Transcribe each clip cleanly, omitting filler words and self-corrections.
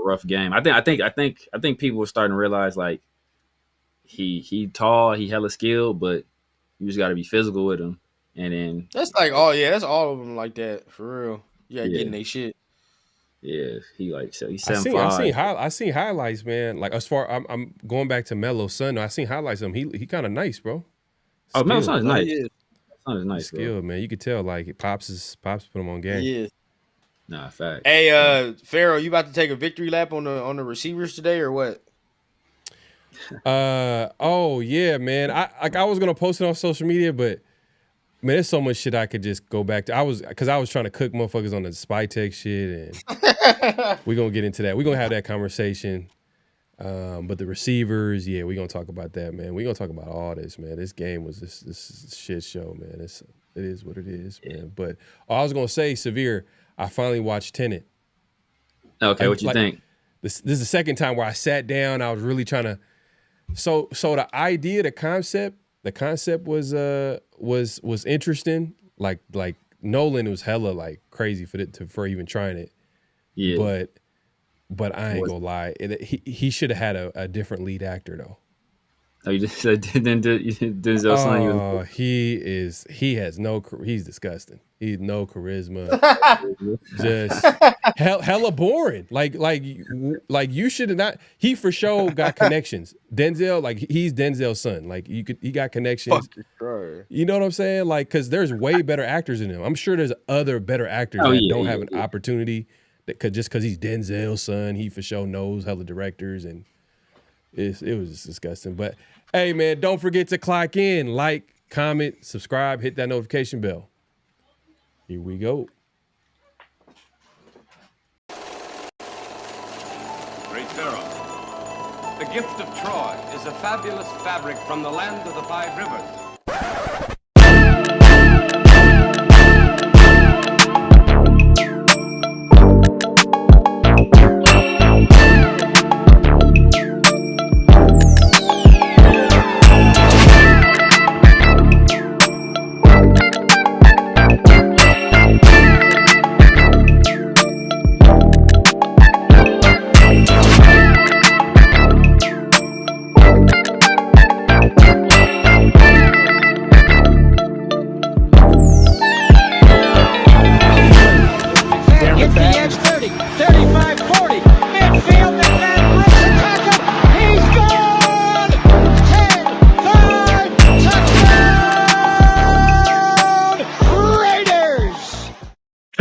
rough game. I think people were starting to realize like he tall, he hella skilled, but you just got to be physical with him. And then that's like that's all of them like that for real. Yeah, getting their shit. Yeah, he like so he's 7'5". I seen highlights, man. Like as far I'm going back to Melo's son. I seen highlights of him. He kind of nice, bro. Oh, Melo's son is nice. Son is nice, skilled, man. You could tell like Pops put him on game. Yeah. Nah, fact. Hey, Pharaoh, you about to take a victory lap on the receivers today or what? Oh yeah, man. I was gonna post it on social media, but man, there's so much shit I could just go back to. I was trying to cook motherfuckers on the spy tech shit, and we're gonna get into that. We're gonna have that conversation. But the receivers, yeah, we're gonna talk about that, man. We're gonna talk about all this, man. This game was this shit show, man. It is what it is, man. But I was gonna say, Severe, I finally watched Tenet. Okay, what you think? This is the second time where I sat down. I was really trying to. So the idea, the concept was interesting. Like Nolan was hella like crazy for even trying it. Yeah. But I ain't gonna lie. He should have had a different lead actor though. Oh, you just said Denzel son. Oh, he's disgusting. He's no charisma. Just hella boring. Like you should have not. He for sure got connections. Denzel, like he's Denzel's son. Like he got connections. You know what I'm saying? Like because there's way better actors than him. I'm sure there's other better actors that don't have an opportunity. Just because he's Denzel's son, he for sure knows hella directors, and it was disgusting. But hey, man, don't forget to clock in, like, comment, subscribe, hit that notification bell. Here we go. Great Pharaoh, the gift of Troy is a fabulous fabric from the land of the 5 rivers.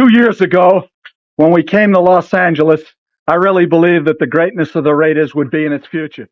Years ago, when we came to Los Angeles, I really believed that the greatness of the Raiders would be in its future.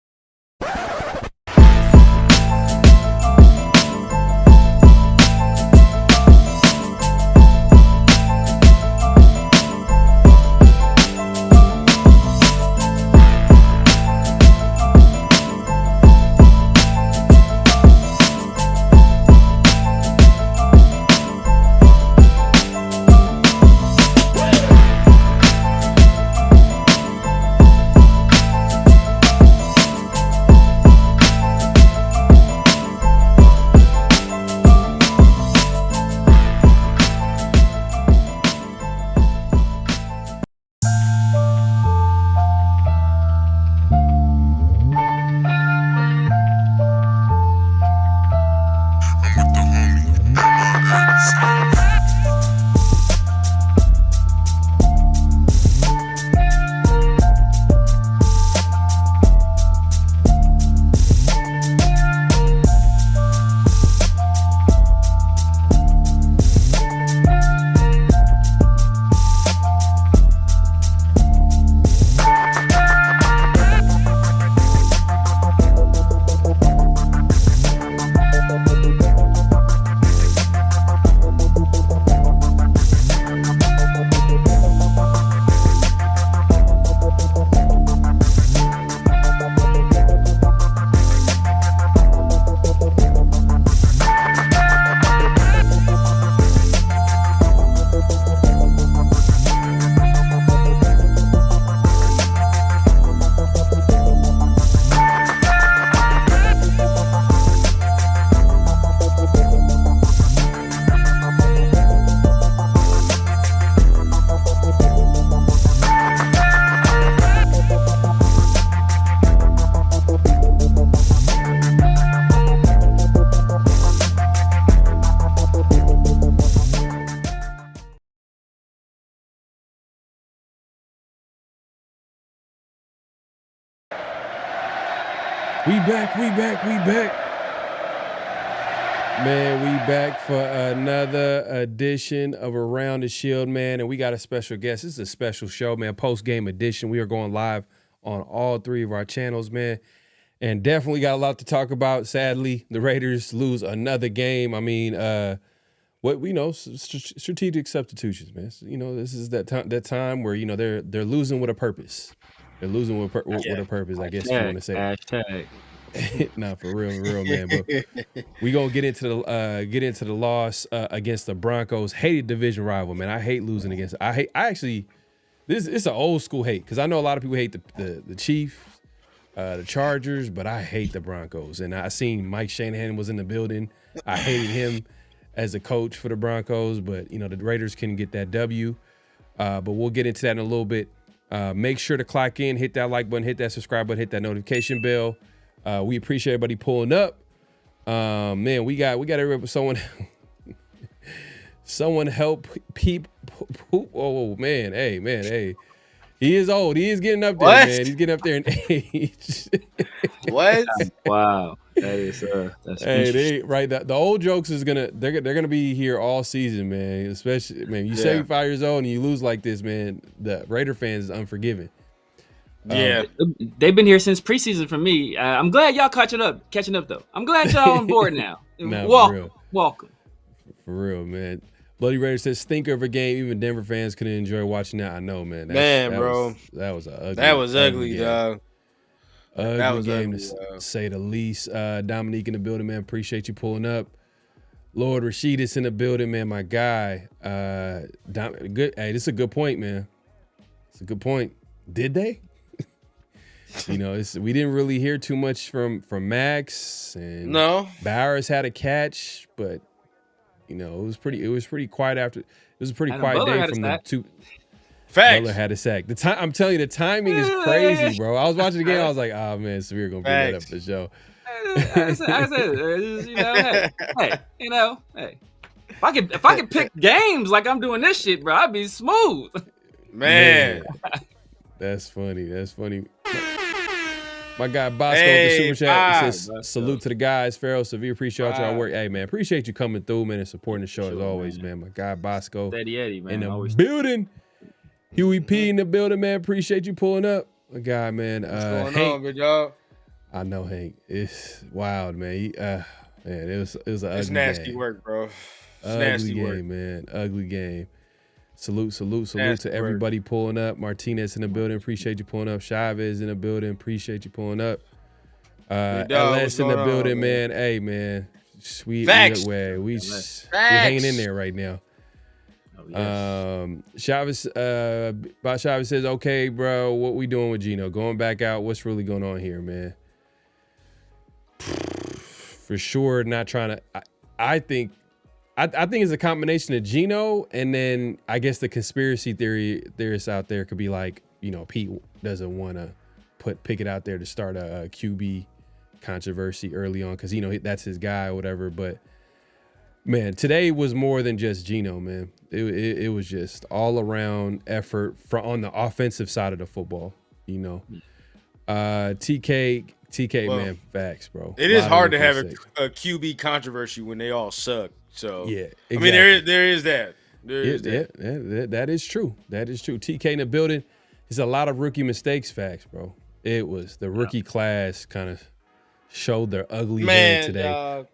We back. Man, we back for another edition of Around the Shield, man. And we got a special guest. This is a special show, man. Post-game edition. We are going live on all 3 of our channels, man. And definitely got a lot to talk about. Sadly, the Raiders lose another game. I mean, what we know, strategic substitutions, man. So, this is that time where they're losing with a purpose. They're losing with a purpose, I guess you want to say. Hashtag. Nah, for real, man. But we gonna get into the loss against the Broncos. Hated division rival, man. I hate losing against. It's an old school hate because I know a lot of people hate the Chiefs, the Chargers, but I hate the Broncos. And I seen Mike Shanahan was in the building. I hated him as a coach for the Broncos, but the Raiders can get that W. But we'll get into that in a little bit. Make sure to clock in, hit that like button, hit that subscribe button, hit that notification bell. We appreciate everybody pulling up. Man, we got everybody. Someone help peep. Oh man, hey. He is old. He is getting up there, man. He's getting up there in age. What? Wow, that's the old jokes is they're gonna be here all season, man. Especially, man, you 75 years old and you lose like this, man. The Raider fans is unforgiving. Yeah, they've been here since preseason for me. I'm glad y'all catching up though. I'm glad y'all on board now. Welcome. For real, man. Bloody Raider says stinker of a game. Even Denver fans couldn't enjoy watching that. I know, man. That was ugly, dog. Ugly game to say the least. Dominique in the building, man. Appreciate you pulling up. Lord Rashidus in the building, man. My guy. Good. Hey, this is a good point, man. It's a good point. Did they? We didn't really hear too much from Max, and Bowers had a catch, but it was pretty quiet after. It was a pretty quiet day from the 2. Facts. Butler had a sack. I'm telling you, the timing is crazy, bro. I was watching the game, I was like, oh man, Severe gonna bring that up for the show. I said, hey, if I could pick games like I'm doing this shit, bro, I'd be smooth. Man. That's funny. My guy Bosco with the super chat. He says, salute to the guys. Farrell, Severe, appreciate y'all work. Hey, man, appreciate you coming through, man, and supporting the show as always, man. My guy Bosco Steady Eddie, man. in the building. Huey P in the building, man. Appreciate you pulling up. My guy, man. What's going Hank, on, good job? I know, Hank. It's wild, man. Man, it was an ugly nasty game. Work, bro. Ugly game, man. Ugly game. Salute to everybody pulling up. Martinez in the building. Appreciate you pulling up. Chavez in the building. Appreciate you pulling up. LS in the building, man. Hey, man. We hanging in there right now. Chavez Chavez says, okay, bro, what we doing with Gino? Going back out. What's really going on here, man? For sure, not trying to. I think it's a combination of Gino, and then I guess the conspiracy theorists out there could be like, Pete doesn't want to pick it out there to start a QB controversy early on because that's his guy or whatever. But man, today was more than just Gino, man. It was just all around effort on the offensive side of the football. TK, well, man, facts, bro. It is hard to have a QB controversy when they all suck. So yeah, exactly. I mean, there is that. That is true. That is true. TK in the building. It's a lot of rookie mistakes. Facts, bro. It was the rookie class kind of showed their ugly hand today.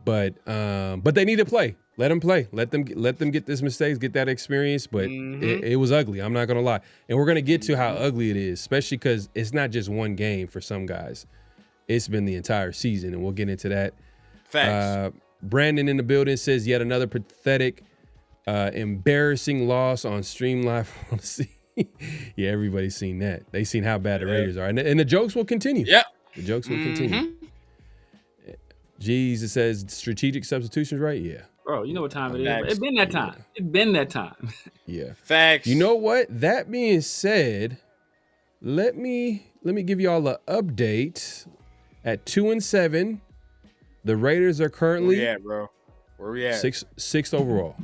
But they need to play. Let them play. Let them get this mistakes, get that experience. But it was ugly. I'm not gonna lie. And we're gonna get to how ugly it is, especially because it's not just one game for some guys. It's been the entire season, and we'll get into that. Facts. Brandon in the building says yet another pathetic, embarrassing loss on Stream Live. Yeah, everybody's seen that. They've seen how bad the Raiders are, and the jokes will continue. Yeah, the jokes will continue. Jesus says strategic substitutions, right? Yeah. Bro, you know what time it is. It's been that time. Yeah. It's been that time. Yeah. Facts. You know what? That being said, let me give y'all an update. At 2-7, the Raiders are currently where we at? Sixth overall.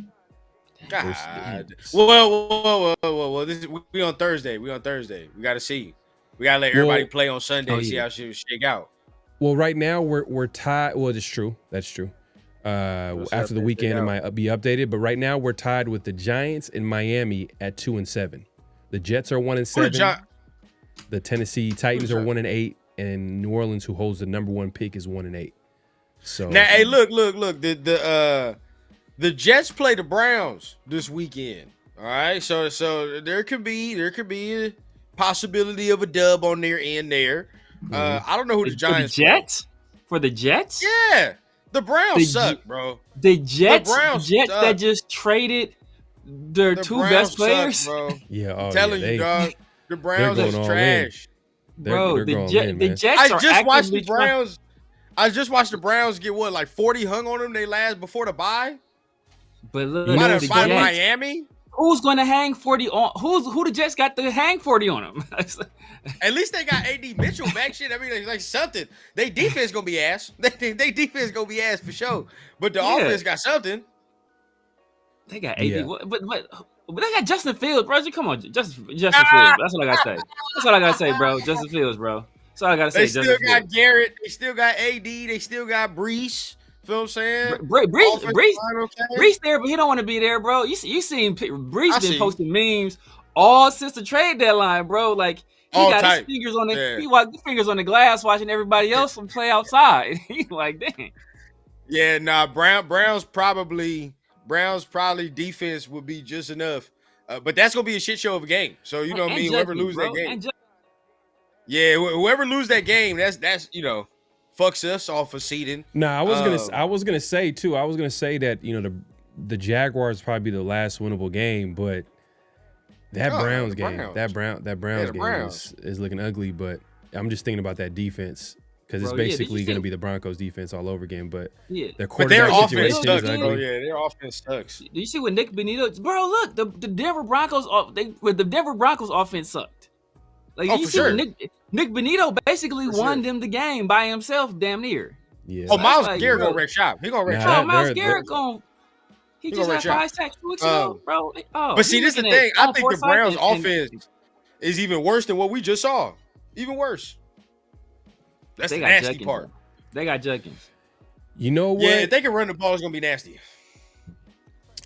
God. Well. We on Thursday. We got to see. We got to let everybody play on Sunday. See how shit shake out. Well, right now we're tied. Well, it's true. That's true. After the weekend, it might be updated. But right now we're tied with the Giants and Miami at 2-7. The Jets are 1-7. The Tennessee Titans are 1-8, and New Orleans, who holds the #1 pick, is 1-8. So now, hey, look. The Jets play the Browns this weekend. All right, so there could be a possibility of a dub on their end there. I don't know who the Giants for the Jets. For the Jets, yeah, the Browns suck, bro. The Jets, Browns Jets suck. that just traded their two best players. Suck, bro. yeah, I'm telling you, dog. The Browns is trash. Bro, the Jets I just watched the Browns. I just watched the Browns get what, like 40 hung on them. They last before the bye. But look, by Miami. Who's going to hang 40 on? Who the Jets got to hang 40 on them? At least they got AD Mitchell back. Shit, I mean, like something. They defense gonna be ass. They defense gonna be ass for sure. But the offense got something. They got AD, but they got Justin Fields, bro. Come on, Justin Fields. That's what I gotta say. That's what I gotta say, bro. Justin Fields, bro. That's all I gotta say. They still got Garrett. They still got AD. They still got Brees. Feel what I'm saying? Brees there, but he don't want to be there, bro. You seen Brees been posting memes all since the trade deadline, bro. Like he got his fingers on the glass, watching everybody else play outside. He like, dang. Yeah, nah. Browns probably defense would be just enough, but that's gonna be a shit show of a game. So you know what I mean. Whoever lose that game, whoever lose that game, that's fucks us off of seeding. Nah, I was gonna say too. I was gonna say that the Jaguars probably be the last winnable game, but that Browns game is looking ugly. But I'm just thinking about that defense. Because it's basically going to be the Broncos defense all over again, but their quarterback situation is ugly. Oh, yeah, their offense sucks. Do you see what Nick Benito? Bro, look, the Denver Broncos. The Denver Broncos offense sucked. Like you see, Nick Benito basically won them the game by himself, damn near. Yeah. Oh, Myles Garrett gonna wreck shop. He gonna wreck shop. Myles Garrett gonna. He just had 5 sacks 2 weeks ago, bro. But see, this is the thing. I think the Browns' offense is even worse than what we just saw. Even worse. That's the nasty part. They got Jenkins. You know what? Yeah, if they can run the ball, it's gonna be nasty.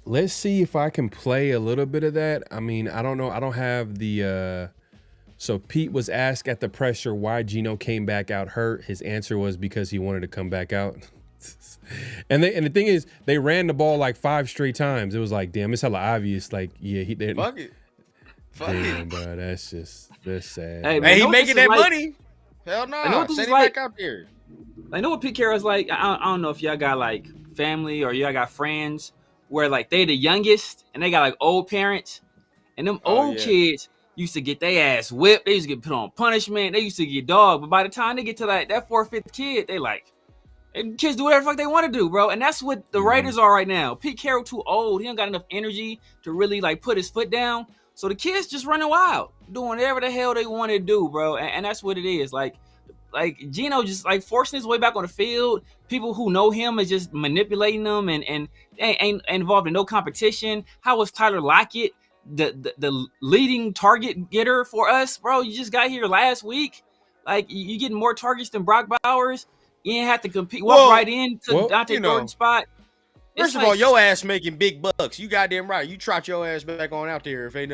Let's see if I can play a little bit of that. I mean, I don't know. I don't have the. So Pete was asked at the pressure why Geno came back out hurt. His answer was because he wanted to come back out. And the thing is, they ran the ball like 5 straight times. It was like, damn, it's hella obvious. Like, yeah, he didn't. Fuck it. Bro, that's sad. Hey, he making that money. Hell no. Send him back out there. I know what Pete Carroll's like. I don't know if y'all got like family or y'all got friends where like they the youngest and they got like old parents, and them old kids used to get their ass whipped. They used to get put on punishment. They used to get dogged. But by the time they get to like that 4th, 5th kid, they like, kids do whatever the fuck they want to do, bro. And that's what the Raiders are right now. Pete Carroll too old. He don't got enough energy to really like put his foot down. So the kids just running wild, doing whatever the hell they want to do, bro. And that's what it is. Like Geno just like forcing his way back on the field. People who know him is just manipulating them and ain't involved in no competition. How was Tyler Lockett the leading target getter for us, bro? You just got here last week. Like you getting more targets than Brock Bowers. You ain't have to compete. Walk right into Dante Thornton's spot. First of all, your ass making big bucks. You goddamn right. You trot your ass back on out there if ain't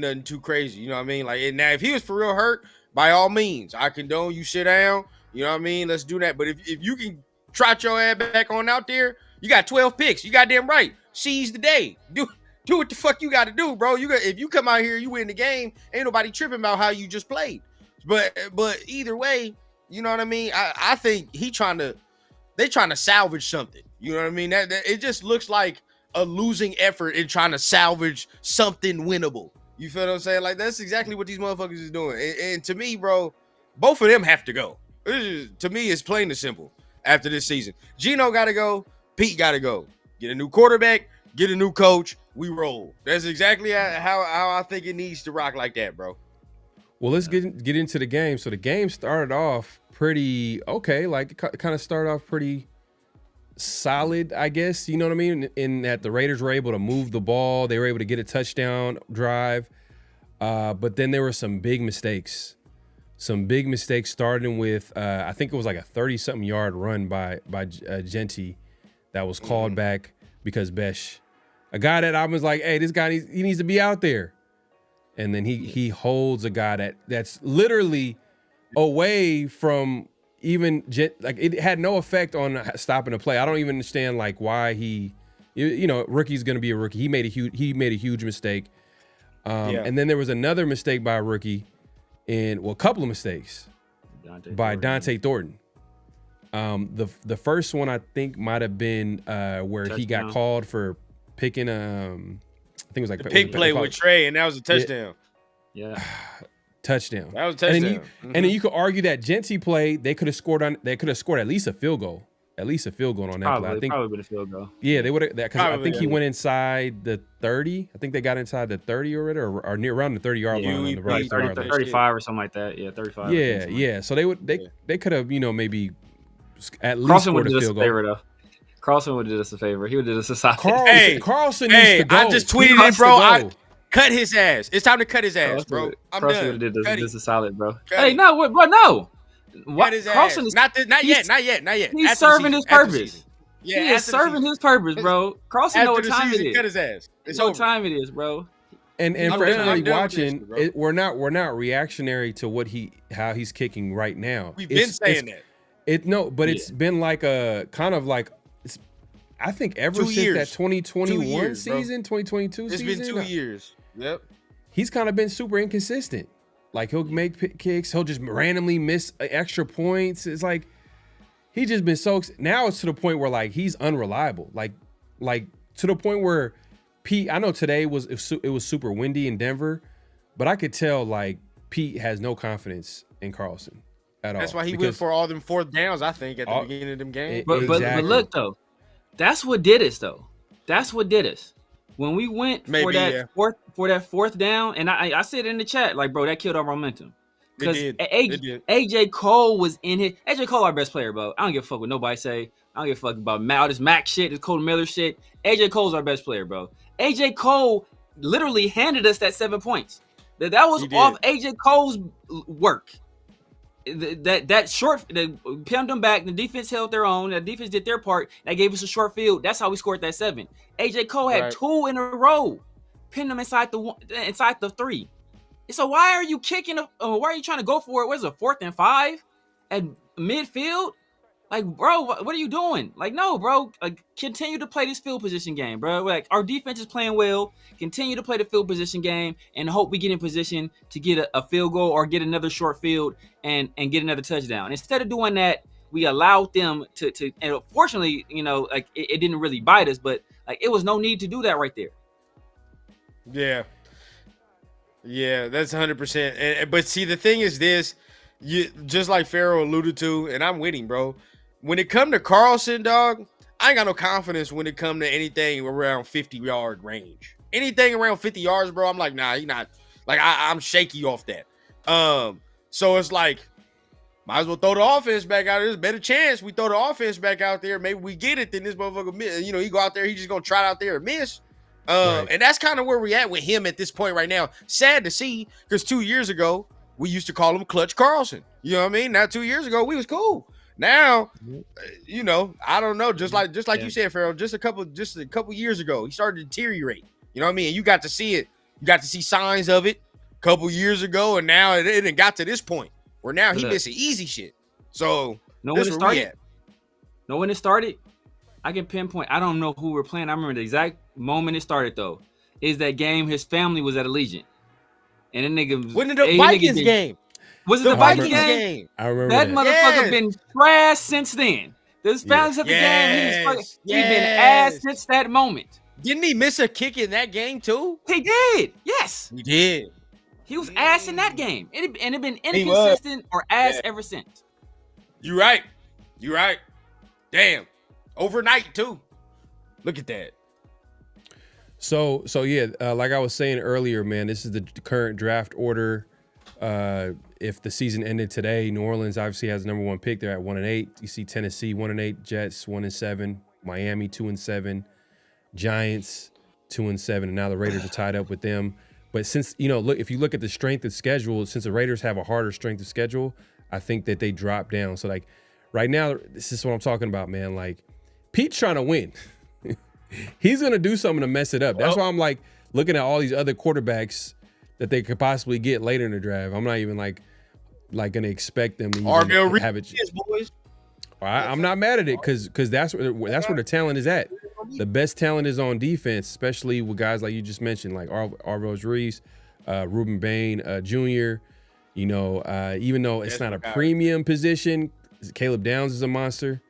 nothing too crazy. You know what I mean? Like now, if he was for real hurt, by all means, I condone you sit down. You know what I mean? Let's do that. But if you can trot your ass back on out there, you got 12 picks. You goddamn right. Seize the day. Do what the fuck you got to do, bro. If you come out here, you win the game. Ain't nobody tripping about how you just played. But either way, you know what I mean? I think they trying to salvage something. You know what I mean? That it just looks like a losing effort in trying to salvage something winnable. You feel what I'm saying? Like that's exactly what these motherfuckers is doing. And to me, bro, both of them have to go. To me, it's plain and simple. After this season, Geno got to go. Pete got to go. Get a new quarterback. Get a new coach. We roll. That's exactly how I think it needs to rock like that, bro. Well, let's get into the game. So the game started off pretty okay. Like kind of started off pretty solid, I guess. You know what I mean? In that the Raiders were able to move the ball. They were able to get a touchdown drive. But then there were some big mistakes. some big mistakes, starting with I think it was like a 30-something yard run by Genty that was called back because Besh, a guy that I was like, hey, this guy needs to be out there, and then he holds a guy that's literally away from even like it had no effect on stopping the play. I don't even understand like why rookie's going to be a rookie. He made a huge mistake. And then there was another mistake by a rookie, a couple of mistakes by Dante Thornton. The first one I think might have been where touchdown. He got called for picking I think it was like the pick play with Trey, and that was a touchdown. Yeah. Touchdown. That was a touchdown. And then you could argue that Genty play, they could have scored at least a field goal. At least a field goal on that play. I think probably been a field goal. Yeah, they would have because I think he went inside the 30. I think they got inside the 30 already, or near around the 30-yard line. On the right 35 or something like that. Yeah, 35. Yeah. So they could have maybe at least Carlson scored would a do us field a goal. Favor though. Carlson would do us a favor. He would do us a solid. Carlson needs to go. I just tweeted it, bro. I cut his ass. It's time to cut his ass, bro. I'm Carlson done. would do this a solid, bro. Hey, no, bro, no. Cut his Carlson ass. Not yet. He's serving his purpose. Yeah, he is serving his purpose, bro. Carlson know what time it is. Cut his ass. It's what time it is, bro. And for everybody watching, we're not reactionary to how he's kicking right now. We've been saying that. It's been like a kind of like I think ever since that 2021 season, 2022 season. It's been 2 years. Yep. He's kind of been super inconsistent. Like he'll make kicks, he'll just randomly miss extra points. It's like he just been now it's to the point where like he's unreliable. Like to the point where Pete, I know today it was super windy in Denver, but I could tell like Pete has no confidence in Carlson at all. That's why he went for all them fourth downs, I think, at the beginning of them games. But look though, that's what did us though. That's what did us. When we went for that fourth down, and I said in the chat, like, bro, that killed our momentum. Because AJ Cole was in his AJ Cole, our best player, bro. I don't give a fuck what nobody say. I don't give a fuck about all this Mac shit, this Cole Miller shit. AJ Cole's our best player, bro. AJ Cole literally handed us that 7 points. That was off AJ Cole's work. That short, pinned them back. The defense held their own. The defense did their part. That gave us a short field. That's how we scored that 7. AJ Cole had 2 in a row, pinned them inside the 3. So why are you kicking? Why are you trying to go for it? What is it, 4th and 5 at midfield? Like, bro, what are you doing? Like, no, bro. Like, continue to play this field position game, bro. Like, our defense is playing well. Continue to play the field position game and hope we get in position to get a field goal or get another short field and get another touchdown. Instead of doing that, we allowed them to and fortunately, like it didn't really bite us, but like it was no need to do that right there. Yeah, that's 100%. But see, the thing is this, just like Pharaoh alluded to, and I'm with him, bro. When it come to Carlson, dog, I ain't got no confidence when it come to anything around 50-yard range. Anything around 50 yards, bro, I'm like, nah, he not. Like, I'm shaky off that. So it's like, might as well throw the offense back out there. There's a better chance we throw the offense back out there. Maybe we get it, then this motherfucker miss. He go out there, he just gonna try out there and miss. And that's kind of where we at with him at this point right now. Sad to see, because 2 years ago, we used to call him Clutch Carlson. You know what I mean? Now 2 years ago, we was cool. Now, I don't know. Just like you said, Pharaoh, just a couple years ago, he started to deteriorate. You know what I mean? And you got to see it. You got to see signs of it a couple years ago, and now it got to this point where now he missing easy shit. So when it started, I can pinpoint. I don't know who we're playing. I remember the exact moment it started though. Is that game? His family was at Allegiant, and then nigga when the Vikings game. Was it the Vikings game? I remember that motherfucker been trash since then. This family's at the game. He's been ass since that moment. Didn't he miss a kick in that game too? He did. Yes, he did. He was ass in that game, and it been inconsistent or ass ever since. You right. Damn. Overnight too. Look at that. So yeah, like I was saying earlier, man, this is the current draft order. If the season ended today, New Orleans obviously has the number 1 pick. They're at 1-8. You see Tennessee 1-8, Jets 1-7, Miami 2-7, Giants 2-7, and now the Raiders are tied up with them. But since, look, if you look at the strength of schedule, since the Raiders have a harder strength of schedule, I think that they drop down. So like right now, this is what I'm talking about, man. Like Pete's trying to win. He's going to do something to mess it up. That's why I'm like looking at all these other quarterbacks that they could possibly get later in the draft. I'm not even like going to expect them to even have it. Boys. I'm not mad at it because that's where the talent is at. The best talent is on defense, especially with guys like you just mentioned, like Arvos Reese, Ruben Bain Jr. Even though it's not a premium position, Caleb Downs is a monster.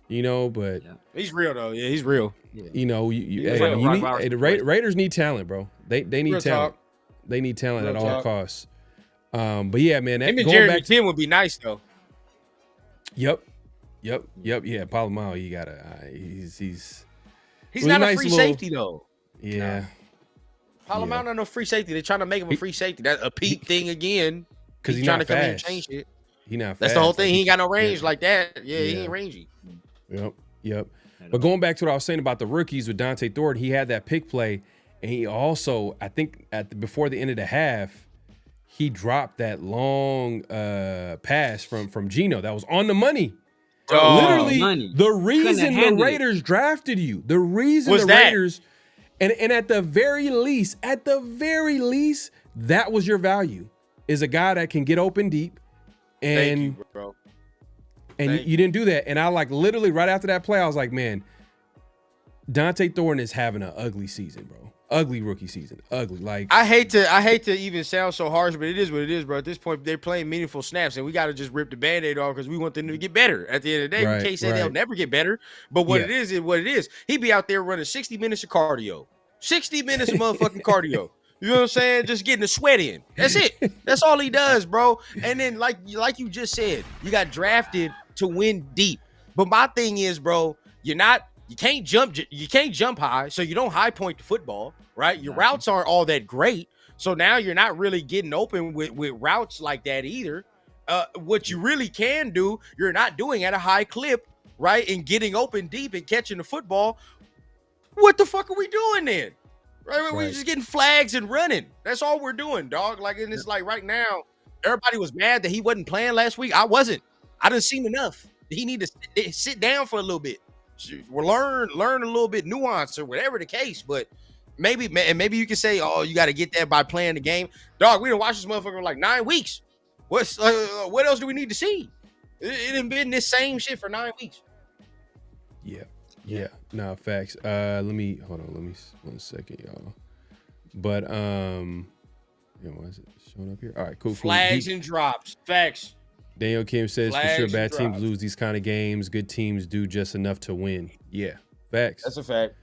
But he's real though. Yeah, he's real. The Raiders need talent, bro. They need real talent. Talk. They need talent Real at all talk. costs. But yeah, man. Him and Jeremy Tim would be nice though. Yep. Yeah, Palomino, you gotta. He's not a free safety though. Yeah. Palomino not no free safety. They're trying to make him a free safety. That's a Pete thing again. Because he's trying not to come in and fast. change it. He not fast. That's the whole thing. He ain't got no range like that. Yeah, he ain't rangy. Yep. But going back to what I was saying about the rookies with Dante Thornton, he had that pick play, and he also, I think, before the end of the half, he dropped that long pass from Geno that was on the money. Literally, the reason the Raiders drafted you, the reason the Raiders, and at the very least, that was your value, is a guy that can get open deep, and Thank you, bro. And you didn't do that. And I literally right after that play, I was like, man, Dante Thornton is having an ugly season, bro. Ugly rookie season. Ugly. Like I hate to even sound so harsh, but it is what it is, bro. At this point, they're playing meaningful snaps, and we got to just rip the Band-Aid off because we want them to get better. At the end of the day, we can't say they'll never get better. But what it is what it is. He be out there running 60 minutes of cardio. 60 minutes of motherfucking cardio. You know what I'm saying? Just getting the sweat in. That's it. That's all he does, bro. And then like you just said, you got drafted to win deep. But my thing is, bro, you can't jump high, so you don't high point the football, right? Your routes aren't all that great. So now you're not really getting open with routes like that either. What you really can do, you're not doing at a high clip, right? And getting open deep and catching the football. What the fuck are we doing then? Right? We're just getting flags and running. That's all we're doing, dog. Like, and it's like right now, everybody was mad that he wasn't playing last week. I wasn't. I didn't see him enough. He need to sit down for a little bit. We'll learn a little bit nuance or whatever the case. But maybe you can say, oh, you got to get that by playing the game. Dog, we done watched this motherfucker for like 9 weeks. What else do we need to see? It done been this same shit for 9 weeks. Yeah. No, facts. Let me 1 second, y'all. But why is it showing up here? All right, cool. Flags and drops. Facts. Daniel Kim says, Flags for sure, bad and teams drops. lose these kind of games. Good teams do just enough to win. Yeah, facts. That's a fact.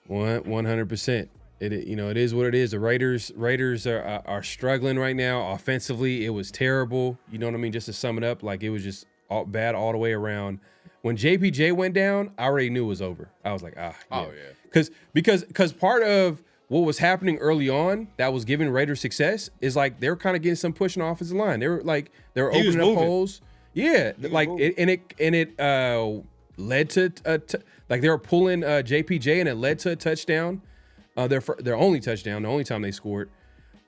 100%. It is what it is. The Raiders are struggling right now. Offensively, it was terrible. You know what I mean? Just to sum it up, like it was just bad all the way around. When JPJ went down, I already knew it was over. I was like, yeah. Oh yeah. Because part of what was happening early on that was giving Raiders success is like they were kind of getting some push on the offensive line. They were opening up holes. Yeah, it led to like they were pulling JPJ and it led to a touchdown. Their only touchdown, the only time they scored.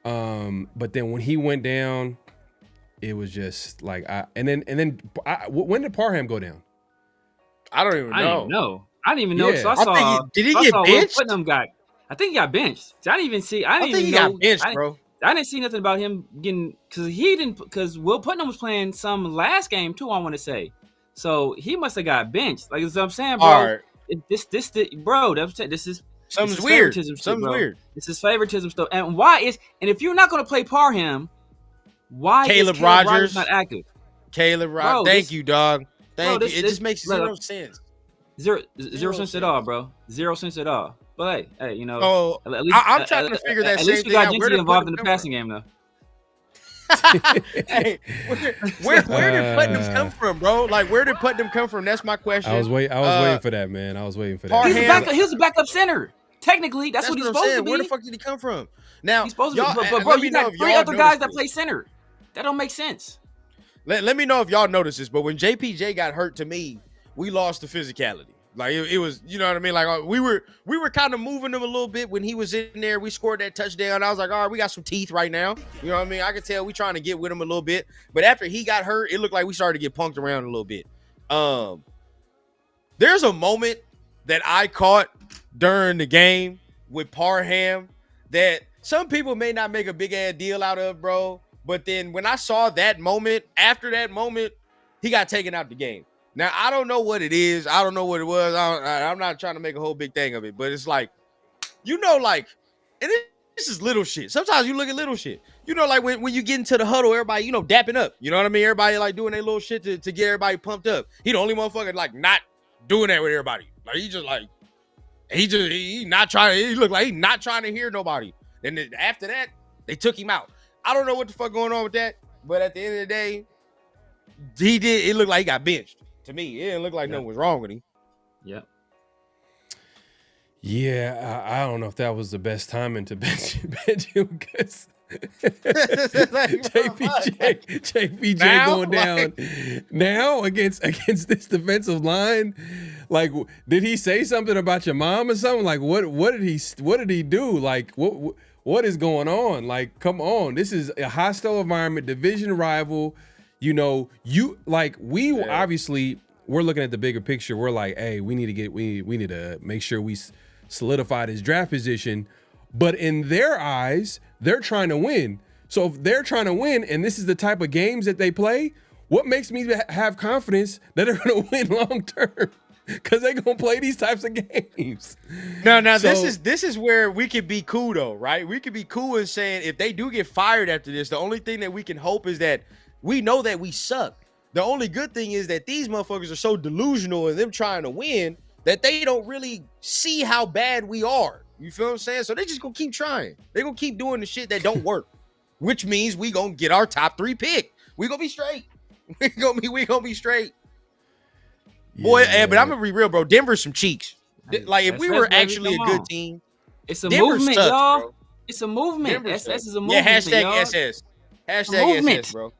But then when he went down, it was just like when did Parham go down? I don't even know. I didn't even know. Yeah. So I saw. Did he get benched? Putnam I think he got benched. So I didn't even see. I think even he know. got benched, bro. I didn't see nothing about him getting because Will Putnam was playing some last game too. I want to say, so he must have got benched. Like that's what I'm saying, bro. All right. This is something's weird. Something's weird. This is favoritism stuff. And if you're not going to play Parham, why Caleb is Caleb Rogers Rogers not active? Caleb Rogers. Thank you, dog. Thank you. It just makes zero sense. Zero sense at all, bro. 0 cents at all. But hey, So at least, I'm trying to figure that at same least we thing got out. Gentry involved in the passing game, though. Hey, where did Putnam come from, bro? Like, where did Putnam come from? That's my question. I was waiting for that, man. I was waiting for that. He was a backup center. Technically, that's what he's supposed to be. Where the fuck did he come from? Now he's supposed to be. But bro, you got 3 other guys that play center. That don't make sense. Let me know if y'all noticed this, but when JPJ got hurt, to me, we lost the physicality. Like it was, you know what I mean? Like we were kind of moving him a little bit when he was in there. We scored that touchdown. I was like, all right, we got some teeth right now. You know what I mean? I could tell we trying to get with him a little bit. But after he got hurt, it looked like we started to get punked around a little bit. There's a moment that I caught during the game with Parham that some people may not make a big ass deal out of, bro. But then when I saw that moment, after that moment, he got taken out the game. Now, I don't know what it is. I don't know what it was. I'm not trying to make a whole big thing of it, but it's like, you know, like, and this is little shit. Sometimes you look at little shit. You know, like when you get into the huddle, everybody, you know, dapping up. You know what I mean? Everybody like doing their little shit to get everybody pumped up. He the only motherfucker like not doing that with everybody. Like he just like, he not trying. He look like he not trying to hear nobody. And then after that, they took him out. I don't know what the fuck going on with that, but at the end of the day, he did. It looked like he got benched. To me, it didn't look like nothing was wrong with him. Yeah. Yeah, I don't know if that was the best timing to bench him because JPJ now, going down now against this defensive line. Like, did he say something about your mom or something? Like, what did he do? Like, what is going on? Like, come on, this is a hostile environment, division rival. You know, obviously we're looking at the bigger picture. We're like, hey, we need to make sure we solidify this draft position. But in their eyes, they're trying to win. So if they're trying to win and this is the type of games that they play, what makes me have confidence that they're going to win long term? Because they're going to play these types of games. Now this is where we could be cool though, right? We could be cool in saying if they do get fired after this, the only thing that we can hope is that we know that we suck. The only good thing is that these motherfuckers are so delusional in them trying to win that they don't really see how bad we are. You feel what I'm saying? So they just gonna keep trying. They gonna keep doing the shit that don't work, which means we gonna get our top 3 pick. We gonna be straight. We gonna be straight. Yeah, boy, but I'm gonna be real, bro. Denver's some cheeks. Like if we were actually a good team, it's a Denver movement, sucks, y'all. bro. It's a movement. Denver SS is a movement. Yeah, hashtag y'all. SS. Hashtag SS, bro.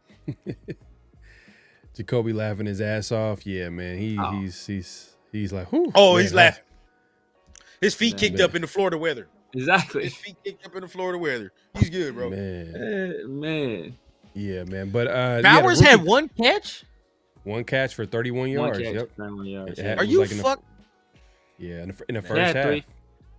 Jacoby laughing his ass off. Yeah, man. He's like, whoo. Oh, man, he's laughing. His feet kicked up in the Florida weather. Exactly. His feet kicked up in the Florida weather. He's good, bro. Man. Yeah, man. But Bowers had one catch? One catch for 31 yards. Catch, yep. 31 yards. Are you fuck? Yeah, in the first half. 3.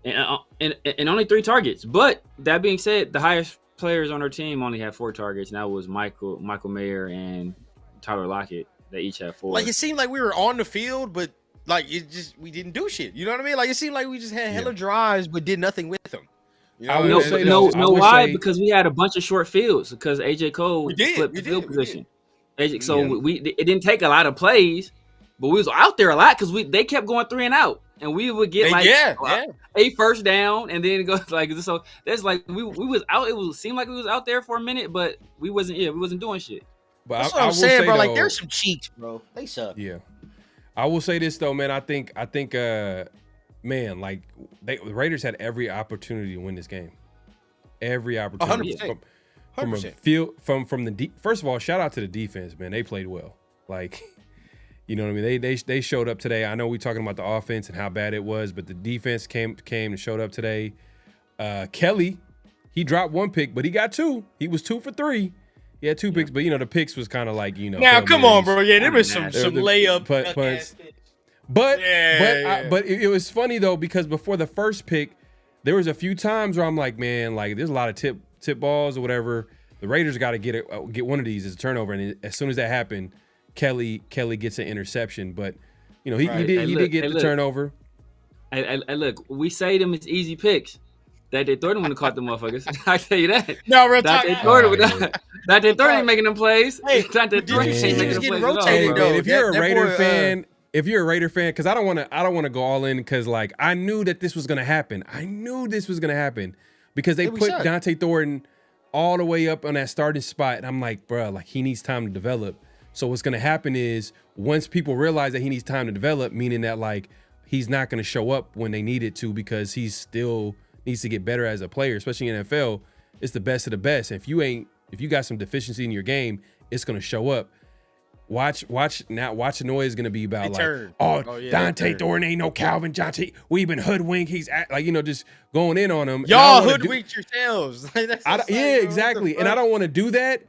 And only 3 targets. But that being said, the highest players on our team only had 4 targets, and that was Michael Mayer and Tyler Lockett. They each had 4. Like it seemed like we were on the field, but like we didn't do shit. You know what I mean? Like it seemed like we just had hella drives, but did nothing with them. You know why? Because we had a bunch of short fields because AJ Cole flipped the field position. It didn't take a lot of plays, but we was out there a lot because they kept going 3 and out, and we would get a first down, and then go like so. That's like we was out. It seemed like we was out there for a minute, but we wasn't doing shit. But that's what I'm saying, bro. Like there's some cheeks, bro. They suck. Yeah, I will say this though, man. I think, man, like the Raiders had every opportunity to win this game. Every opportunity 100%. from a field from the first of all, shout out to the defense, man. They played well. Like, you know what I mean? They showed up today. I know we're talking about the offense and how bad it was, but the defense came and showed up today. Kelly, he dropped 1 pick, but he got 2. He was 2 for 3. He had 2 picks, but the picks was kind of like, Now come on, bro. Yeah, there was some layup punts. But it was funny though because before the first pick, there was a few times where I'm like, man, like there's a lot of tip balls or whatever. The Raiders got to get one of these as a turnover, and as soon as that happened, Kelly gets an interception. But he did get the turnover. Look, we say them as easy picks. That they Thornton would have caught the motherfuckers. I tell you that. No, real talk. That they Thornton making them plays. Hey, that they Thornton ain't making them plays rotated, at all, man, if you're a Raider fan, because I don't want to go all in because like I knew that this was gonna happen. Because they put Dante Thornton all the way up on that starting spot, and I'm like, bro, like he needs time to develop. So what's gonna happen is once people realize that he needs time to develop, meaning that like he's not gonna show up when they need it to because he's still needs to get better as a player, especially in NFL. It's the best of the best. If you got some deficiency in your game, it's gonna show up. Watch the noise is gonna be about yeah, Dante Thornton ain't no Calvin Johnson. We've been hoodwinked. He's like, just going in on him. Y'all hoodwinked yourselves. Exactly. And I don't want to do that.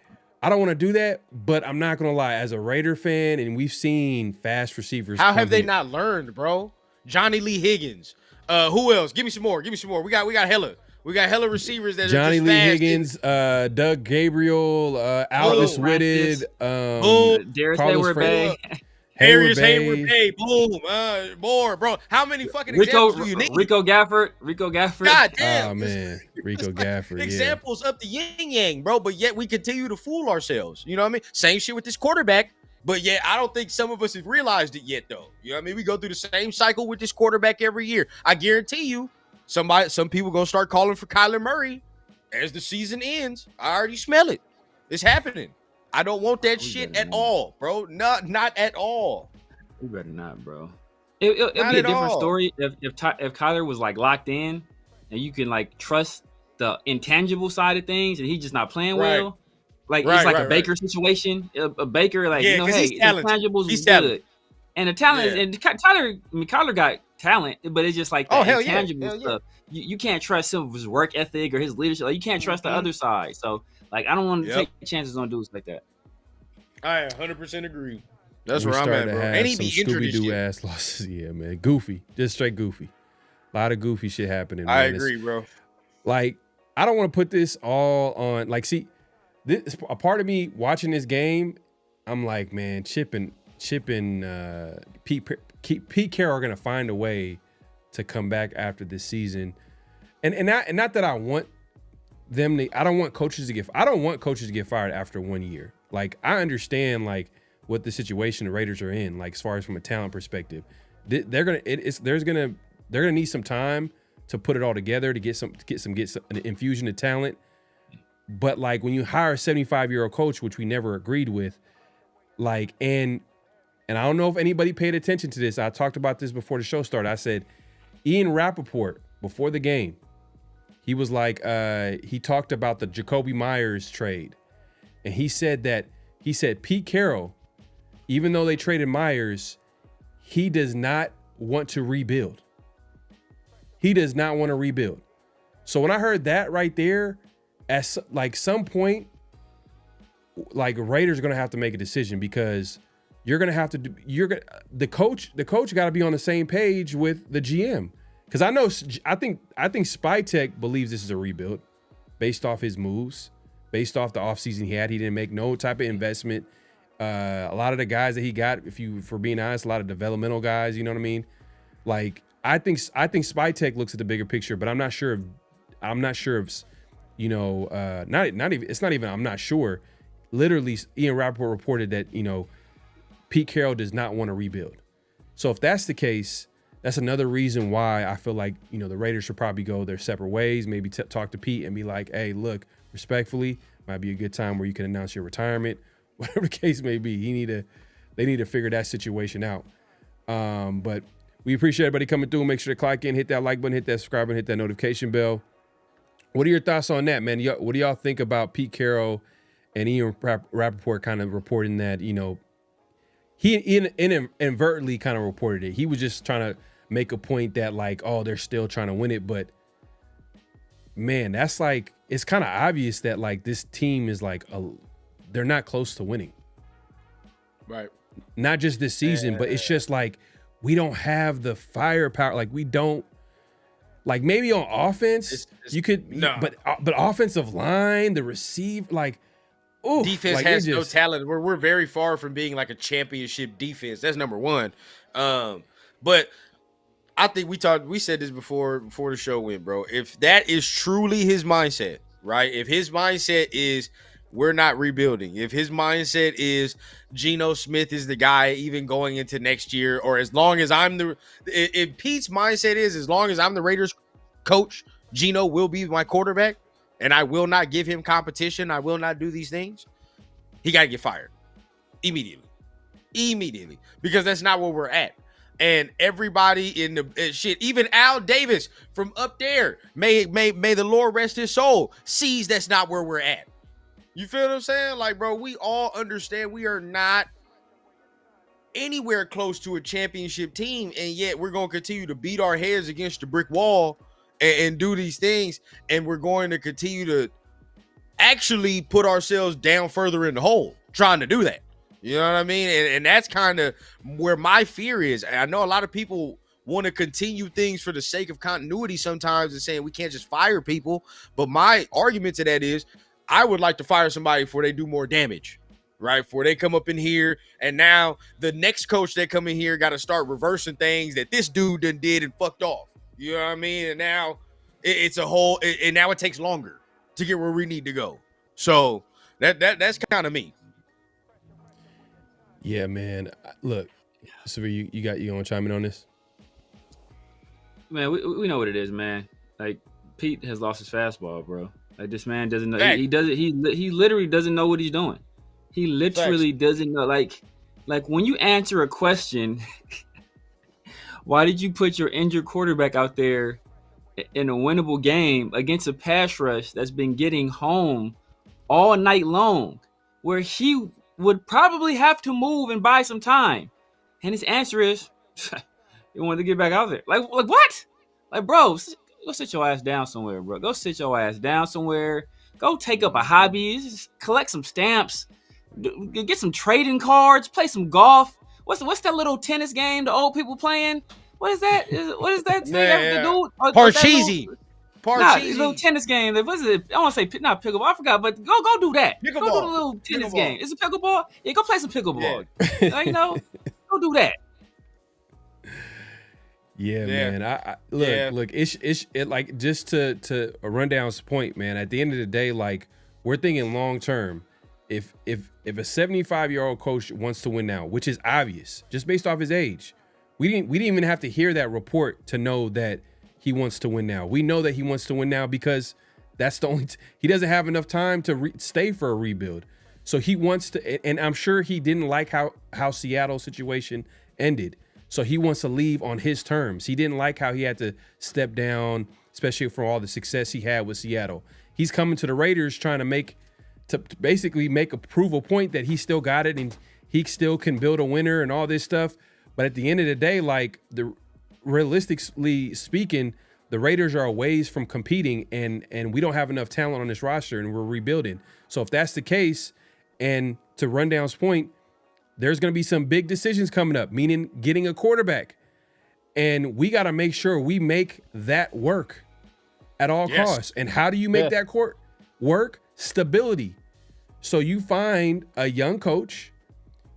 But I'm not gonna lie, as a Raider fan, and we've seen fast receivers. How have they not learned, bro? Johnny Lee Higgins. Who else? Give me some more. We got hella. We got hella receivers that Johnny are just Lee fast. Higgins, Doug Gabriel, Aldis Whitted, Darius Carlos Hayward-Bay. Darius Hayward-Bay. Boom. More, bro. How many fucking examples do you need? Rico Gafford. God damn. Oh man, Rico Gafford. Examples up the yin yang, bro. But yet we continue to fool ourselves. You know what I mean? Same shit with this quarterback. But yet I don't think some of us have realized it yet, though. You know what I mean? We go through the same cycle with this quarterback every year. I guarantee you, some people gonna start calling for Kyler Murray as the season ends. I already smell it. It's happening. I don't want that shit at all, bro. Not at all. You better not, bro. It'll be a different story if Kyler was like locked in and you can like trust the intangible side of things and he's just not playing well. Like it's like a Baker situation. A Baker, like, hey, the intangibles is good. And the talent, and Kyler got talent, but it's just like the intangible stuff. You can't trust some of his work ethic or his leadership. Like, you can't trust the other side. So, like, I don't want to take chances on dudes like that. I 100% agree. That's where I'm at, bro. And he be injured this year. Ass losses, yeah, man. Goofy, just straight goofy. A lot of goofy shit happening. Man. I agree, bro. Like, I don't want to put this all on. Like, see, this a part of me watching this game. I'm like, man, Chip and Pete Carroll are gonna find a way to come back after this season, and not that I want them to. I don't want coaches to get fired after 1 year. Like, I understand like what the situation the Raiders are in, like as far as from a talent perspective. They're gonna need some time to put it all together to get some an infusion of talent. But like when you hire a 75-year-old coach, which we never agreed with, like and I don't know if anybody paid attention to this. I talked about this before the show started. I said Ian Rappaport before the game, he was like he talked about the Jacoby Myers trade, and he said Pete Carroll, even though they traded Myers, he does not want to rebuild. He does not want to rebuild. So when I heard that right there, at like some point, like Raiders are gonna have to make a decision because the coach got to be on the same page with the GM, because I think Spytek believes this is a rebuild based off his moves, based off the offseason he didn't make no type of investment. A lot of the guys that he got, for being honest, a lot of developmental guys, you know what I mean? Like, I think Spytek looks at the bigger picture, but I'm not sure if you know, it's not even I'm not sure. Literally, Ian Rappaport reported that, you know, Pete Carroll does not want to rebuild. So if that's the case, that's another reason why I feel like, you know, the Raiders should probably go their separate ways, maybe talk to Pete and be like, hey, look, respectfully, might be a good time where you can announce your retirement, whatever the case may be. They need to figure that situation out. But we appreciate everybody coming through. Make sure to click in, hit that like button, hit that subscribe button, hit that notification bell. What are your thoughts on that, man? What do y'all think about Pete Carroll and Ian Rappaport kind of reporting that, you know, he inadvertently kind of reported it. He was just trying to make a point that, like, oh, they're still trying to win it. But, man, that's like, it's kind of obvious that, like, this team is like, they're not close to winning. Right. Not just this season, but it's just like, we don't have the firepower. Like, we don't. Like, maybe on offense, but offensive line, the receive, like, oof, defense like has no talent. We're very far from being like a championship defense. That's number one. But I think we said this before the show went, bro. If that is truly his mindset, right? If his mindset is we're not rebuilding, if his mindset is Geno Smith is the guy even going into next year, or as long as if Pete's mindset is as long as I'm the Raiders coach, Geno will be my quarterback and I will not give him competition, I will not do these things, he got to get fired immediately, because that's not where we're at. And everybody in the shit, even Al Davis from up there, may the Lord rest his soul, sees that's not where we're at. You feel what I'm saying? Like, bro, we all understand we are not anywhere close to a championship team, and yet we're going to continue to beat our heads against the brick wall and do these things, and we're going to continue to actually put ourselves down further in the hole trying to do that. You know what I mean? And that's kind of where my fear is. I know a lot of people want to continue things for the sake of continuity sometimes and saying we can't just fire people, but my argument to that is I would like to fire somebody before they do more damage. Right, before they come up in here, and now the next coach that come in here got to start reversing things that this dude done did and fucked off. You know what I mean? And now it's a whole, and now it takes longer to get where we need to go. So that's kind of me. Yeah, man. Look, so you want to chime in on this? Man, we know what it is, man. Like, Pete has lost his fastball, bro. Like, this man doesn't know. Fact. He doesn't. He literally doesn't know what he's doing. He literally doesn't know. Like when you answer a question, why did you put your injured quarterback out there in a winnable game against a pass rush that's been getting home all night long, where he would probably have to move and buy some time? And his answer is, you wanted to get back out there. Like what? Like, bro, go sit your ass down somewhere, bro. Go sit your ass down somewhere. Go take up a hobby. Just collect some stamps. Get some trading cards. Play some golf. What's that little tennis game the old people playing? What is that? What is that thing? Parcheesi. Nah, it's a little tennis game. What is it? I want to say not pickleball. I forgot, but go do that. Pickleball. Go do the little tennis game. Is it pickleball? Yeah, go play some pickleball. Yeah. Go do that. Yeah, man. I look. It's like, just to a rundown's point, man. At the end of the day, like, we're thinking long term. If a 75-year-old coach wants to win now, which is obvious, just based off his age, we didn't even have to hear that report to know that he wants to win now. We know that he wants to win now because that's the only. He doesn't have enough time to stay for a rebuild, so he wants to. And I'm sure he didn't like how Seattle's situation ended. So he wants to leave on his terms. He didn't like how he had to step down, especially for all the success he had with Seattle. He's coming to the Raiders trying to basically prove a point that he still got it and he still can build a winner and all this stuff. But at the end of the day, like, realistically speaking, the Raiders are a ways from competing, and we don't have enough talent on this roster, and we're rebuilding. So if that's the case, and to Rundown's point, there's going to be some big decisions coming up, meaning getting a quarterback. And we got to make sure we make that work at all costs. And how do you make that work? Stability. So you find a young coach,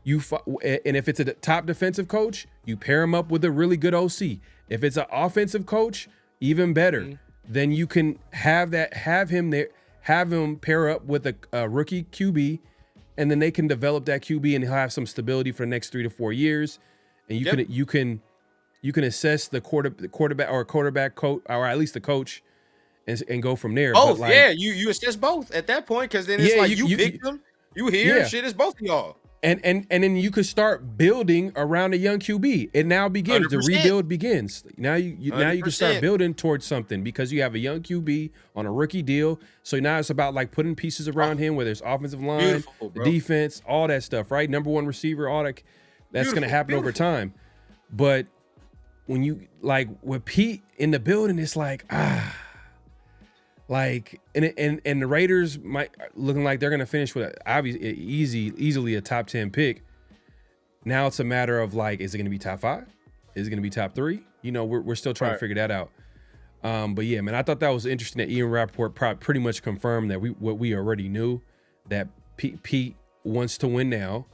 and if it's a top defensive coach, you pair him up with a really good OC. If it's an offensive coach, even better. Then you can have him pair up with a rookie QB, and then they can develop that QB and he'll have some stability for the next 3 to 4 years. And you can assess the quarterback coach, or at least the coach, and go from there. Both, you assess both at that point, because then it's you pick them, you hear shit. It's both of y'all. And then you could start building around a young QB. It now begins. 100%. The rebuild begins. Now you can start building towards something because you have a young QB on a rookie deal. So now it's about like putting pieces around him, whether it's offensive line, defense, all that stuff, right? Number one receiver, all that. That's going to happen over time. But when you, like, with Pete in the building, it's like, like, and the Raiders looking like they're gonna finish with easily a top 10 pick. Now it's a matter of, like, is it gonna be top 5? Is it gonna be top 3? You know, we're still trying to figure that out. But yeah, man, I thought that was interesting that Ian Rappaport pretty much confirmed that what we already knew, that Pete wants to win now,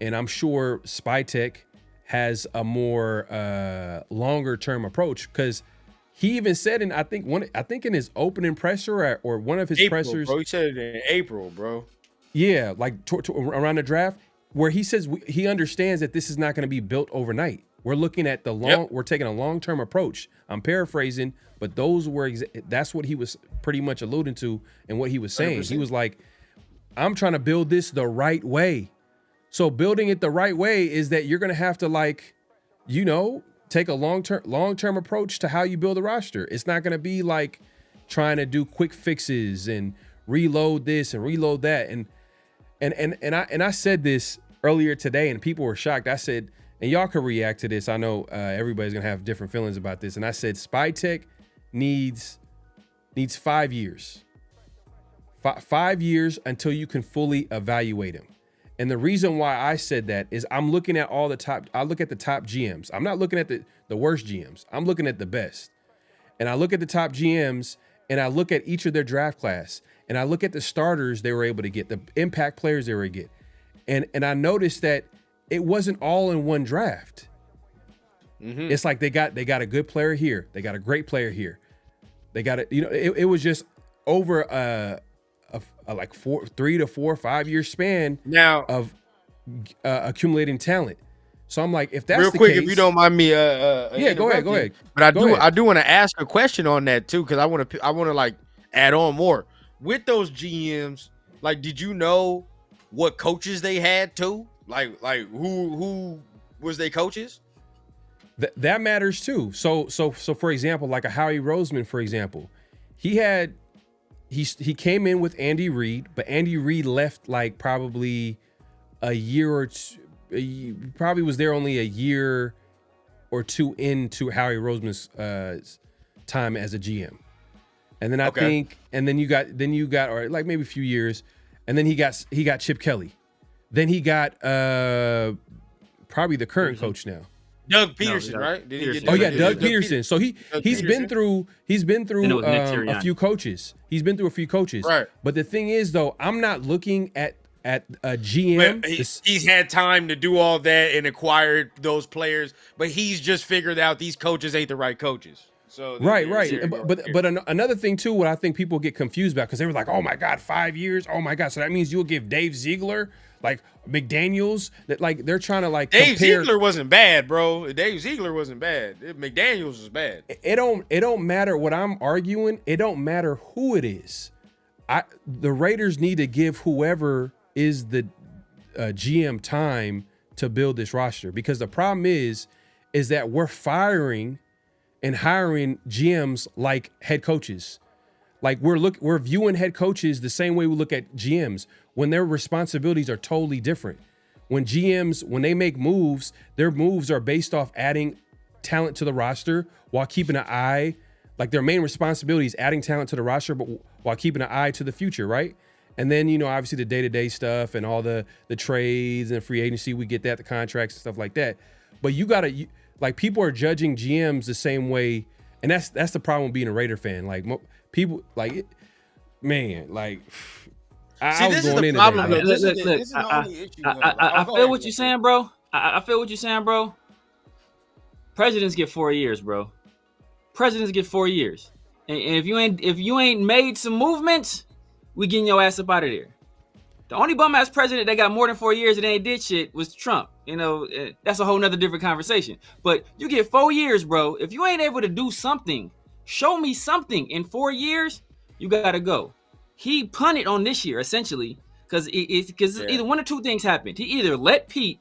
and I'm sure Spytek has a more longer term approach, because he even said I think in his opening presser or one of his pressers, bro. He said it in April, bro. Yeah, like around the draft, where he says he understands that this is not going to be built overnight. We're looking at we're taking a long-term approach. I'm paraphrasing, but that's what he was pretty much alluding to and what he was saying. 100%. He was like, I'm trying to build this the right way. So building it the right way is that you're going to have to, like, you know, take a long-term approach to how you build a roster. It's not going to be like trying to do quick fixes and reload this and reload that. And I said this earlier today, and people were shocked. I said, and y'all can react to this. I know everybody's gonna have different feelings about this. And I said, Spytek needs 5 years. 5 years until you can fully evaluate him. And the reason why I said that is I look at the top GMs. I'm not looking at the worst GMs. I'm looking at the best. And I look at the top GMs and I look at each of their draft class and I look at the starters they were able to get, the impact players they were able to get. And I noticed that it wasn't all in one draft. Mm-hmm. It's like they got a good player here. They got a great player here. They got it. It was just over a 3 to 4 or 5 year span now of accumulating talent. So I'm like, if that's real the quick, case, if you don't mind me, yeah, go ahead. But I do want to ask a question on that too, because I want to like add on more with those GMs. Like, did you know what coaches they had too? Like who was they coaches? That matters too. So for example, like a Howie Roseman, for example, he came in with Andy Reid, but Andy Reid left like probably a year or two. He probably was there only a year or two into Howie Roseman's time as a GM, and then I think, and then you got, or like maybe a few years, and then he got Chip Kelly, then he got probably the current coach now. Doug Peterson, right? Did he get Doug Peterson. So he's been through a few coaches. He's been through a few coaches. Right. But the thing is, though, I'm not looking at a GM. He's had time to do all that and acquired those players, but he's just figured out these coaches ain't the right coaches. So right. But another thing too, what I think people get confused about, because they were like, oh my God, 5 years. Oh my God. So that means you'll give Dave Ziegler, like McDaniels, that like they're trying to like Dave Ziegler wasn't bad, bro. Dave Ziegler wasn't bad. McDaniels was bad. It don't matter what I'm arguing. It don't matter who it is. The Raiders need to give whoever is the GM time to build this roster, because the problem is that we're firing and hiring GMs like head coaches. Like we're viewing head coaches the same way we look at GMs, when their responsibilities are totally different. When GMs, when they make moves, their moves are based off adding talent to the roster while keeping an eye, like their main responsibility is adding talent to the roster, but while keeping an eye to the future, right? And then, obviously the day-to-day stuff and all the trades and free agency, we get that, the contracts and stuff like that. But like people are judging GMs the same way, and that's the problem with being a Raider fan. Like people, like, man, like I was going in today. I feel what you're saying, bro. I feel what you're saying, bro. Presidents get 4 years, bro. Presidents get 4 years, and if you ain't made some movements, we getting your ass up out of there. The only bum ass president that got more than 4 years and ain't did shit was Trump. That's a whole nother different conversation. But you get 4 years, bro. If you ain't able to do something, show me something in 4 years, you gotta go. He punted on this year essentially because either one or two things happened. He either let Pete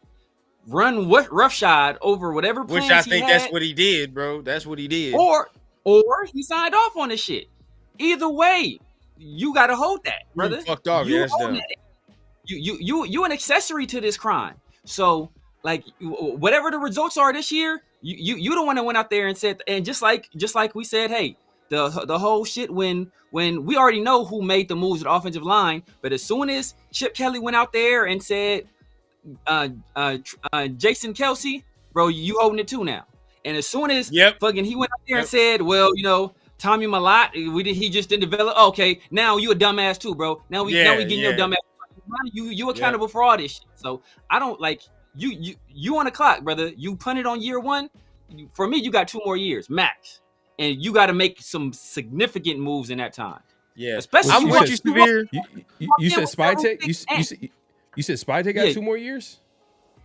run roughshod over whatever plans which I think that's what he did, bro. That's what he did. Or he signed off on this shit. Either way, you gotta hold that, brother. You fucked off. You hold that. You an accessory to this crime. So like whatever the results are this year, you the one that went out there and said, and just like we said, hey, the whole shit when we already know who made the moves at the offensive line, but as soon as Chip Kelly went out there and said Jason Kelsey, bro, you holding it too now. And as soon as fucking he went out there and said, well, Tommy Malott, he just didn't develop. Okay, now you a dumbass too, bro. Now we getting your dumbass. You accountable for all this shit. So I don't like you on the clock, brother. You punted on year one. For me, you got 2 more years max, and you got to make some significant moves in that time. Yeah, especially I'm with you, Severe. You said Spytek. You said Spytek got 2 more years.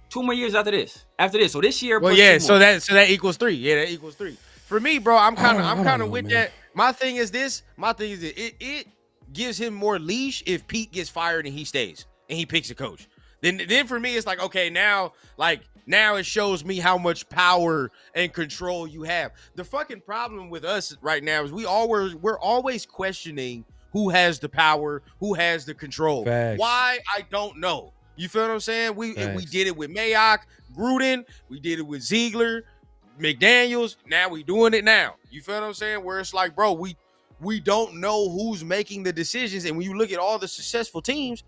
2 more years after this. So this year. Well, yeah. So that equals 3. Yeah, that equals 3. For me, bro, I'm kind of with man. That. My thing is this. It gives him more leash if Pete gets fired and he stays and he picks a coach. Then for me, it's like, okay, now it shows me how much power and control you have. The fucking problem with us right now is we're always questioning who has the power, who has the control. Facts. Why? I don't know. You feel what I'm saying? We did it with Mayock, Gruden. We did it with Ziegler, McDaniels. Now we doing it now. You feel what I'm saying? Where it's like, bro, we don't know who's making the decisions. And when you look at all the successful teams,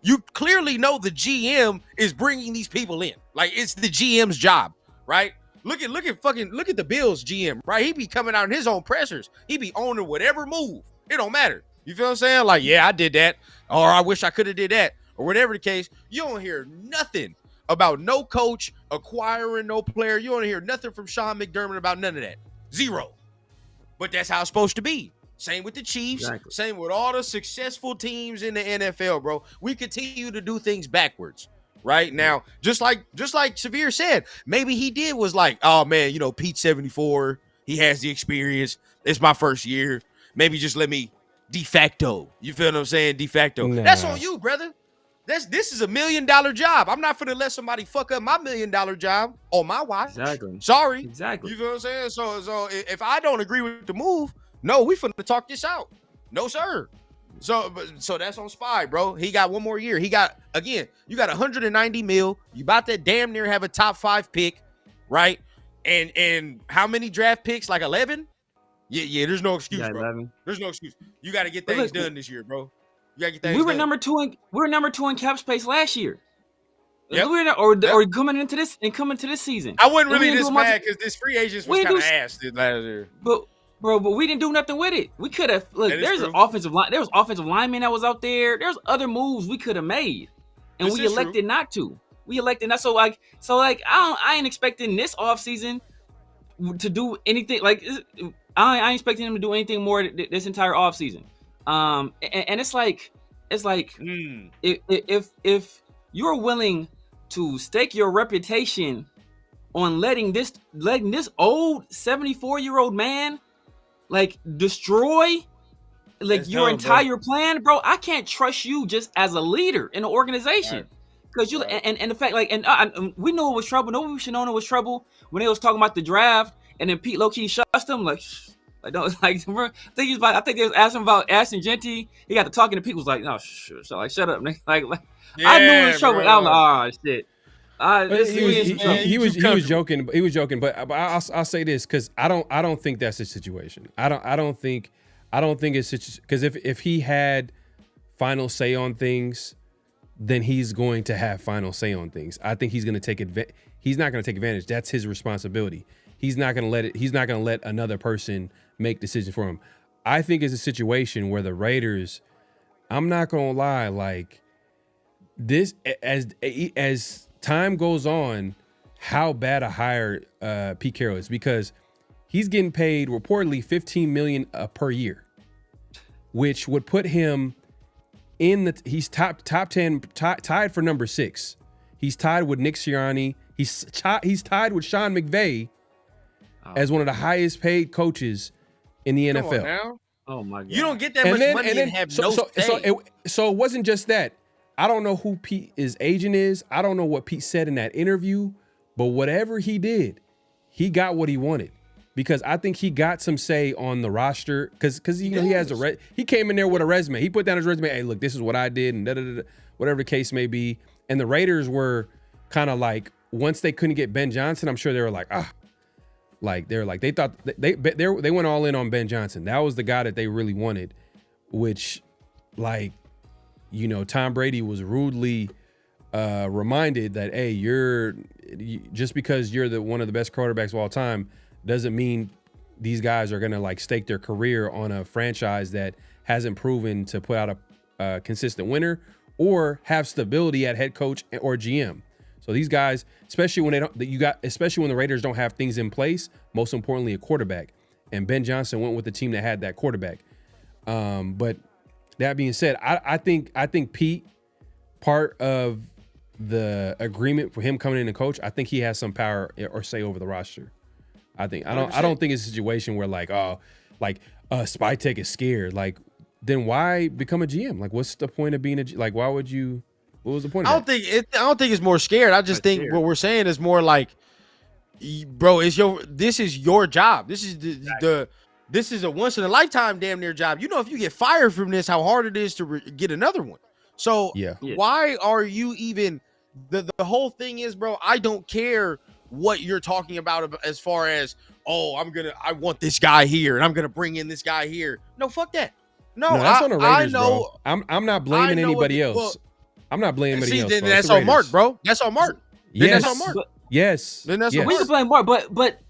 you clearly know the GM is bringing these people in. Like, it's the GM's job, right? Look at the Bills GM, right? He be coming out in his own pressers. He be owning whatever move. It don't matter. You feel what I'm saying? Like, yeah, I did that. Or I wish I could have did that. Or whatever the case. You don't hear nothing about no coach acquiring no player. You don't hear nothing from Sean McDermott about none of that. Zero. But that's how it's supposed to be. Same with the Chiefs. Exactly. Same with all the successful teams in the NFL, bro. We continue to do things backwards. Right now, just like Severe said, maybe he was like, oh man, Pete 74, he has the experience. It's my first year. Maybe just let me de facto. You feel what I'm saying? De facto. Nah. That's on you, brother. This is $1 million job. I'm not finna let somebody fuck up my $1 million job on my watch. Exactly. Sorry. Exactly. You feel what I'm saying? So if I don't agree with the move, no, we finna talk this out. No, sir. So that's on Spy, bro. He got one more year. You got $190 million. You about to damn near have a top 5 pick, right? And how many draft picks? Like 11? Yeah. There's no excuse, bro. 11. There's no excuse. You got to get things done this year, bro. You got to get things we were done. number two in cap space last year. Yep. Or coming into this season. I wasn't really this mad because this free agents was kind of ass last year. But we didn't do nothing with it. We could have there's an offensive line. There was offensive lineman that was out there. There's other moves we could have made, and we elected not to. We elected not. So I ain't expecting this offseason to do anything. Like I ain't expecting him to do anything more this entire offseason. And it's like if you're willing to stake your reputation on letting this old 74-year-old man like destroy like your entire plan, bro, I can't trust you just as a leader in the organization. Because and the fact we knew it was trouble. Nobody we should know it was trouble when they was talking about the draft, and then Pete low-key shuts them like I think they was asking about Ashton Genty. He got to talking to Pete, was like, no, shut up. Like I knew it was trouble. I was like, oh shit. He was joking. He was joking, but I'll say this because I don't think that's the situation. I don't think it's because if he had final say on things, then he's going to have final say on things. I think he's going to take advantage. He's not going to take advantage. That's his responsibility. He's not going to let another person make decisions for him. I think it's a situation where the Raiders, I'm not going to lie, like this as time goes on, how bad a hire Pete Carroll is, because he's getting paid reportedly $15 million per year, which would put him he's top 10, tied for number 6. He's tied with Nick Sirianni. He's tied with Sean McVay as one of the highest paid coaches in the NFL. Now. Oh my God! You don't get that much money and have no say. So it wasn't just that. I don't know who Pete's agent is. I don't know what Pete said in that interview, but whatever he did, he got what he wanted, because I think he got some say on the roster because he has he came in there with a resume. He put down his resume. Hey, look, this is what I did, and whatever the case may be. And the Raiders were kind of like, once they couldn't get Ben Johnson, I'm sure they were like, they thought they went all in on Ben Johnson. That was the guy that they really wanted, which, Tom Brady was rudely reminded that, hey, just because you're one of the best quarterbacks of all time doesn't mean these guys are gonna stake their career on a franchise that hasn't proven to put out a consistent winner or have stability at head coach or GM. So these guys, especially when the Raiders don't have things in place, most importantly a quarterback, and Ben Johnson went with the team that had that quarterback. But that being said, I think Pete, part of the agreement for him coming in and coach, I think he has some power or say over the roster. I don't think it's a situation where Spytek is scared. Then why become a GM? What's the point of being why would you? What was the point? I don't think it's more scared. I just think what we're saying is more bro, this is your job. This is a once in a lifetime damn near job. If you get fired from this, how hard it is to get another one. So Yeah. why are you even the whole thing is, bro, I don't care what you're talking about as far as, oh, I want this guy here and I'm gonna bring in this guy here. No, fuck that. No, that's on the Raiders, I know, bro. I'm not blaming anybody else. Well, I'm not blaming anybody else. Then that's on Mark, bro. That's on Mark. Yes. That's on Mark. Yes. Then that's We can blame Mark, but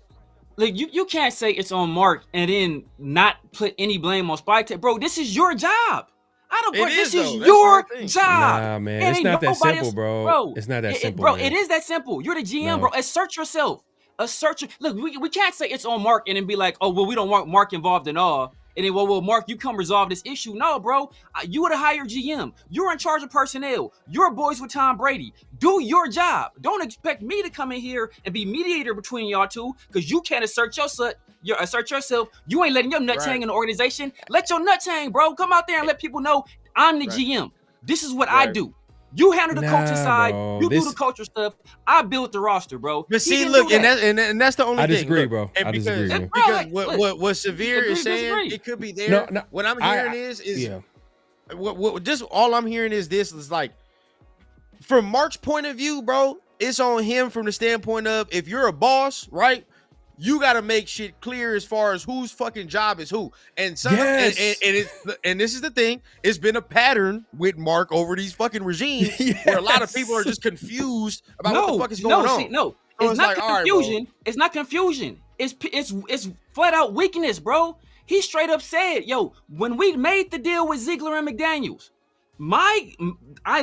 like you can't say it's on Mark and then not put any blame on Spike Tech. Bro, this is your job. This is your job. Nah, man. It's not that simple, bro. It's not that simple. Bro, it is that simple. You're the GM, bro. Assert yourself. Look, we can't say it's on Mark and then be like, oh, well, we don't want Mark involved in all. And then, well, Mark, you come resolve this issue. No, bro. You were the higher GM. You're in charge of personnel. You're boys with Tom Brady. Do your job. Don't expect me to come in here and be mediator between y'all two because you can't assert yourself. You ain't letting your nuts hang in the organization. Let your nuts hang, bro. Come out there and let people know I'm the GM. This is what I do. You handle the coaching side. Bro. You do the culture stuff. I built the roster, bro. But see, look, and that's the only thing. I disagree, look, bro. And I disagree. Because what Severe is saying, it could be there. No, what I'm hearing is what just all I'm hearing is this is like, from Mark's point of view, bro, it's on him from the standpoint of, if you're a boss, right? You got to make shit clear as far as whose fucking job is who. And some, and this is the thing, it's been a pattern with Mark over these fucking regimes where a lot of people are just confused about what the fuck is going on. It's not confusion. It's not confusion. It's flat out weakness, bro. He straight up said, yo, when we made the deal with Ziegler and McDaniels, I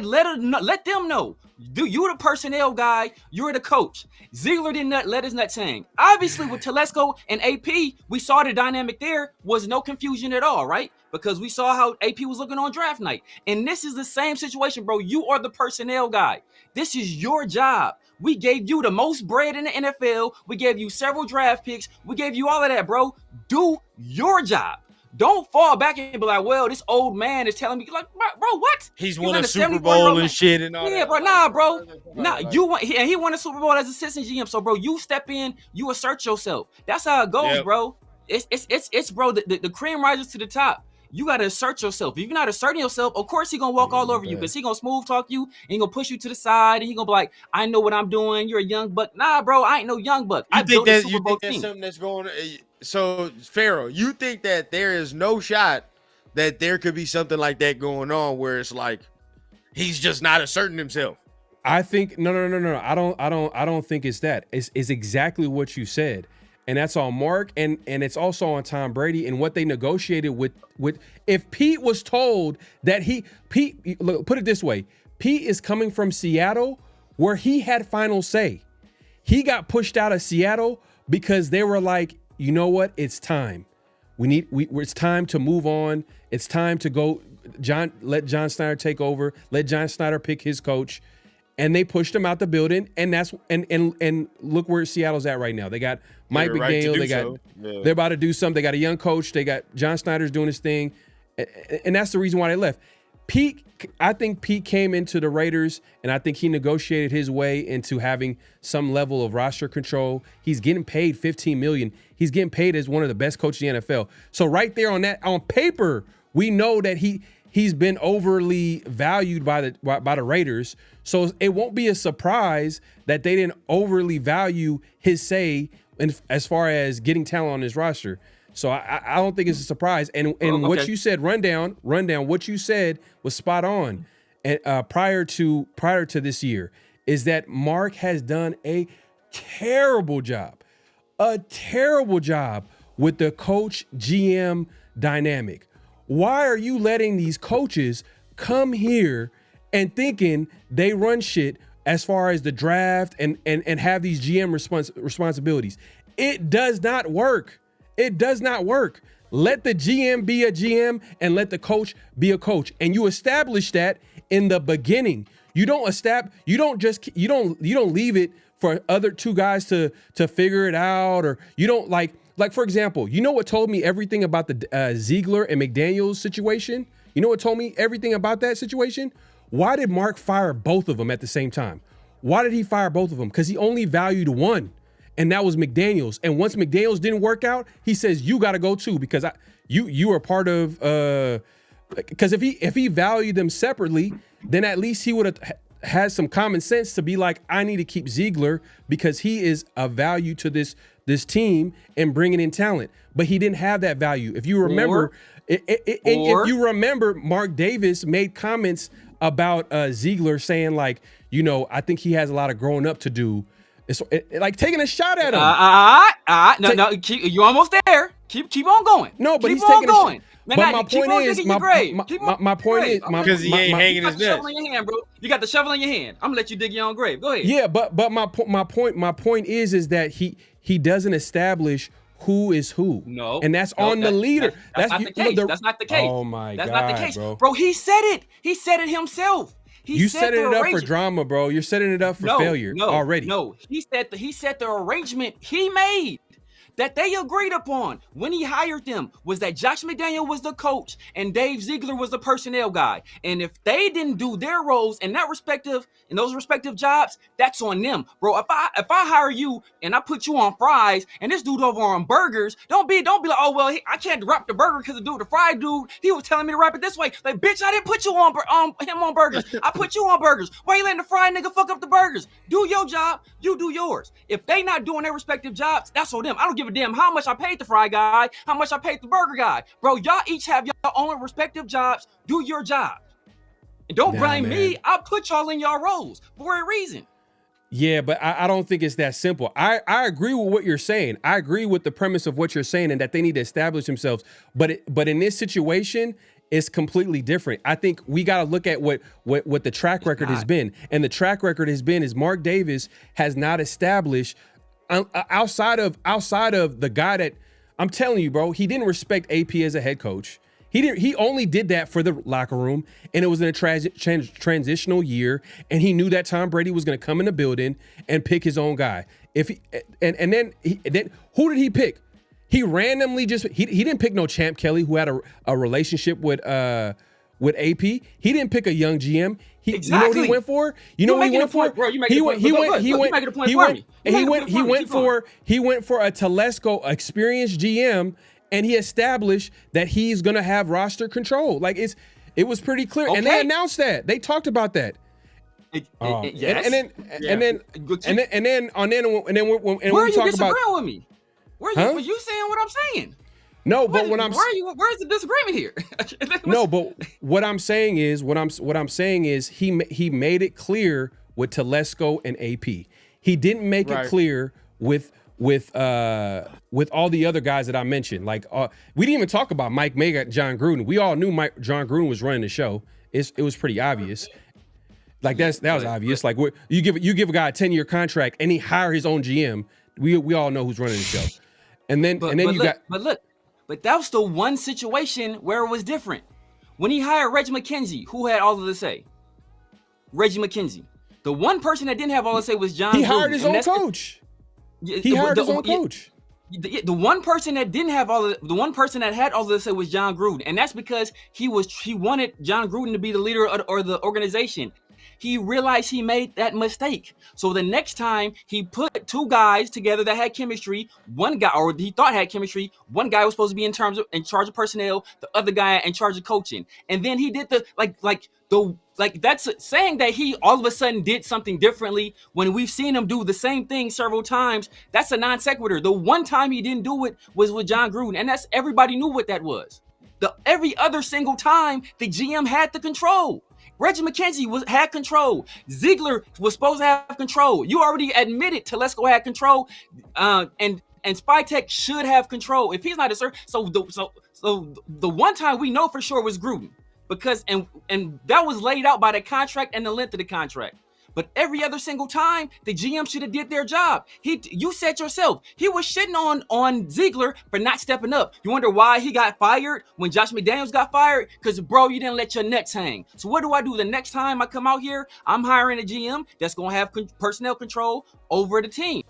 let them know. You're the personnel guy. You're the coach. Ziegler did not let his nuts hang. Obviously, with Telesco and AP, we saw the dynamic there was no confusion at all, right? Because we saw how AP was looking on draft night. And this is the same situation, bro. You are the personnel guy. This is your job. We gave you the most bread in the NFL. We gave you several draft picks. We gave you all of that, bro. Do your job. Don't fall back and be like, well, this old man is telling me, like, bro, what? He's won a Super Bowl and shit and all that. Yeah, bro, nah, bro. Nah, he won a Super Bowl as assistant GM. So, bro, you step in, you assert yourself. That's how it goes, bro. It's bro, the cream rises to the top. You got to assert yourself. If you're not asserting yourself, of course, he's going to walk all over you because he's going to smooth talk you and he's going to push you to the side and he's going to be like, I know what I'm doing. You're a young buck. Nah, bro, I ain't no young buck. You think that's something that's going on? So, Pharaoh, you think that there is no shot that there could be something like that going on where it's like he's just not asserting himself? I think no. I don't think it's that. It's exactly what you said. And that's on Mark and it's also on Tom Brady and what they negotiated with if Pete was told that look, put it this way, Pete is coming from Seattle where he had final say. He got pushed out of Seattle because they were like, you know what? It's time. It's time to move on. It's time to go. Let John Snyder take over. Let John Snyder pick his coach. And they pushed him out the building. And that's and look where Seattle's at right now. They got Mike McDaniel. They're about to do something. They got a young coach. They got John Snyder's doing his thing. And that's the reason why they left. I think Pete came into the Raiders and I think he negotiated his way into having some level of roster control. He's getting paid $15 million. He's getting paid as one of the best coaches in the NFL. So right there on paper, we know that he's been overly valued by the Raiders. So it won't be a surprise that they didn't overly value his say as far as getting talent on his roster. So I don't think it's a surprise. And what you said, rundown, what you said was spot on. And prior to this year, is that Mark has done a terrible job with the coach GM dynamic. Why are you letting these coaches come here and thinking they run shit as far as the draft and have these GM responsibilities? It does not work. It does not work. Let the GM be a GM and let the coach be a coach. And you establish that in the beginning. You don't leave it for other two guys to figure it out, or you don't like for example, you know what told me everything about the Ziegler and McDaniels situation? You know what told me everything about that situation? Why did Mark fire both of them at the same time? Why did he fire both of them? Because he only valued one. And that was McDaniels. And once McDaniels didn't work out, he says, you got to go too, because you are part of, because if he valued them separately, then at least he would have had some common sense to be like, I need to keep Ziegler because he is a value to this team and bringing in talent. But he didn't have that value. If you remember, if you remember, Mark Davis made comments about Ziegler saying like, you know, I think he has a lot of growing up to do. It's like taking a shot at him. No, you're almost there. Keep on going. No, but keep he's taking going. But my point is, my point is, because he ain't hanging his nuts. In your hand, bro. You got the shovel in your hand. I'm gonna let you dig your own grave. Go ahead. Yeah, but my point is that he doesn't establish who is who. No, and that's on the leader. That's not the case. That's not the case. Oh my God, that's not the case, bro. He said it. He said it himself. You setting it up for drama, bro. You're setting it up for failure already. No, he said the arrangement he made that they agreed upon when he hired them was that Josh McDaniel was the coach and Dave Ziegler was the personnel guy. And if they didn't do their roles in those respective jobs, that's on them, bro. If I hire you and I put you on fries and this dude over on burgers, don't be like, oh well, I can't wrap the burger because the fried dude, he was telling me to wrap it this way. Like, bitch, I didn't put you on him on burgers. I put you on burgers. Why you letting the fried nigga fuck up the burgers? Do your job, you do yours. If they not doing their respective jobs, that's on them. I don't give a damn how much I paid the fry guy, how much I paid the burger guy. Bro, y'all each have your own respective jobs. Do your job. And don't blame me. I put y'all in y'all roles for a reason. Yeah, but I don't think it's that simple. I agree with what you're saying. I agree with the premise of what you're saying and that they need to establish themselves. But in this situation, it's completely different. I think we got to look at what the track record has been. And the track record has been is Mark Davis has not established outside of the guy that I'm telling you, bro, he didn't respect AP as a head coach. He only did that for the locker room, and it was in a transitional year, and he knew that Tom Brady was going to come in the building and pick his own guy. Then who did he pick? He randomly he didn't pick no Champ Kelly who had a relationship with AP. He didn't pick a young GM. Exactly. You know what he went for? You know what he went for? Bro, you making a point. He went for a Telesco experienced GM, and he established that he's gonna have roster control. Like it was pretty clear, and they announced that. They talked about that. Yes. And then when where we are talk you disagreeing about with me? Were you saying what I'm saying? No, but where's the disagreement here? No, but what I'm saying is he made it clear with Telesco and AP. He didn't make it clear with all the other guys that I mentioned. Like we didn't even talk about Mike May, John Gruden. We all knew John Gruden was running the show. It was pretty obvious. Like that was obvious. Like you give a guy a 10-year contract and he hire his own GM. We all know who's running the show. But that was the one situation where it was different. When he hired Reggie McKenzie, who had all of the say? Reggie McKenzie. The one person that didn't have all the say was John Gruden. He hired his own coach. He hired his own coach. The one person that didn't have the one person that had all of the say was John Gruden, and that's because he wanted John Gruden to be the leader of the organization. He realized he made that mistake. So the next time he put two guys together that had chemistry, one guy, or he thought had chemistry, one guy was supposed to be in charge of personnel, the other guy in charge of coaching. And then he did that's saying that he all of a sudden did something differently when we've seen him do the same thing several times. That's a non sequitur. The one time he didn't do it was with John Gruden, and that's everybody knew what that was. Every other single time the GM had the control. Reggie McKenzie had control. Ziegler was supposed to have control. You already admitted Telesco had control, and Spytek should have control. If he's not a sir, so the one time we know for sure was Gruden, because and that was laid out by the contract and the length of the contract. But every other single time, the GM should have did their job. You said yourself, he was shitting on Ziegler for not stepping up. You wonder why he got fired when Josh McDaniels got fired? Because, bro, you didn't let your necks hang. So what do I do the next time I come out here? I'm hiring a GM that's going to have personnel control over the team.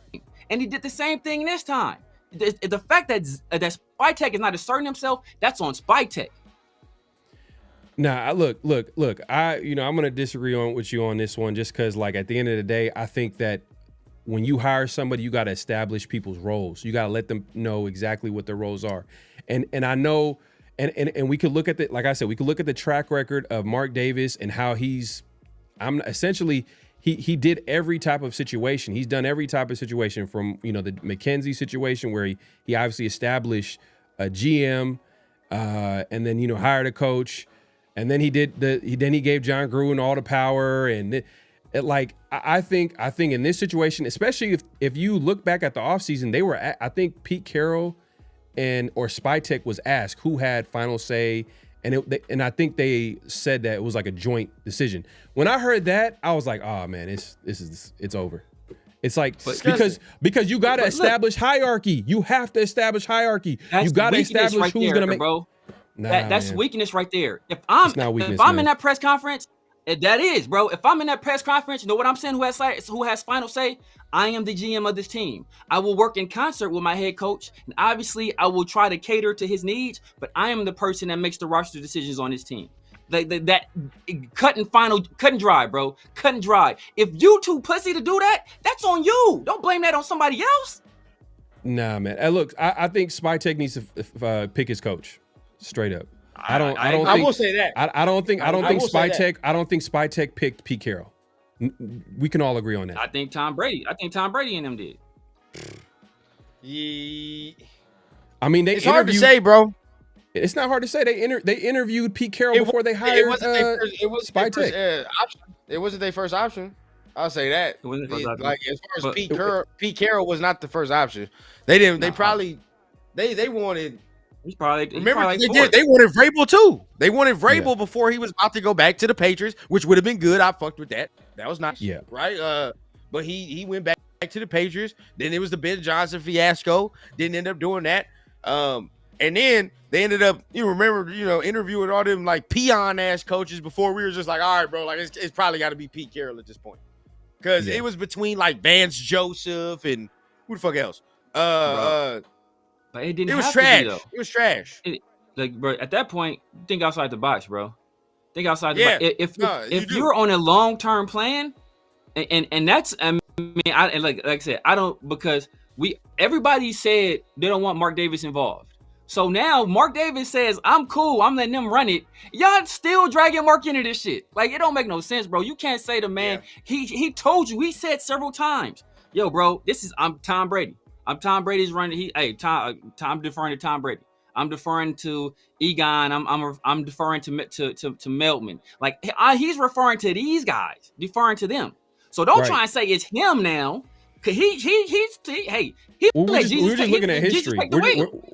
And he did the same thing this time. The fact that Spytek is not asserting himself, that's on Spytek. Nah, look. I'm gonna disagree with you on this one, just because, like, at the end of the day, I think that when you hire somebody, you got to establish people's roles. You got to let them know exactly what their roles are. And I know, and we could look at the, like I said, we could look at the track record of Mark Davis and how he did every type of situation. He's done every type of situation, from, you know, the McKenzie situation where he obviously established a GM, and then, you know, hired a coach, and then he gave John Gruden all the power. And I think in this situation, especially if you look back at the offseason, I think Pete Carroll or Spytek was asked who had final say, and I think they said that it was like a joint decision. When I heard that, I was like, oh man, it's over. It's like, because you got to establish hierarchy. You have to establish hierarchy. You got to establish who's going to make. Bro. That's weakness right there. If I'm in that press conference, that is, bro. If I'm in that press conference, you know what I'm saying? Who has final say? I am the GM of this team. I will work in concert with my head coach, and obviously I will try to cater to his needs. But I am the person that makes the roster decisions on this team. That cut and dry, bro. Cut and dry. If you too pussy to do that, that's on you. Don't blame that on somebody else. Nah, man. Look, I think Spytek needs to pick his coach straight up. I will say that. I don't think Spytek picked Pete Carroll. We can all agree on that. I think Tom Brady and them did. Yeah. I mean, it's hard to say, bro. It's not hard to say. They interviewed Pete Carroll before they hired Spytek. It wasn't their first option. I'll say that. It wasn't first option. Like, as far as Pete Carroll was not the first option. They didn't. They probably they wanted. They wanted Vrabel too. They wanted Vrabel before he was about to go back to the Patriots, which would have been good. I fucked with that. That was nice. Yeah. Right. But he went back to the Patriots. Then it was the Ben Johnson fiasco. Didn't end up doing that. And then they ended up, interviewing all them like peon ass coaches before we were just like, all right, bro, like it's probably got to be Pete Carroll at this point, because it was between like Vance Joseph and who the fuck else. But it didn't. It was trash. It was trash. Bro, at that point, think outside the box, bro. Think outside the box. If you're on a long-term plan, and that's, I mean, like I said, I don't, because everybody said they don't want Mark Davis involved. So now Mark Davis says, I'm cool, I'm letting them run it. Y'all still dragging Mark into this shit. Like, it don't make no sense, bro. You can't say the man, he told you, he said several times, yo, bro, I'm Tom Brady. I'm Tom Brady's running. I'm deferring to Tom Brady. I'm deferring to Egon. I'm deferring to Meltman. Like, he's referring to these guys, deferring to them. So don't try and say it's him now, because we're just looking at history.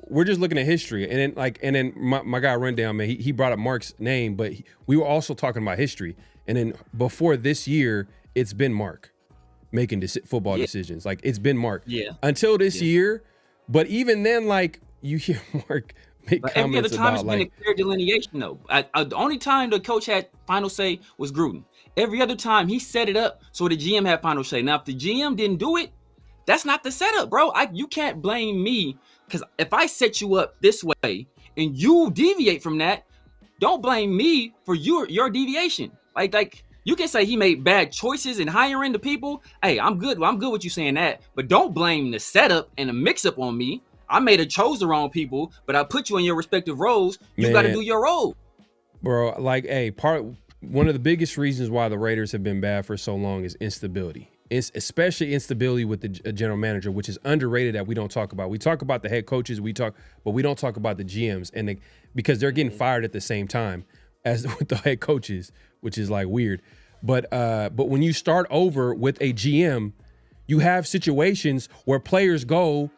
We're just looking at history, and then my guy Rundown, man, he brought up Mark's name, but we were also talking about history, and then before this year, it's been Mark making football decisions. Like, it's been Mark until this year. But even then, like, you hear Mark make comments every other time it's been a clear delineation, though. The only time the coach had final say was Gruden. Every other time he set it up so the GM had final say. Now, if the GM didn't do it, that's not the setup, bro. You can't blame me, because if I set you up this way and you deviate from that, don't blame me for your deviation. Like. You can say he made bad choices in hiring the people. Hey, I'm good. Well, I'm good with you saying that. But don't blame the setup and the mix-up on me. I chose the wrong people, but I put you in your respective roles. You got to do your role. Bro, like, one of the biggest reasons why the Raiders have been bad for so long is instability. It's especially instability with the general manager, which is underrated that we don't talk about. We talk about the head coaches, but we don't talk about the GMs, because they're getting fired at the same time as with the head coaches, which is like weird. But when you start over with a GM, you have situations where players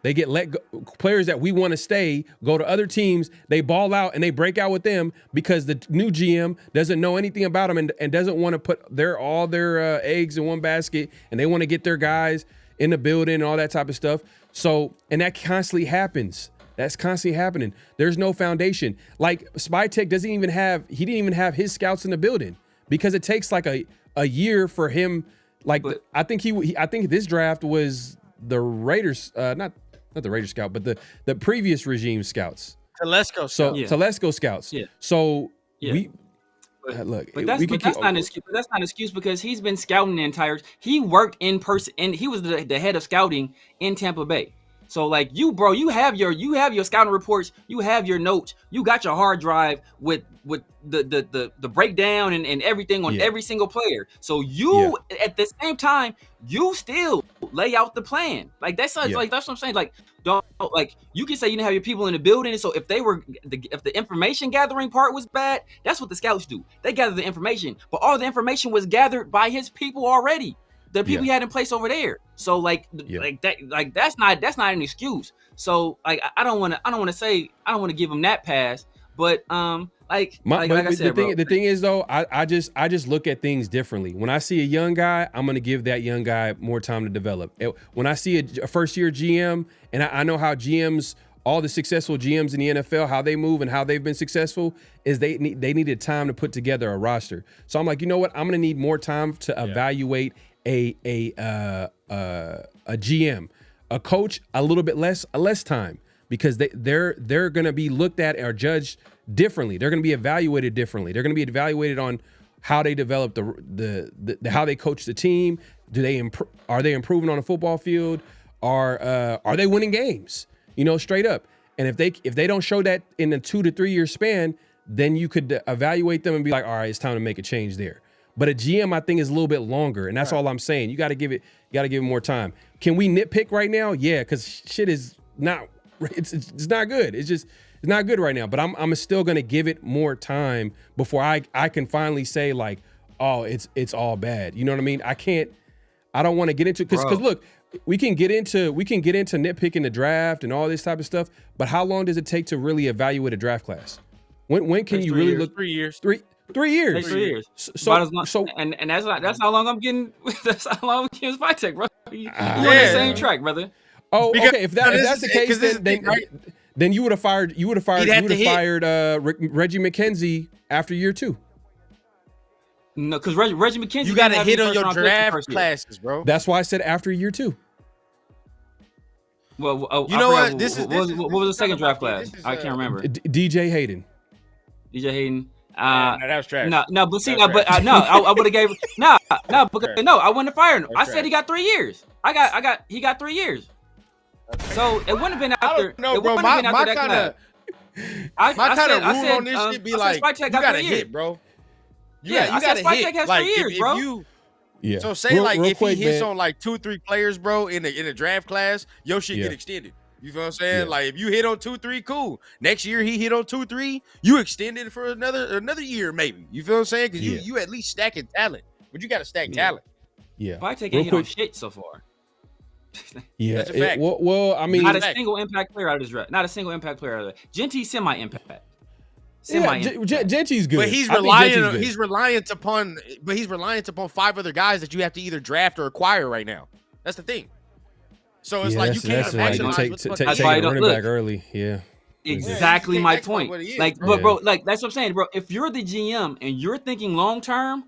they get let go. Players that we want to stay go to other teams. They ball out and they break out with them because the new GM doesn't know anything about them and doesn't want to put all their eggs in one basket, and they want to get their guys in the building and all that type of stuff. So, and that constantly happens. That's constantly happening. There's no foundation. Like, Spytek didn't even have his scouts in the building, because it takes like a year for him. Like, I think I think this draft was the Raiders, not the Raiders scout, but the previous regime scouts. Telesco scouts. Yeah. So look, but that's not an excuse. That's not an excuse, because he's been scouting the entire. He worked in person, and he was the head of scouting in Tampa Bay. So like you, bro, you have your scouting reports, you have your notes, you got your hard drive with the breakdown and everything on every single player. So you at the same time, you still lay out the plan. Like that's like that's what I'm saying. Like don't like you can say you didn't have your people in the building. So if the information gathering part was bad, that's what the scouts do. They gather the information, but all the information was gathered by his people already. The people he had in place over there. So like that's not an excuse. So like I don't want to give him that pass, but like I said, the thing is though, I just look at things differently. When I see a young guy, I'm gonna give that young guy more time to develop. When I see a first year GM, and I know how GMs, all the successful GMs in the NFL, how they move and how they've been successful, is they needed time to put together a roster. So I'm like, you know what? I'm gonna need more time to evaluate a GM, a coach, a little bit less time, because they're going to be looked at or judged differently. They're going to be evaluated differently. They're going to be evaluated on how they develop the how they coach the team. Are they improving on the football field? Are they winning games? Straight up. And if they don't show that in a 2 to 3 year span, then you could evaluate them and be like, all right, it's time to make a change there. But a GM, I think, is a little bit longer, and that's all I'm saying. You got to give it more time. Can we nitpick right now? Yeah, because shit is not. It's not good. It's not good right now. But I'm still gonna give it more time before I can finally say like, oh, it's all bad. You know what I mean? I don't want to get into because look, we can get into nitpicking the draft and all this type of stuff. But how long does it take to really evaluate a draft class? When can you really look? 3 years. 3 years. 3 years. And that's how long I'm getting. That's how long I'm getting Spytech, bro. You on the same track, brother. Oh, okay. If that's the case, then you would have fired Reggie McKenzie after year 2. No, because Reggie McKenzie, you got to hit on your draft classes, bro. That's why I said after year 2. Well, you know what? What was the second draft class? I can't remember. DJ Hayden. No, that was trash. No, but see, I would have gave no, I wouldn't have fired him. I said he got 3 years. He got 3 years. So it wouldn't have been after. No, bro. My kind of rule on this shit be like, you gotta hit, bro. You gotta hit. Like if you. Yeah. So say if he hits on like 2-3 players, bro, in a draft class, your shit get extended. You feel what I'm saying? Yeah. Like if you hit on 2-3, cool. Next year he hit on 2-3, you extend it for another year maybe. You feel what I'm saying? Because you at least stacking talent, but you got to stack talent. Yeah. Spytech ain't hit on shit so far. Yeah, that's a fact. Well, I mean, not a single impact player out of this draft. Not a single impact player out of that. Genty semi-impact. Genty's good, but he's reliant upon 5 other guys that you have to either draft or acquire right now. That's the thing. So it's like you can't maximize. Take a running back early. Yeah. Exactly my point. Bro, like that's what I'm saying, bro. If you're the GM and you're thinking long term,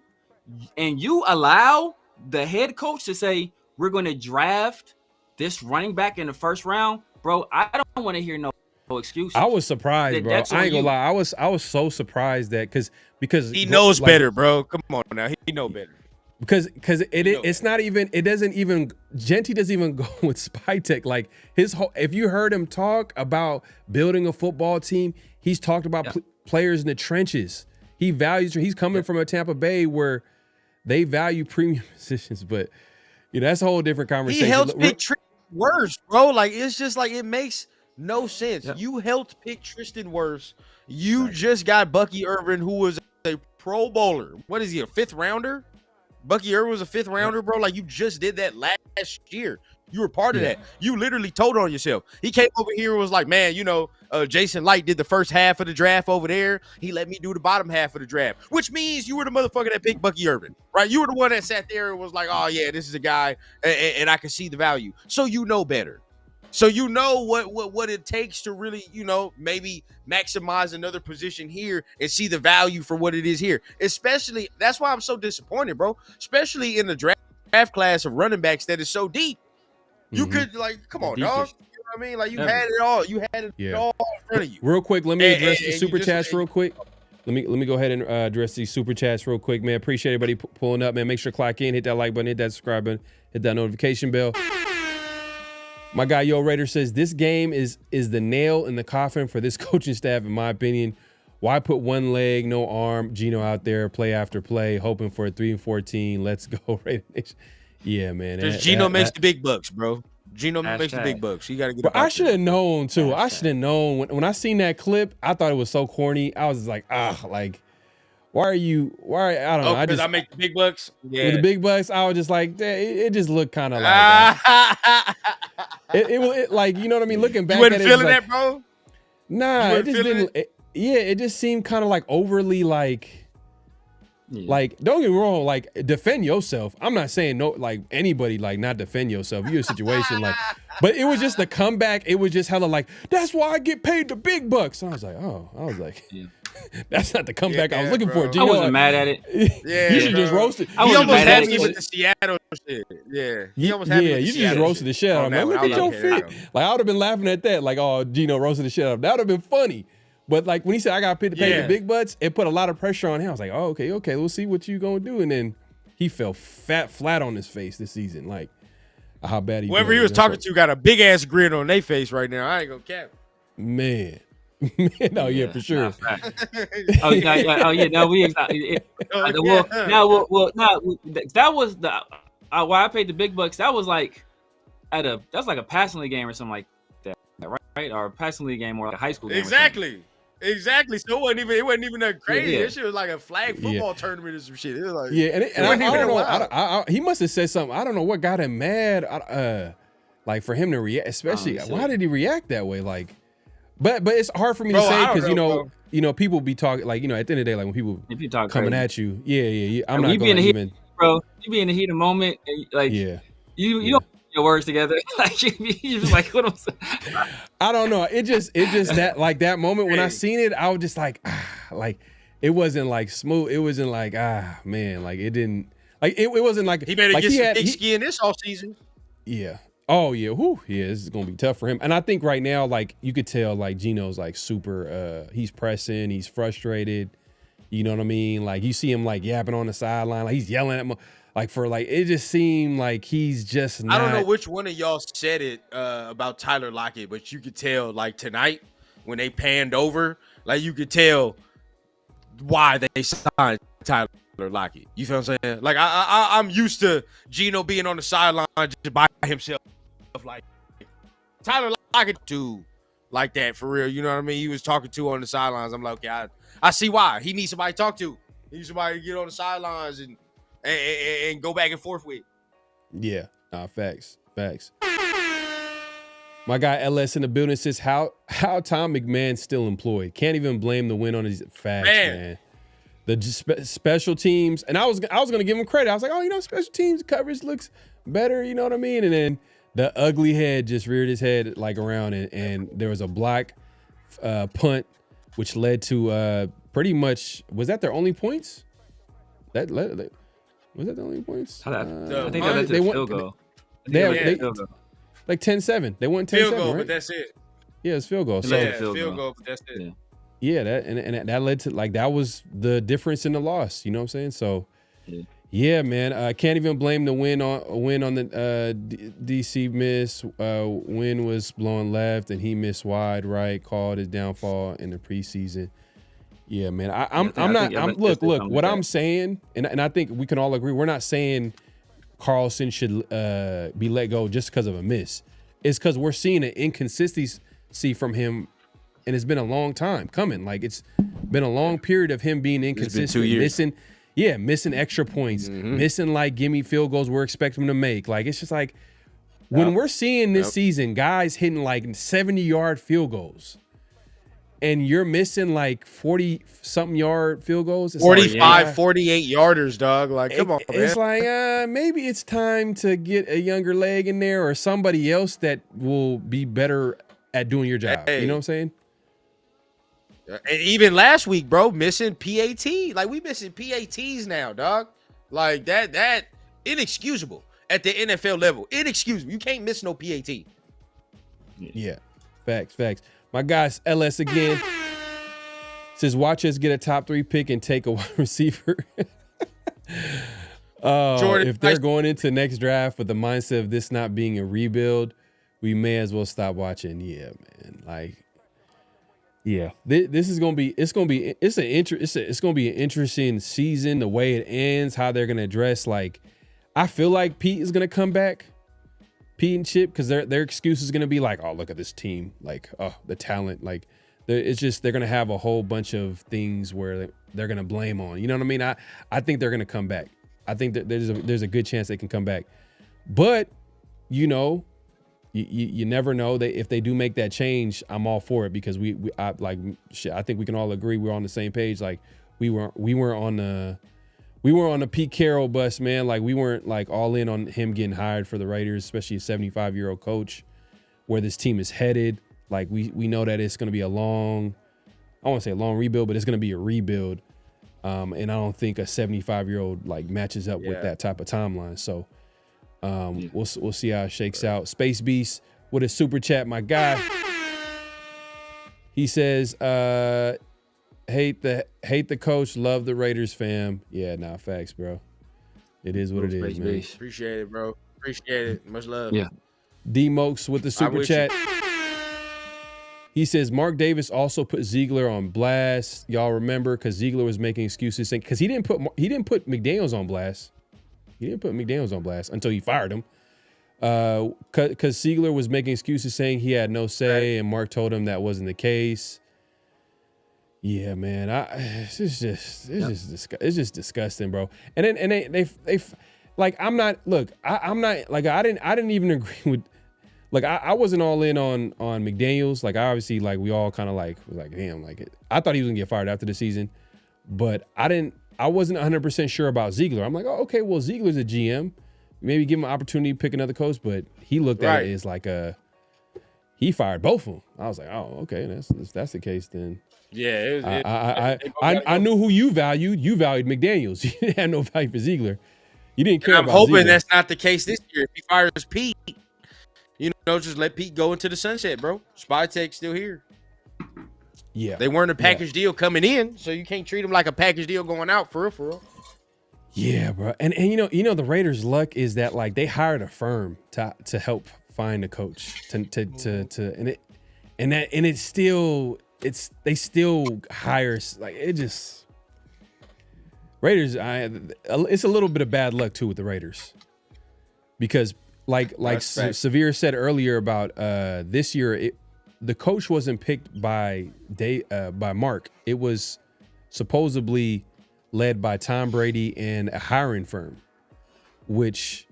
and you allow the head coach to say we're going to draft this running back in the first round, bro, I don't want to hear no excuses. I was surprised, bro. I ain't gonna lie. I was so surprised that because he knows better, bro. Come on now, he know better. Because it's not even, it doesn't even, Genty doesn't even go with Spytech. Like his whole, if you heard him talk about building a football team, he's talked about players in the trenches. He's coming from a Tampa Bay where they value premium positions, but that's a whole different conversation. He helped pick Tristan Wirfs, bro. Like it's just like it makes no sense. Yep. You helped pick Tristan Wirfs. You just got Bucky Irvin, who was a Pro Bowler. What is he, a 5th rounder? Bucky Irvin was a 5th rounder, bro. Like you just did that last year. You were part of that. You literally told on yourself. He came over here and was like, man, Jason Light did the first half of the draft over there. He let me do the bottom half of the draft, which means you were the motherfucker that picked Bucky Irvin, right? You were the one that sat there and was like, oh yeah, this is a guy, and I can see the value. So you know better. So you know what it takes to really, maybe maximize another position here and see the value for what it is here. Especially, that's why I'm so disappointed, bro. Especially in the draft class of running backs that is so deep. You could, come on, dog. You know what I mean? Like, you had it all. You had it all in front of you. Real quick, let me address the super chats real quick. Let me go ahead and address these super chats real quick, man. Appreciate everybody pulling up, man. Make sure to clock in, hit that like button, hit that subscribe button, hit that notification bell. My guy Yo Raider says this game is the nail in the coffin for this coaching staff, in my opinion. Why put one leg, no arm, Geno out there, play after play, hoping for a 3-14? Let's go, Raider Nation. Yeah, man. Because Geno makes the big bucks, bro. Geno makes the big bucks. You got to get. But I should have known too. I should have known when I seen that clip. I thought it was so corny. I was just like, like, why? I don't know. Because I make the big bucks. Yeah, with the big bucks, I was just like, it just looked kind of like. It like, you know what I mean. Looking back, you wasn't at it, feeling like, that, bro. Nah, it just didn't. It just seemed kind of like overly like. Yeah. Like, don't get me wrong, like, defend yourself. I'm not saying no, like, anybody, like, not defend yourself. You're in a situation, like, but it was just the comeback. It was just hella like, that's why I get paid the big bucks. So I was like, that's not the comeback I was looking for. I wasn't mad at it. You should just roast it. He almost had me with the Seattle shit. Yeah. He almost had me with the you just roasted the shit out of him. Like, look at your fit. Like, I would have been laughing at that. Like, oh, Geno roasted the shit out of him. That would have been funny. But like when he said I got paid to pay the big butts, it put a lot of pressure on him. I was like, oh, okay, we'll see what you gonna do. And then he fell flat on his face this season. Like how bad he. Whoever he was talking to got a big ass grin on their face right now. I ain't gonna cap. Man, no, yeah, for sure. No, we. That was the why I paid the big bucks. That was like that's like a passing league game or something like that, right? Or a passing league game or like a high school game. Exactly. So it wasn't even that crazy. This shit was like a flag football tournament or some shit. It was like I don't know. He must have said something. I don't know what got him mad. Like for him to react, especially why did he react that way? Like, but it's hard for me to say because you know people be talking like at the end of the day like when people coming at you, I'm not going to even. Bro, you be in the heat of the moment, and like you don't put your words together. Like you just like what I'm saying. I don't know. It just that like that moment when I seen it, I was just like like it wasn't like smooth. It wasn't like man, like it didn't like it wasn't like he better like get some big ski in this off season. Yeah. Oh yeah. Whew. Yeah, this is gonna be tough for him. And I think right now, like you could tell, like Geno's like super. He's pressing. He's frustrated. You know what I mean? Like you see him like yapping on the sideline, like he's yelling at him. Like for like it just seemed like he's just not. I don't know which one of y'all said it about Tyler Lockett, but you could tell like tonight when they panned over, like you could tell why they signed Tyler Lockett. You feel what I'm saying? Like I'm used to Geno being on the sideline just by himself. Like Tyler Lockett too, like that for real. You know what I mean? He was talking to on the sidelines. I'm like, okay, I see why. He needs somebody to talk to. He needs somebody to get on the sidelines and go back and forth with. Yeah, facts. My guy LS in the building says how Tom McMahon's still employed. Can't even blame the win on his facts, man. The special teams, and I was gonna give him credit. I was like, special teams coverage looks better. You know what I mean? And then the ugly head just reared his head like around, and there was a block punt, which led to pretty much. Was that their only points? Was that the only points? I think that led to a field goal. They like 10-7. They won 10-7, field goal, right? but that's it. Yeah, it's field goal. So, field goal, but that's it. Yeah, that led to like that was the difference in the loss. You know what I'm saying? So, yeah, man, I can't even blame the win on the DC miss. Win was blowing left and he missed wide right. Called his downfall in the preseason. Yeah, man. Look. What I'm saying, and I think we can all agree, we're not saying Carlson should be let go just because of a miss. It's because we're seeing an inconsistency from him, and it's been a long time coming. Like it's been a long period of him being inconsistent, it's been 2 years. missing extra points, missing like gimme field goals we're expecting him to make. Like it's just like when we're seeing this season, guys hitting like 70-yard field goals. And you're missing like 40-something yard field goals. It's 45, 48 yarders, dog. Like, come on, man. It's like, maybe it's time to get a younger leg in there or somebody else that will be better at doing your job. You know what I'm saying? And even last week, bro, missing PAT. Like, we missing PATs now, dog. Like, that inexcusable at the NFL level. Inexcusable. You can't miss no PAT. Yeah. Facts. My guy's LS again says, watch us get a top 3 pick and take a wide receiver. Jordan, if they're going into next draft with the mindset of this not being a rebuild, we may as well stop watching. Yeah, man. Like, yeah, this is gonna be. It's gonna be an interesting season. The way it ends, how they're gonna address. Like, I feel like Pete is gonna come back. Pete and Chip, because their excuse is gonna be like, oh, look at this team. Like, oh, the talent. Like, it's just they're gonna have a whole bunch of things where they're gonna blame on. You know what I mean? I think they're gonna come back. I think that there's a good chance they can come back. But, you know, you never know. If they do make that change, I'm all for it, because I think we can all agree we're on the same page. Like, we were on the Pete Carroll bus, man. Like, we weren't like all in on him getting hired for the Raiders, especially a 75-year-old coach, where this team is headed. Like, we know that it's going to be I want to say a long rebuild, but it's going to be a rebuild. And I don't think a 75-year-old like matches up with that type of timeline. So we'll see how it shakes out. Space Beast with a super chat, my guy. He says, hate the coach, love the Raiders, fam. Yeah, nah, facts, bro. It is what it is, man. Appreciate it, bro. Appreciate it. Much love. Yeah. D Mokes with the super chat. He says Mark Davis also put Ziegler on blast. Y'all remember, because Ziegler was making excuses saying, because he didn't put McDaniels on blast. He didn't put McDaniels on blast until he fired him. Because Ziegler was making excuses saying he had no say, and Mark told him that wasn't the case. Yeah, man, it's just disgusting, bro. And then they like, I'm not like, I didn't even agree with. Like, I wasn't all in on McDaniels. Like, obviously, like, we all kind of like was like, damn, like, I thought he was gonna get fired after the season, but I wasn't 100% sure about Ziegler. I'm like, oh, okay, well, Ziegler's a GM, maybe give him an opportunity to pick another coach, but he looked at it as like he fired both of them. I was like, oh, okay, that's the case then. Yeah, I knew who you valued. You valued McDaniels. You didn't have no value for Ziegler. You didn't care. I'm hoping Ziegler. That's not the case this year. If he fires Pete, you know, just let Pete go into the sunset, bro. Spytek's still here. Yeah, they weren't a package deal coming in, so you can't treat them like a package deal going out, for real. Yeah, bro. And you know the Raiders' luck is that, like, they hired a firm to help find a coach they still hire, like, it just Raiders. It's a little bit of bad luck too with the Raiders, because like Severe said earlier about this year, the coach wasn't picked by Mark. It was supposedly led by Tom Brady and a hiring firm, which,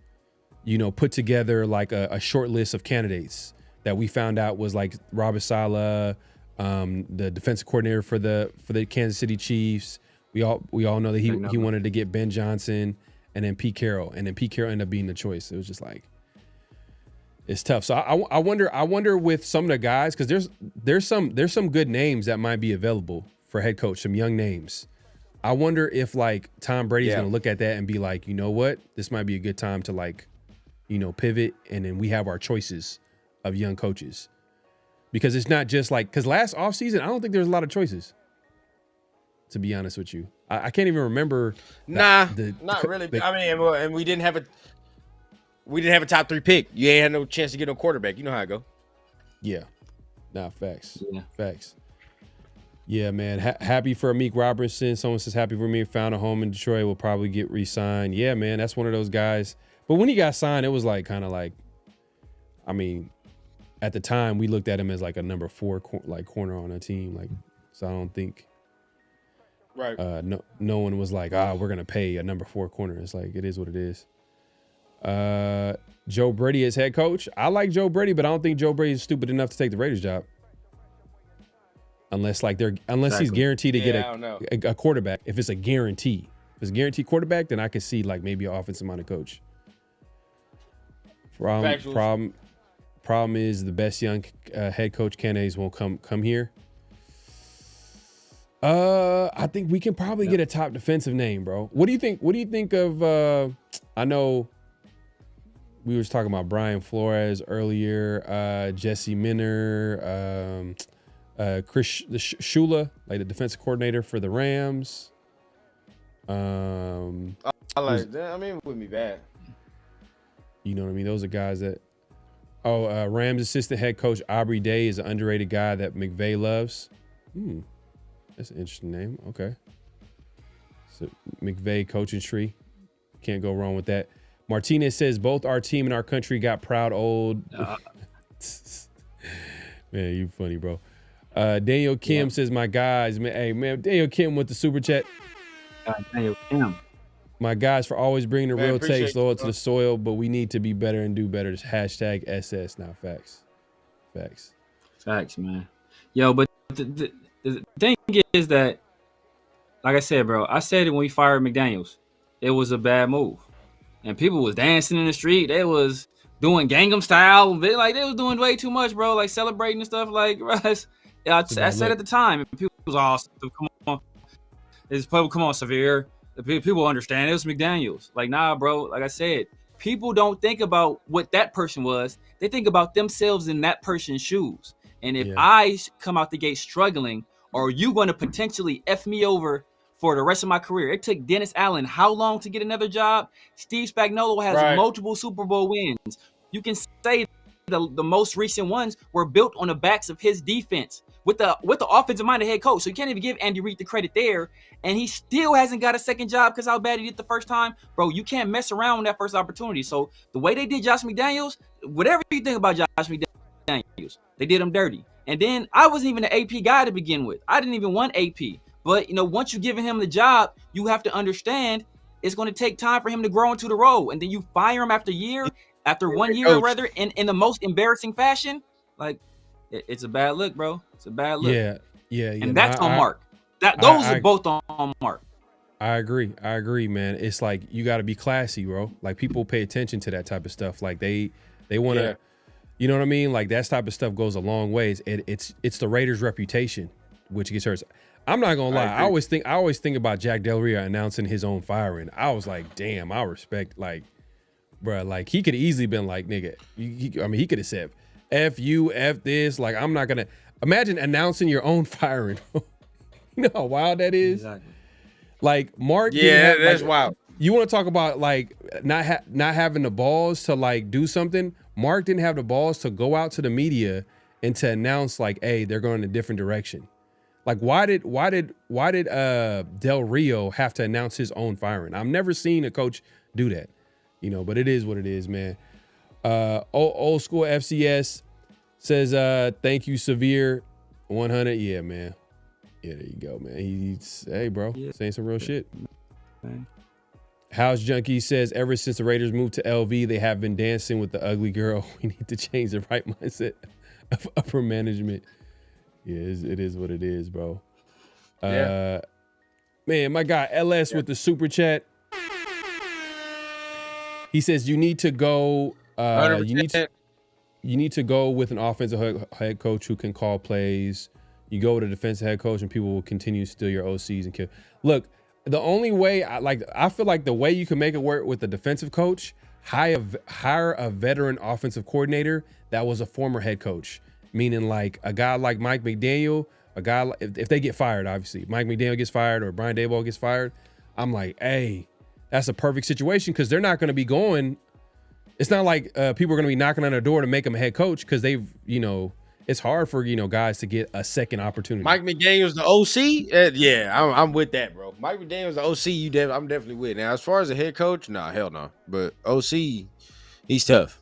you know, put together like a short list of candidates that we found out was like Robert Saleh, the defensive coordinator for the Kansas City Chiefs. We all know that he wanted to get Ben Johnson, and then Pete Carroll, ended up being the choice. It was just like, it's tough. So I wonder with some of the guys, because there's some good names that might be available for head coach, some young names. I wonder if, like, Tom Brady's going to look at that and be like, you know what, this might be a good time to, like, you know, pivot, and then we have our choices of young coaches. Because it's not just like, because last offseason, I don't think there was a lot of choices, to be honest with you. I can't even remember. Not really. I mean, and we didn't have a top 3 pick. You ain't had no chance to get no quarterback. You know how I go. Yeah. Nah, facts. Yeah. Facts. Yeah, man. Happy for Amik Robertson. Someone says happy for me. Found a home in Detroit. Will probably get re-signed. Yeah, man. That's one of those guys. But when he got signed, it was like kind of like, I mean, at the time we looked at him as like a number 4 corner on a team. Like, so I don't think no one was like, we're gonna pay a number 4 corner. It's like, it is what it is. Joe Brady as head coach. I like Joe Brady, but I don't think Joe Brady is stupid enough to take the Raiders job. Unless he's guaranteed to get a quarterback. If it's a guarantee. If it's a guaranteed quarterback, then I could see like maybe an offensive-minded coach. Problem is the best young head coach candidates won't come here. I think we can probably get a top defensive name, bro. What do you think? What do you think of? I know we were talking about Brian Flores earlier. Jesse Minner, Chris Shula, like the defensive coordinator for the Rams. I like that. I mean, it wouldn't be bad. You know what I mean? Those are guys that Oh, Rams assistant head coach Aubrey Day is an underrated guy that McVay loves. That's an interesting name. Okay. So McVay coaching tree. Can't go wrong with that. Martinez says both our team and our country got proud old. Man, you funny, bro. Daniel Kim says, my guys, man, hey, man, Daniel Kim with the super chat. Daniel Kim. My guys for always bringing the Man, real takes appreciate loyal you, to the soil, but we need to be better and do better. Hashtag SS. Now, facts. Facts, man. Yo, but the thing is that, like I said, bro, I said it when we fired McDaniels. It was a bad move. And people was dancing in the street. They was doing Gangnam Style. They was doing way too much, bro. Like celebrating and stuff. Like, bro, I said at the time, and people was all, come on. Come on, Severe. The people understand it was McDaniels. Like, nah, bro. Like I said, people don't think about what that person was. They think about themselves in that person's shoes. And if I come out the gate struggling, are you going to potentially F me over for the rest of my career? It took Dennis Allen how long to get another job? Steve Spagnuolo has multiple Super Bowl wins. You can say the most recent ones were built on the backs of his defense with the offensive minded head coach. So you can't even give Andy Reid the credit there. And he still hasn't got a second job because how bad he did the first time. Bro, you can't mess around with that first opportunity. So the way they did Josh McDaniels, whatever you think about Josh McDaniels, they did him dirty. And then I wasn't even an AP guy to begin with. I didn't even want AP. But, once you're giving him the job, you have to understand it's going to take time for him to grow into the role. And then you fire him after 1 year, rather, in the most embarrassing fashion. Like, it's a bad look, bro. It's a bad look. Yeah. And that's on Mark. Those are both on Mark. I agree, man. It's like you got to be classy, bro. Like people pay attention to that type of stuff. Like they want to, you know what I mean? Like that type of stuff goes a long ways. It's the Raiders' reputation which gets hurt. I'm not gonna lie. I always think about Jack Del Rio announcing his own firing. I was like, damn, I respect, like, bro, like he could have easily been like, nigga, he could have said, F you, F this. Like, I'm not gonna imagine announcing your own firing. You know how wild that is? Exactly. Like Mark, that's wild. You want to talk about like not having the balls to like do something? Mark didn't have the balls to go out to the media and to announce like, hey, they're going in a different direction. Like, why did Del Rio have to announce his own firing? I've never seen a coach do that, but it is what it is, man. Old school FCS says, thank you, Severe 100. Yeah, man. Yeah, there you go, man. He's hey, bro, saying some real shit. Man. House Junkie says, ever since the Raiders moved to LV, they have been dancing with the ugly girl. We need to change the right mindset of upper management. Yeah, it is what it is, bro. Man, my guy LS with the super chat. He says you need to go. You need to go with an offensive head coach who can call plays. You go with a defensive head coach, and people will continue to steal your OCs and kill. Look, the only way I feel like the way you can make it work with the defensive coach, hire a veteran offensive coordinator that was a former head coach. Meaning like a guy like Mike McDaniel, a guy like, if they get fired, obviously Mike McDaniel gets fired or Brian Daboll gets fired, I'm like, hey, that's a perfect situation because they're not going to be going. It's not like people are going to be knocking on their door to make them a head coach because they've, it's hard for guys to get a second opportunity. Mike McDaniel's the OC. I'm with that, bro. Mike McDaniel's the OC. I'm definitely with. Now, as far as a head coach, nah, hell no. But OC, he's tough.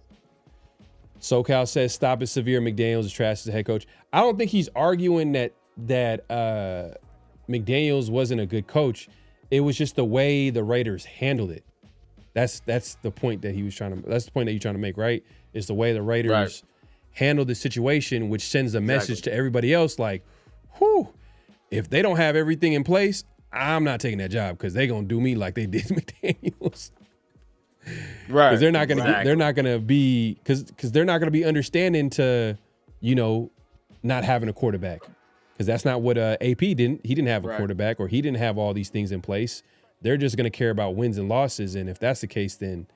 SoCal says, stop it, Severe. McDaniels is trash as a head coach. I don't think he's arguing that McDaniels wasn't a good coach. It was just the way the Raiders handled it. That's the point that that's the point that you're trying to make, right? It's the way the Raiders handled the situation, which sends a message to everybody else like, whew, if they don't have everything in place, I'm not taking that job because they're gonna do me like they did McDaniels. Right. Because they're not gonna be understanding to, not having a quarterback. Because that's not what AP didn't. He didn't have a quarterback, or he didn't have all these things in place. They're just gonna care about wins and losses. And if that's the case, then,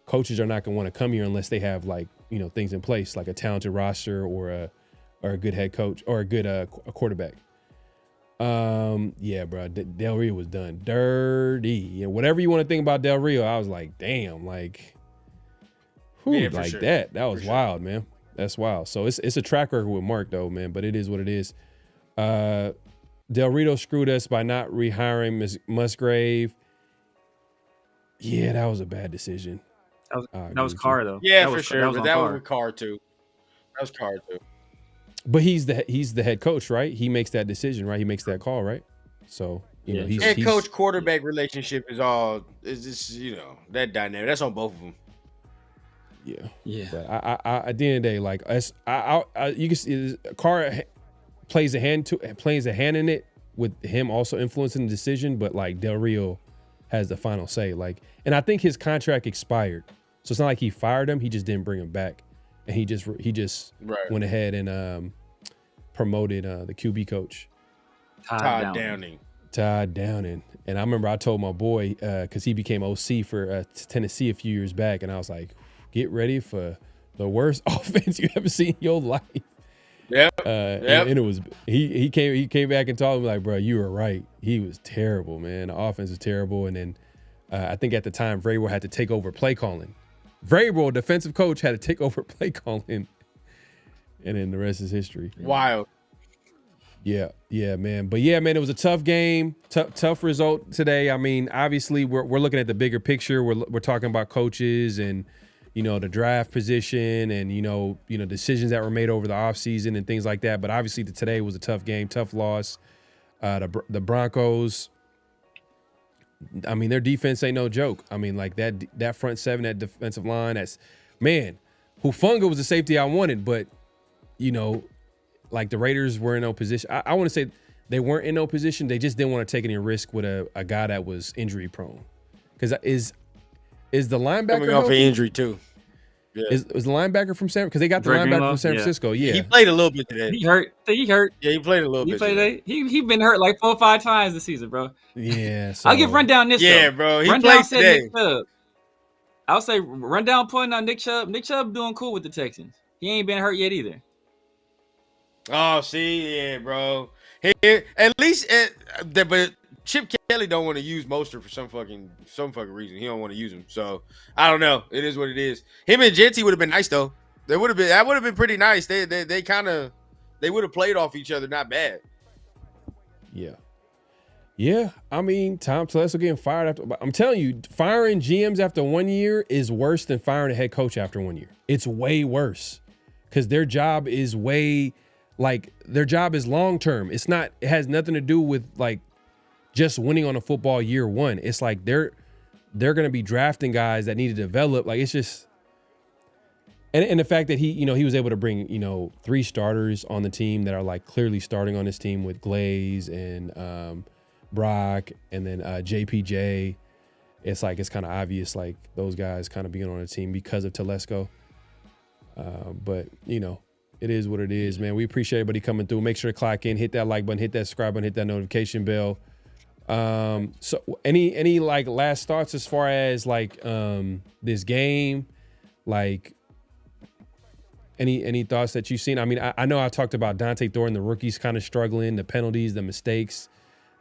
coaches are not gonna want to come here unless they have things in place, like a talented roster or a good head coach or a good a quarterback. Yeah, bro. Del Rio was done dirty. And whatever you want to think about Del Rio, I was like, damn, like, Whew, for like sure. that was For sure. wild, man. That's wild. So it's a track record with Mark though, man. But it is what it is. Del Rito screwed us by not rehiring Musgrave. Yeah, that was a bad decision. That was Carr though. Yeah, that for was, sure. That was But on that Carr. was with Carr too. That was Carr too. But he's the head coach, right? He makes that decision, right? He makes that call, right? So you know, he's head coach quarterback relationship is just that dynamic. That's on both of them. Yeah. But I at the end of the day, like you can see Carr plays a hand in it with him also influencing the decision, but like Del Rio has the final say. Like, and I think his contract expired, so it's not like he fired him. He just didn't bring him back, and he just went ahead and promoted the QB coach, Todd Downing. And I remember I told my boy because he became OC for Tennessee a few years back, and I was like, get ready for the worst offense you ever seen in your life. Yep. And it was he came back and told me like, bro, you were right. He was terrible, man. The offense was terrible. And then I think at the time Vrabel had to take over play calling. Vrabel, defensive coach, had to take over play calling. And then the rest is history. Wild. Yeah, man. But yeah, man, it was a tough game, tough result today. I mean, obviously we're looking at the bigger picture. We're talking about coaches and the draft position and decisions that were made over the offseason and things like that. But obviously today was a tough game, tough loss. The Broncos, I mean, their defense ain't no joke. I mean, like that front seven, that defensive line, Hufanga was the safety I wanted, but like the Raiders were in no position. I want to say they weren't in no position. They just didn't want to take any risk with a guy that was injury prone. Because is the linebacker coming off an injury too? Yeah. Is the linebacker from San? Because they got the Dre linebacker Greenlaw? from San Francisco. Yeah, He played a little bit today. He hurt. Yeah, he played a little bit. Today. He been hurt like 4 or 5 times this season, bro. Yeah. So, I'll give rundown this. Yeah, though. bro. He Rundown played said today. Nick Chubb. I'll say rundown point on Nick Chubb. Nick Chubb doing cool with the Texans. He ain't been hurt yet either. Oh, see, yeah, bro. At least, but Chip Kelly don't want to use Mostert for some fucking reason. He don't want to use him. So I don't know. It is what it is. Him and Genty would have been nice though. That would have been pretty nice. They would have played off each other, not bad. Yeah. I mean, Tom Telesco getting fired after. I'm telling you, firing GMs after 1 year is worse than firing a head coach after 1 year. It's way worse because their job is long term. It has nothing to do with like just winning on a football year one. It's like they're going to be drafting guys that need to develop. Like it's just, and the fact that he was able to bring 3 starters on the team that are like clearly starting on this team with Glaze and Brock and then JPJ. It's like it's kind of obvious like those guys kind of being on the team because of Telesco. But it is what it is, man. We appreciate everybody coming through. Make sure to clock in, hit that like button, hit that subscribe button, hit that notification bell. So any like last thoughts as far as like this game, like any thoughts that you've seen? I mean, I know I talked about Dante Thornton, the rookies kind of struggling, the penalties, the mistakes.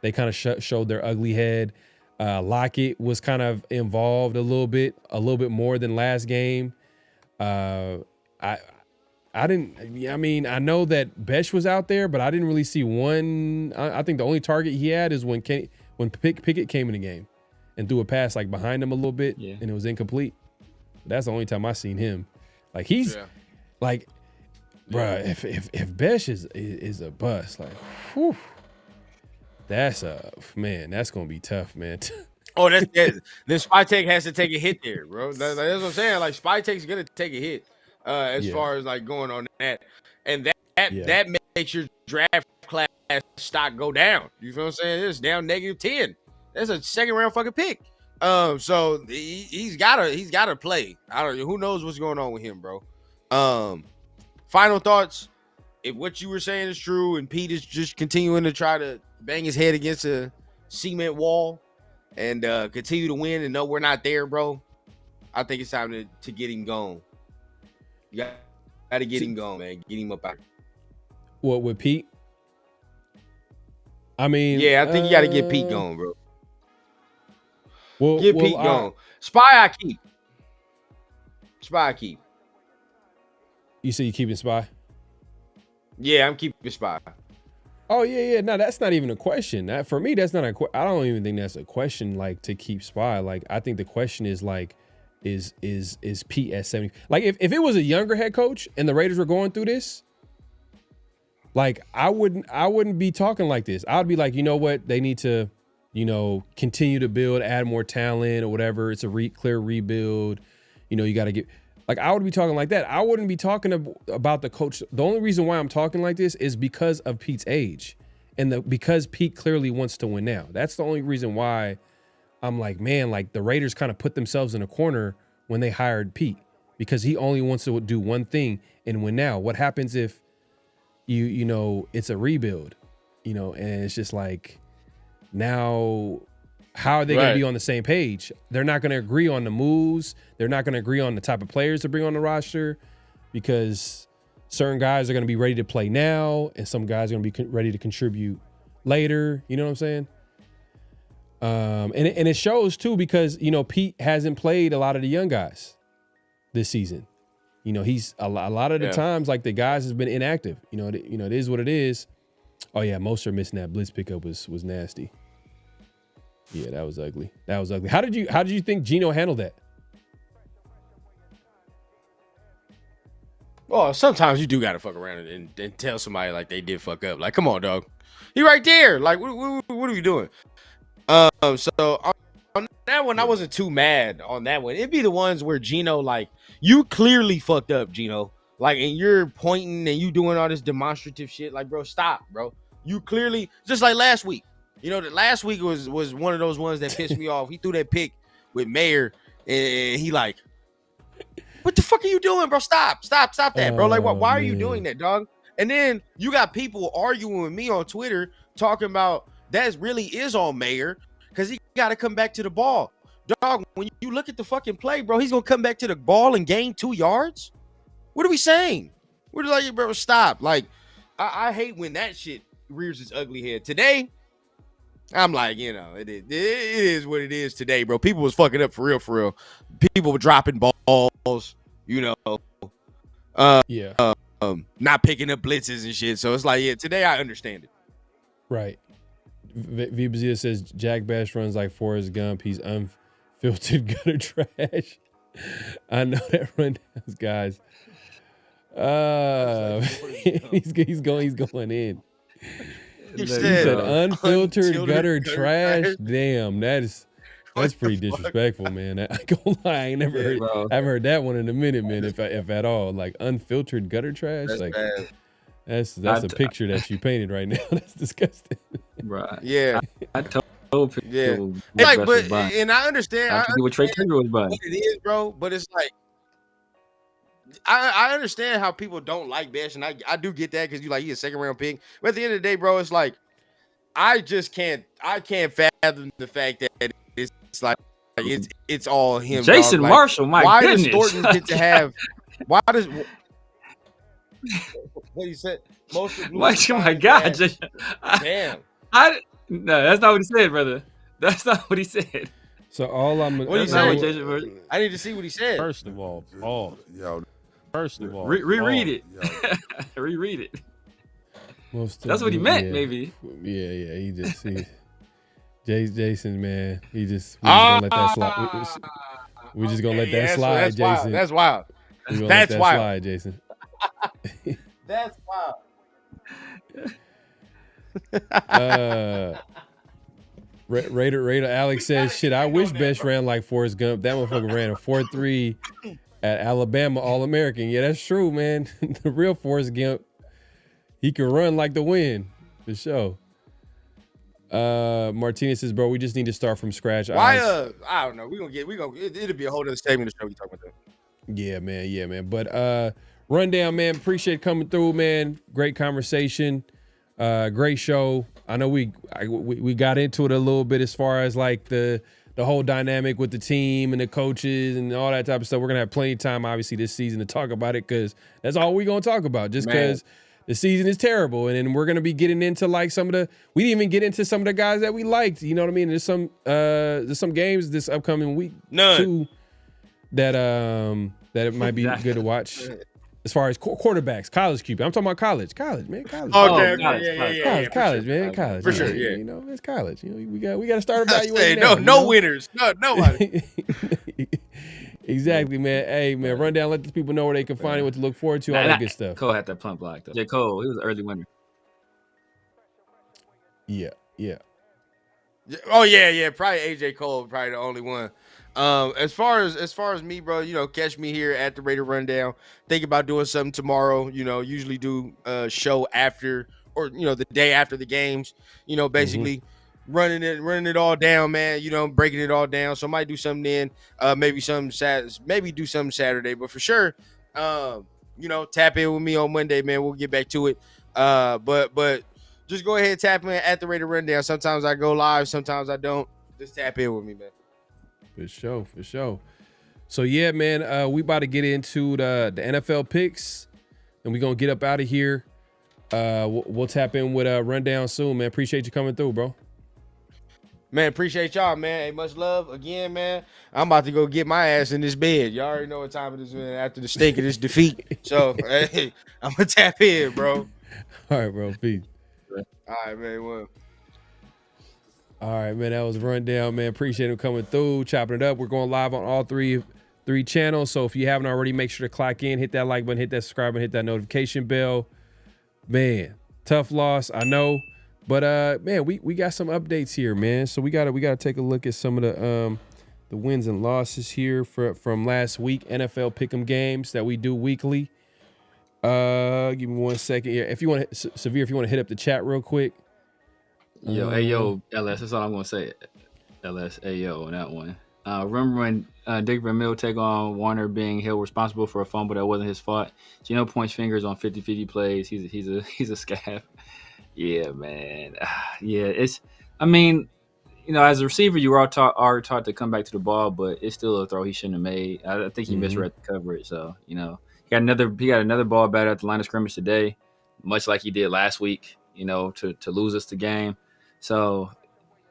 They kind of showed their ugly head. Lockett was kind of involved a little bit more than last game. I know that Besh was out there, but I didn't really see one. I think the only target he had is when Pickett came in the game and threw a pass like behind him a little bit, and it was incomplete. That's the only time I seen him. Like he's like, bruh, if Besh is a bust, like, whew, that's gonna be tough, man. Oh, that's then Spytek has to take a hit there, bro. That's what I'm saying. Like Spytek's gonna take a hit as far as like going on that, and that makes your draft class stock go down. You feel what I'm saying? It's down -10. That's a second round fucking pick. So he's gotta play. I don't know. Who knows what's going on with him, bro. Final thoughts. If what you were saying is true and Pete is just continuing to try to bang his head against a cement wall and continue to win and know we're not there, bro, I think it's time to get him gone. You got to get him gone, man. Get him up out. What, with Pete? I mean, yeah, I think you got to get Pete gone, bro. Well, Get Pete gone. Spy I keep. Spy keep. You say you keeping Spy? Yeah, I'm keeping Spy. Oh yeah. No, that's not even a question. That for me, that's not a. I don't even think that's a question. Like to keep Spy. Like I think the question is like, is Pete at 70? Like if it was a younger head coach and the Raiders were going through this, like I wouldn't be talking like this. I'd be like, you know what, they need to, continue to build, add more talent or whatever. It's a clear rebuild. You got to get. Like I would be talking like that. I wouldn't be talking about the coach. The only reason why I'm talking like this is because of Pete's age and because Pete clearly wants to win now. That's the only reason why I'm like, man, like the Raiders kind of put themselves in a corner when they hired Pete because he only wants to do one thing and win now. What happens if it's a rebuild, and it's just like now how are they going to be on the same page? They're not going to agree on the moves. They're not going to agree on the type of players to bring on the roster because certain guys are going to be ready to play now and some guys are going to be ready to contribute later. You know what I'm saying? And it shows too because, Pete hasn't played a lot of the young guys this season. He's a lot of the times like the guys has been inactive. It is what it is. Oh yeah, Mostert missing that blitz pickup was nasty. Yeah, that was ugly. How did you think Geno handled that? Well, sometimes you do gotta fuck around and tell somebody like they did fuck up. Like, come on, dog. He right there. Like, what are we doing? So on that one, I wasn't too mad on that one. It'd be the ones where Geno, like, you clearly fucked up, Geno. Like, and you're pointing and you doing all this demonstrative shit. Like, bro, stop, bro. You clearly, just like last week. That last week was one of those ones that pissed me off. He threw that pick with Mayer, and he like, what the fuck are you doing, bro? Stop that, bro. Like, why are you doing that, dog? And then you got people arguing with me on Twitter talking about that really is on Mayer because he got to come back to the ball. Dog, when you look at the fucking play, bro, he's going to come back to the ball and gain 2 yards? What are we saying? We're like, bro, stop. Like, I hate when that shit rears its ugly head. Today, I'm like, it is what it is today, bro. People was fucking up for real. People were dropping balls, not picking up blitzes and shit. So it's like, yeah, today I understand it. Right. V Bazia says Jack Bash runs like Forrest Gump. He's unfiltered gutter trash. I know that rundowns, guys. He's going in. He said unfiltered gutter trash. Damn, that's pretty disrespectful, man. I ain't lie, I ain't never heard. I haven't heard that one in a minute, man. If at all, like unfiltered gutter trash, that's like bad. that's a picture that you painted right now. That's disgusting. Right. Yeah. I told people. Yeah. Like, but and I understand. I what Trey Taylor was buying. What it is, bro. But it's like. I understand how people don't like Bash, and I do get that because he's a second round pick. But at the end of the day, bro, it's like I can't fathom the fact that it's like it's all him. Jason dog. Marshall, my why goodness. does Thornton get to have? Why does what he said? Most of my God, damn. No, that's not what he said, brother. That's not what he said. So all I'm what he said? I need to see what he said. First of all, reread it. Reread it. That's what he meant, maybe. Yeah. He just Jason, man. We just gonna let that slide. We're just gonna let that slide, Jason. That's wild. That's wild. Slide, Jason. That's wild. Raider Alex says, shit, I wish Best ran like Forrest Gump. That motherfucker ran a 4.3 at Alabama All-American. Yeah, that's true, man. The real Forrest Gump, he can run like the wind, for sure. Martinez says, bro, we just need to start from scratch. Why? I don't know. It'll be a whole other segment to show you talking about that. Yeah, man. But rundown, man. Appreciate coming through, man. Great conversation. Great show. I know we got into it a little bit as far as like the whole dynamic with the team and the coaches and all that type of stuff. We're gonna have plenty of time, obviously, this season to talk about it because that's all we're gonna talk about. Just because the season is terrible, and then we're gonna be getting into like we didn't even get into some of the guys that we liked. You know what I mean? There's some games this upcoming week too that that it might be good to watch. As far as quarterbacks, college QB. I'm talking about college, man, college. Okay, College, man, college. For sure, yeah. You know, it's college. You know, we got to start Say, evaluating. no, now, no winners. No, nobody. Exactly, man. Hey, man, run down. Let the people know where they can find you, what to look forward to, all that good stuff. Cole had that punt block though. J. Cole, he was an early winner. Yeah. Oh yeah. Probably AJ Cole, probably the only one. As far as me, bro, you know, catch me here at the Raider Rundown. Think about doing something tomorrow. You know, usually do a show after, or you know, the day after the games. You know, basically running it all down, man. You know, breaking it all down. So I might do something then. Maybe do something Saturday, but for sure, you know, tap in with me on Monday, man. We'll get back to it. But just go ahead and tap in at the Raider Rundown. Sometimes I go live, sometimes I don't. Just tap in with me, man. For sure. So yeah, man, we about to get into the NFL picks, and we're gonna get up out of here. We'll tap in with a rundown soon, man. Appreciate you coming through, bro. Man, appreciate y'all, man. Hey, much love again, man. I'm about to go get my ass in this bed. Y'all already know what time it is, man, after the stink of this defeat. So hey, I'm gonna tap in, bro. All right, bro. Peace. All right, man. Well. All right, man. That was a rundown, man. Appreciate him coming through, chopping it up. We're going live on all three channels. So if you haven't already, make sure to clock in, hit that like button, hit that subscribe button, hit that notification bell. Man, tough loss, I know. But man, we got some updates here, man. So we gotta take a look at some of the wins and losses here from last week, NFL Pick'em games that we do weekly. Give me 1 second here. If you want to, Severe, if you want to hit up the chat real quick. Yo, LS, that's all I'm gonna say. LS, ayo on that one. Remember when Dick Van Mill take on Warner being held responsible for a fumble that wasn't his fault? Gino points fingers on 50-50 plays. He's a scab. Yeah, man. Yeah, it's. I mean, you know, as a receiver, you are taught to come back to the ball, but it's still a throw he shouldn't have made. I think he misread the coverage. So you know, he got another ball batted at the line of scrimmage today, much like he did last week. You know, to lose us the game. So,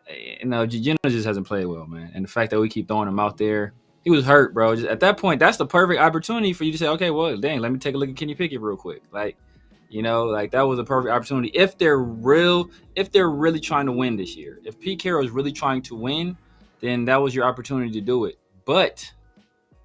you know, Gino just hasn't played well, man. And the fact that we keep throwing him out there, he was hurt, bro. Just at that point, that's the perfect opportunity for you to say, okay, well, dang, let me take a look at Kenny Pickett real quick. Like, you know, like that was a perfect opportunity. If they're really trying to win this year, if Pete Carroll is really trying to win, then that was your opportunity to do it. But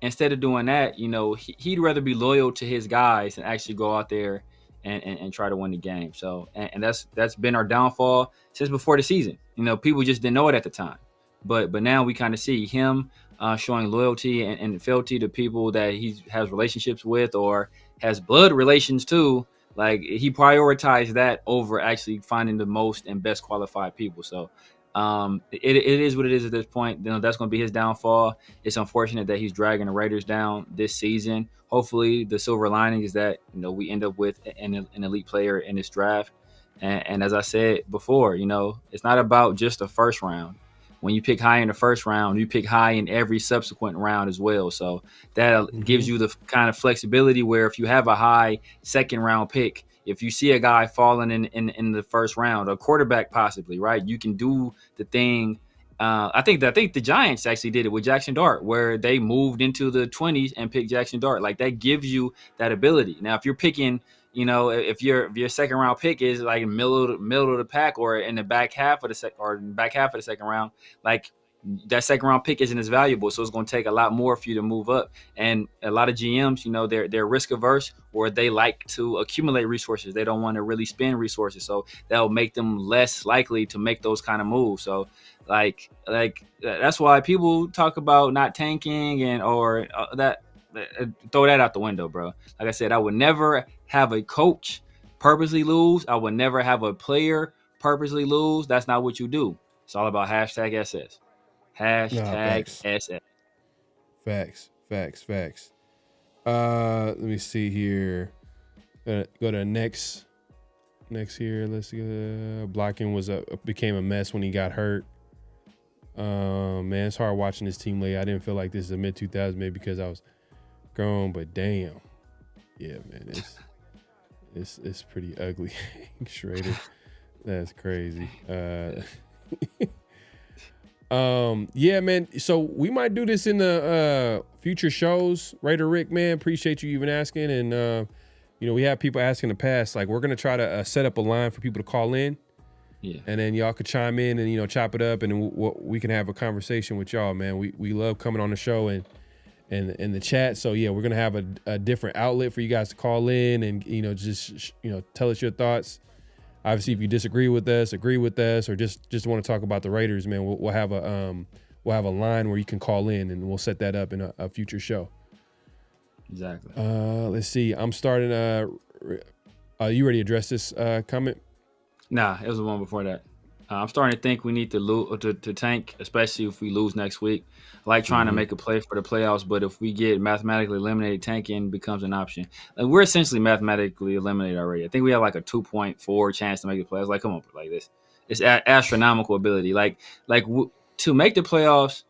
instead of doing that, you know, he'd rather be loyal to his guys and actually go out there and try to win the game. So, and that's been our downfall since before the season. You know, people just didn't know it at the time. But now we kind of see him showing loyalty and fealty to people that he has relationships with or has blood relations to. Like, he prioritized that over actually finding the most and best qualified people. So it is what it is at this point. You know, that's going to be his downfall. It's unfortunate that he's dragging the Raiders down this season. Hopefully the silver lining is that, you know, we end up with an elite player in this draft. And as I said before, you know, it's not about just the first round. When you pick high in the first round, you pick high in every subsequent round as well. So that gives you the kind of flexibility where if you have a high second round pick, if you see a guy falling in the first round, a quarterback possibly, right, you can do the thing. I think the Giants actually did it with Jackson Dart, where they moved into the 20s and picked Jackson Dart. Like, that gives you that ability. Now, if you're picking, you know, if your second round pick is like middle of the pack or in the back half of the second round, like, that second round pick isn't as valuable. So it's going to take a lot more for you to move up. And a lot of GMs, you know, they're risk averse, or they like to accumulate resources. They don't want to really spend resources. So that'll make them less likely to make those kind of moves. So like that's why people talk about not tanking or throw that out the window, bro. Like I said, I would never have a coach purposely lose. I would never have a player purposely lose. That's not what you do. It's all about #SS. #SS. Facts. Let me see here. Go to next here. Let's go. Blocking became a mess when he got hurt. Man, it's hard watching this team late. I didn't feel like this is a mid-2000s, maybe because I was grown, but damn. Yeah, man, it's pretty ugly. Schrader. That's crazy. Yeah, man. So we might do this in the future shows. Raider Rick, man, appreciate you even asking. And we have people asking in the past, like we're gonna try to set up a line for people to call in. Yeah. And then y'all could chime in and chop it up, and we can have a conversation with y'all, man. We love coming on the show and the chat. So yeah, we're gonna have a different outlet for you guys to call in and just tell us your thoughts. Obviously, if you disagree with us, agree with us, or just want to talk about the Raiders, man, we'll have a line where you can call in, and we'll set that up in a future show. Exactly. Let's see. I'm starting. You ready to address this comment? Nah, it was the one before that. I'm starting to think we need to tank, especially if we lose next week. I like trying to make a play for the playoffs, but if we get mathematically eliminated, tanking becomes an option. Like, we're essentially mathematically eliminated already. I think we have like a 2.4 chance to make the playoffs. Like, come on, like this. It's astronomical ability. To make the playoffs.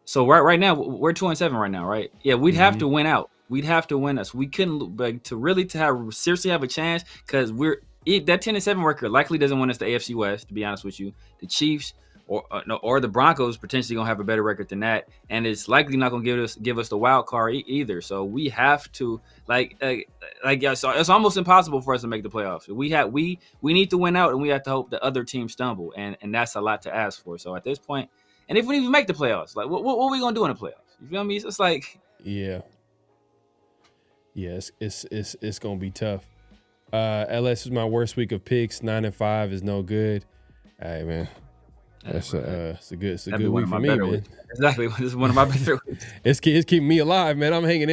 So right now we're 2-7 right now, right? Yeah, we'd have to win out. We'd have to win us. We couldn't seriously have a chance because that 10-7 record likely doesn't win us the AFC West. To be honest with you, the Chiefs or the Broncos potentially gonna have a better record than that, and it's likely not gonna give us the wild card either. So we have to so it's almost impossible for us to make the playoffs. We need to win out, and we have to hope the other team stumble, and that's a lot to ask for. So at this point, and if we even make the playoffs, like what are we gonna do in the playoffs? You feel me? It's like it's gonna be tough. LS is my worst week of picks. 9-5 is no good. Hey man, it's a good week for me, man. Exactly, this is one of my better weeks. It's keeping me alive, man. I'm hanging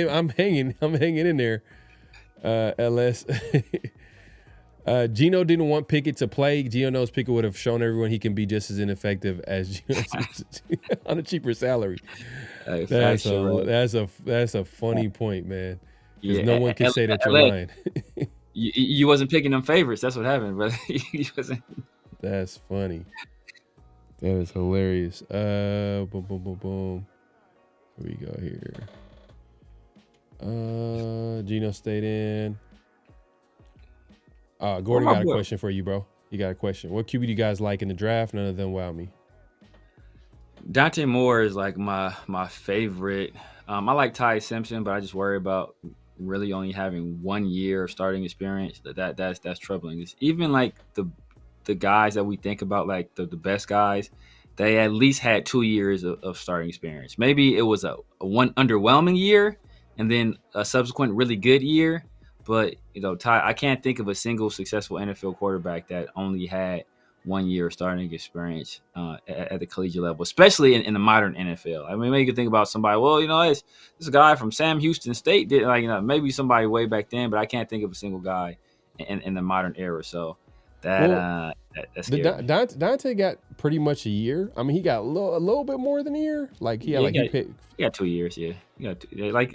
in there. LS. Gino didn't want Pickett to play. Gino knows Pickett would have shown everyone he can be just as ineffective as Gino on a cheaper salary. Hey, that's a funny point, man. Because no one can say that you're lying. You wasn't picking them favorites. That's what happened, brother. You wasn't. That's funny. That is hilarious. Boom, boom, boom, boom. Here we go here. Gino stayed in. Gordon got a question for you, bro. You got a question. What QB do you guys like in the draft? None of them wow me. Dante Moore is like my favorite. I like Ty Simpson, but I just worry about really only having 1 year of starting experience. That's troubling. It's even like the guys that we think about, like the best guys, they at least had 2 years of starting experience. Maybe it was a one underwhelming year and then a subsequent really good year. But Ty, I can't think of a single successful NFL quarterback that only had 1 year of starting experience at the collegiate level, especially in the modern NFL. I mean, maybe you could think about somebody. Well, this guy from Sam Houston State did maybe somebody way back then, but I can't think of a single guy in the modern era. So that's scary. Dante got pretty much a year. I mean, he got a little bit more than a year. Like he got 2 years. Yeah, he got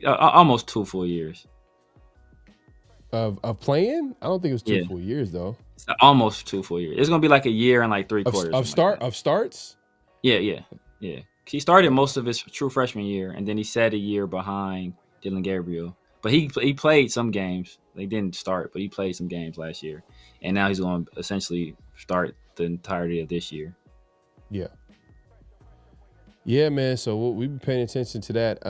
almost 2 full years. Of playing? I don't think it was 2 full years though. It's almost 2 full years. It's gonna be like a year and like 3 quarters of starts. Yeah. He started most of his true freshman year, and then he sat a year behind Dylan Gabriel. But he played some games. They didn't start, but he played some games last year, and now he's going to essentially start the entirety of this year. Yeah, man. So we've been paying attention to that.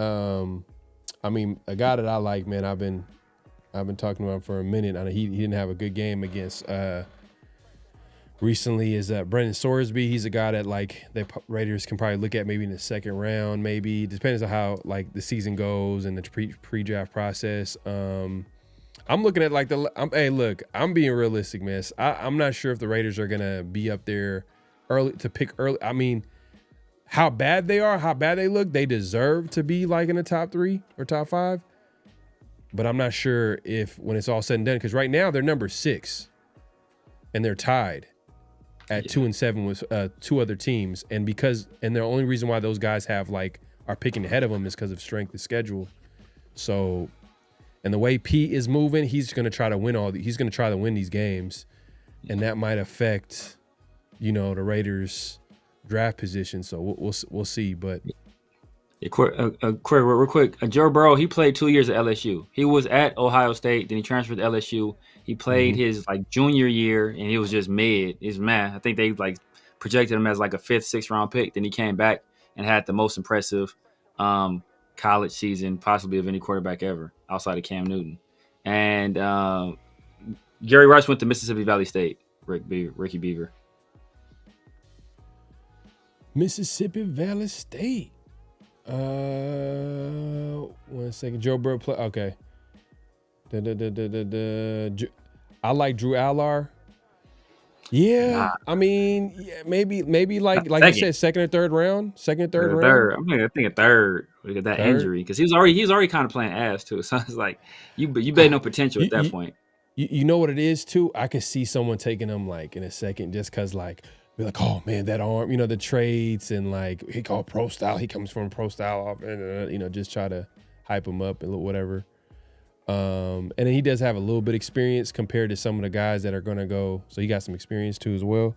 I mean, a guy that I like, man. I've been talking about him for a minute. I know he didn't have a good game against recently is Brendan Sorsby. He's a guy that the Raiders can probably look at maybe in the second round, maybe. Depends on how the season goes and the pre-draft process. I'm looking at I'm being realistic, man. I'm not sure if the Raiders are gonna be up there early to pick early. I mean, how bad they are, how bad they look, they deserve to be in the top 3 or top 5. But I'm not sure if when it's all said and done, because right now they're number 6 and they're tied at 2-7 with 2 other teams. And the only reason why those guys are picking ahead of them is because of strength of schedule. So, and the way Pete is moving, he's going to try to win he's going to try to win these games. And that might affect, the Raiders draft position. So we'll see. But real quick. Joe Burrow, he played 2 years at LSU. He was at Ohio State, then he transferred to LSU. He played his junior year, and he was just mid. He's mad. I think they projected him as a 5th, 6th round pick. Then he came back and had the most impressive college season possibly of any quarterback ever outside of Cam Newton. And Gary Rice went to Mississippi Valley State. Ricky Beaver. Mississippi Valley State. 1 second. Joe Burrow play. Okay. I like Drew Allar. Yeah, I mean, yeah, maybe like you said, second or third round. I think a third. Look at that injury because he's already kind of playing ass too. So it's like you bet no potential at that point. You know what it is too. I could see someone taking him like in a second just because like be like, oh man, that arm, you know, the traits and like he called pro style. He comes from pro style off, and you know, just try to hype him up and whatever. And then he does have a little bit of experience compared to some of the guys that are gonna go. So he got some experience too as well.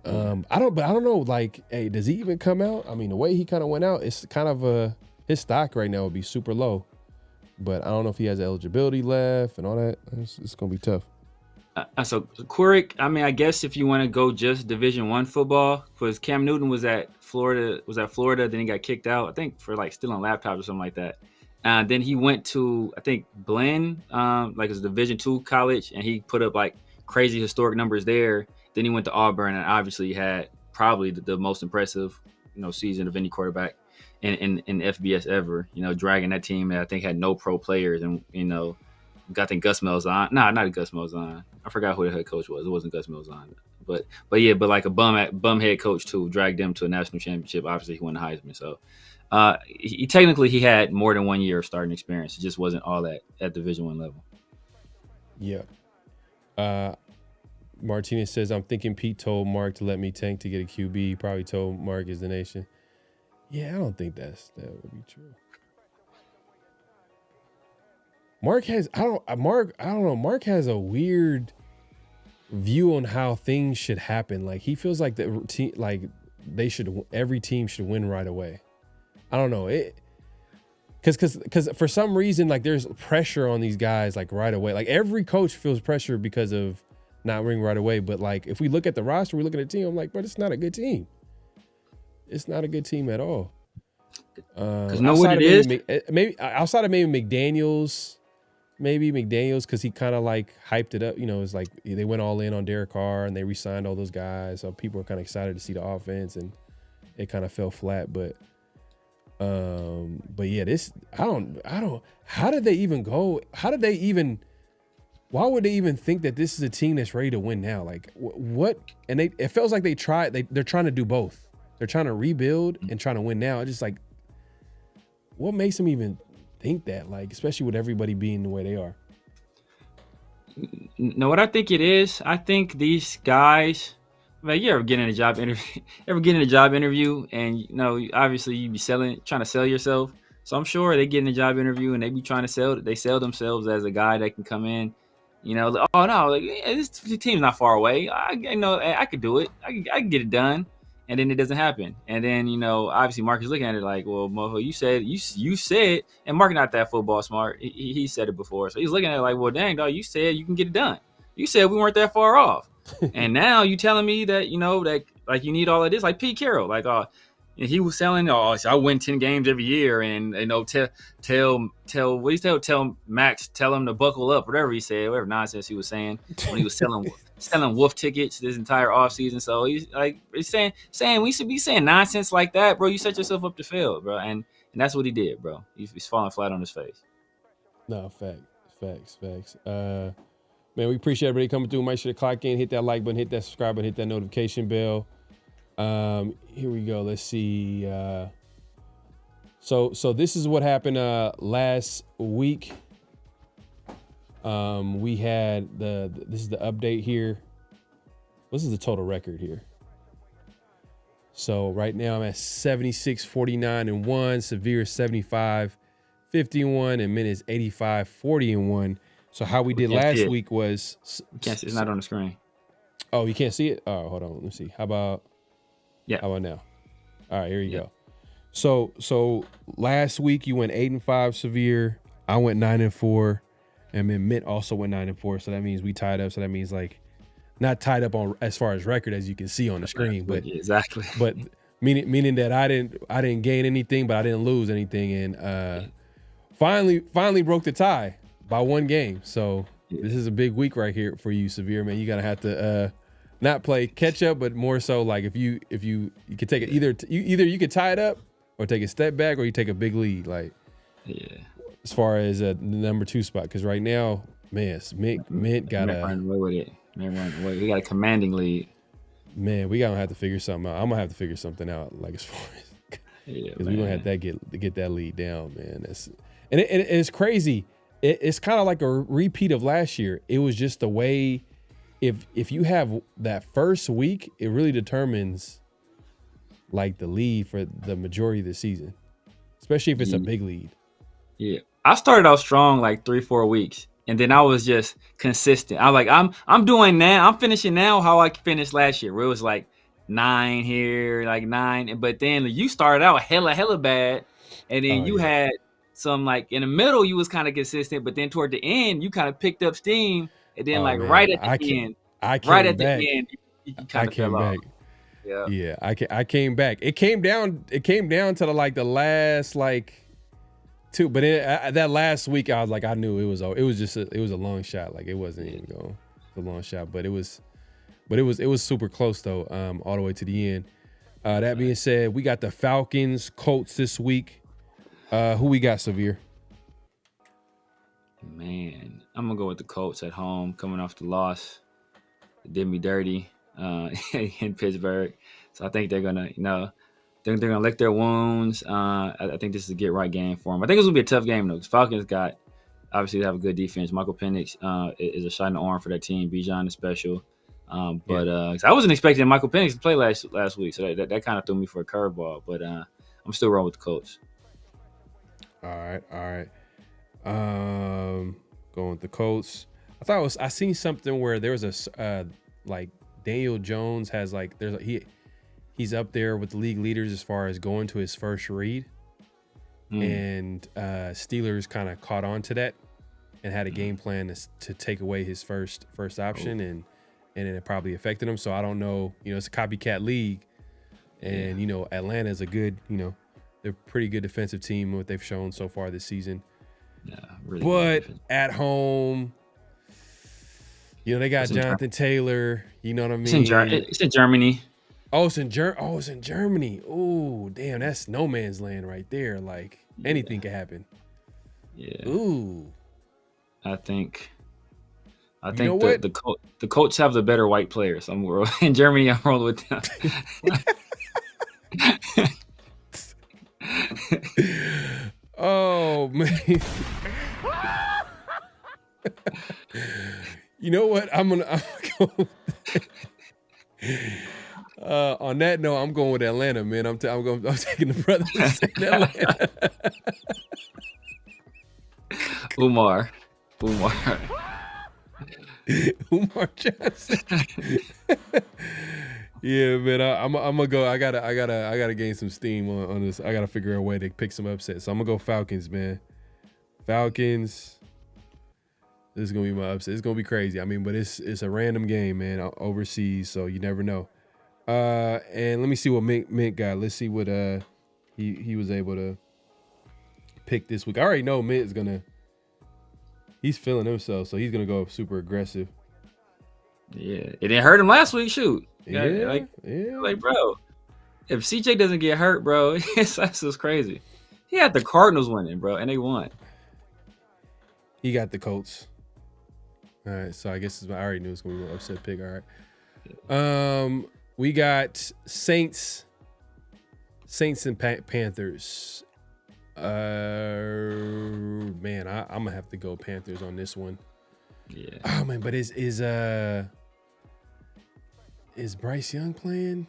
I don't know. Like, hey, does he even come out? I mean, the way he kind of went out, it's kind of his stock right now would be super low. But I don't know if he has eligibility left and all that. It's gonna be tough. So Quirk, I mean, I guess if you want to go just Division I football, because Cam Newton was at Florida, then he got kicked out, I think, for like stealing laptops or something like that. Then he went to, I think, Blinn, like it's a Division II college, and he put up like crazy historic numbers there. Then he went to Auburn, and obviously had probably the most impressive, you know, season of any quarterback in FBS ever. You know, dragging that team that I think had no pro players, and you know, I think Gus Malzahn. Nah, not Gus Malzahn. I forgot who the head coach was. It wasn't Gus Malzahn. But like a bum head coach too, dragged them to a national championship. Obviously, he won the Heisman. So. He technically had more than 1 year of starting experience. It just wasn't all that at Division I level. Yeah. Martinez says, I'm thinking Pete told Mark to let me tank to get a QB. He probably told Mark is the nation. Yeah, I don't think that would be true. Mark has a weird view on how things should happen. Like he feels like every team should win right away. I don't know it, because for some reason like there's pressure on these guys like right away. Like every coach feels pressure because of not winning right away. But like if we look at the roster, we look at the team. I'm like, but it's not a good team. It's not a good team at all. Because know what it is? Maybe outside of maybe McDaniels, because he kind of like hyped it up. You know, it's like they went all in on Derek Carr and they re-signed all those guys, so people are kind of excited to see the offense, and it kind of fell flat. But yeah, this I don't. How did they even go? Why would they even think that this is a team that's ready to win now? Like what? And it feels like they're trying to do both. They're trying to rebuild and trying to win now. It's just like, what makes them even think that? Like, especially with everybody being the way they are. No, what I think it is, I think these guys, like, you ever get in a job interview, and you know, obviously you be trying to sell yourself. So I'm sure they get in a job interview and they be trying to sell themselves as a guy that can come in, you know, like, oh no, like this team's not far away. I know I could do it. I can get it done. And then it doesn't happen. And then, you know, obviously Mark is looking at it like, well, Moho, you said, and Mark not that football smart. He said it before. So he's looking at it like, well, dang, dog, you said you can get it done. You said we weren't that far off. And now you telling me that, you know, that like you need all of this, like Pete Carroll, like, he was selling, so I win 10 games every year. And, you know, tell Max, tell him to buckle up, whatever he said, whatever nonsense he was saying when he was selling wolf tickets this entire offseason. So he's like, he's saying we should be saying nonsense like that, bro. You set yourself up to fail, bro. And that's what he did, bro. He's falling flat on his face. No, facts. Man, we appreciate everybody coming through. Make sure to clock in, hit that like button, hit that subscribe button, hit that notification bell. Here we go. Let's see. So this is what happened last week. We had this is the update here. This is the total record here. So right now I'm at 76-49-1, Severe 75-51, and Min is 85-40-1. So how we did last week was it's not on the screen. Oh, you can't see it? Oh, hold on. Let me see. How about now? All right, here you go. So last week you went 8-5 Severe. I went 9-4. And then Mint also went 9-4, so that means we tied up. So that means like not tied up on as far as record as you can see on the screen, but exactly. meaning that I didn't gain anything, but I didn't lose anything, and finally broke the tie by 1 game. So this is a big week right here for you, Severe, man. You gotta have to not play catch up, but more so like if you could take it either you could tie it up or take a step back, or you take a big lead, like as far as the number 2 spot, because right now, man, Mint got run away with it. We got a commanding lead. Man, we gonna have to figure something out. I'm gonna have to figure something out, like as far as because we're gonna have to get that lead down, man. It's crazy. It's kind of like a repeat of last year. It was just the way, if you have that first week, it really determines like the lead for the majority of the season, especially if it's a big lead. Yeah, I started off strong like 3-4 weeks, and then I was just consistent. I was like, I'm finishing now how I finished last year, where it was like 9 here, like 9. But then you started out hella bad, and then you had some like in the middle you was kind of consistent, but then toward the end you kind of picked up steam, and then right at the end, you kind of fell off. Yeah, I came back. It came down to the last like 2, but that last week I was like, I knew it was a long shot. Like it wasn't even going. It's a long shot, but it was super close though, all the way to the end. That being said, we got the Falcons Colts this week. Who we got, Severe? Man, I'm gonna go with the Colts at home, coming off the loss. It did me dirty in Pittsburgh, so I think they're gonna, they're gonna lick their wounds. I think this is a get right game for them. I think it's gonna be a tough game though, because Falcons obviously they have a good defense. Michael Penix is a shot in the arm for that team. Bijan is special, but I wasn't expecting Michael Penix to play last week, so that kind of threw me for a curveball. But I'm still rolling with the Colts. All right. Going with the Colts. I seen something where there was like Daniel Jones has like he's up there with the league leaders as far as going to his first read, and Steelers kind of caught on to that and had a game plan to take away his first option, and it probably affected him. So I don't know. It's a copycat league, and Atlanta is a good they're a pretty good defensive team, what they've shown so far this season. Yeah, really. But at home, they got Jonathan Taylor. You know what I mean? It's in Germany. Oh, it's in Germany. Oh, damn, that's no man's land right there. Like anything can happen. Yeah. Ooh. I think the Colts have the better white players. In Germany. I'm rolling with them. Oh man. You know what? I'm gonna go. On that note, I'm going with Atlanta, man. I'm taking the brothers in Atlanta. Umar Johnson. Yeah, man. I'm gonna go. I gotta gain some steam on this. I gotta figure out a way to pick some upsets. So I'm gonna go Falcons, man. Falcons. This is gonna be my upset. It's gonna be crazy. I mean, but it's a random game, man. Overseas, so you never know. And let me see what Mint got. Let's see what he was able to pick this week. I already know Mint is gonna. He's feeling himself, so he's gonna go super aggressive. Yeah, it didn't hurt him last week. Shoot. Yeah. Like, bro, if CJ doesn't get hurt, bro, that's just crazy. He had the Cardinals winning, bro, and they won. He got the Colts. All right, so I guess I already knew it was gonna be an upset pick. All right. We got Saints and Panthers. Man, I'm gonna have to go Panthers on this one. Yeah. Oh man, but is Bryce Young playing?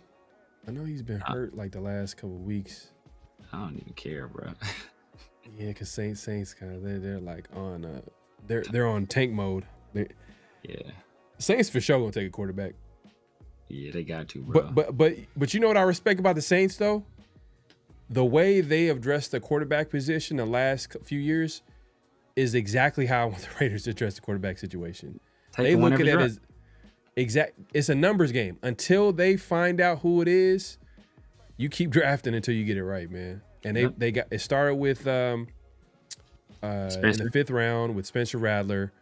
I know he's been hurt like the last couple of weeks. I don't even care, bro. Yeah, because Saints kind of they're like on they're on tank mode. Saints for sure gonna take a quarterback. Yeah, they got to, bro. But you know what I respect about the Saints though? The way they have addressed the quarterback position the last few years is exactly how I want the Raiders to address the quarterback situation. They look at it as it's a numbers game. Until they find out who it is, you keep drafting until you get it right, man. And they got it started with in the 5th round with Spencer Rattler.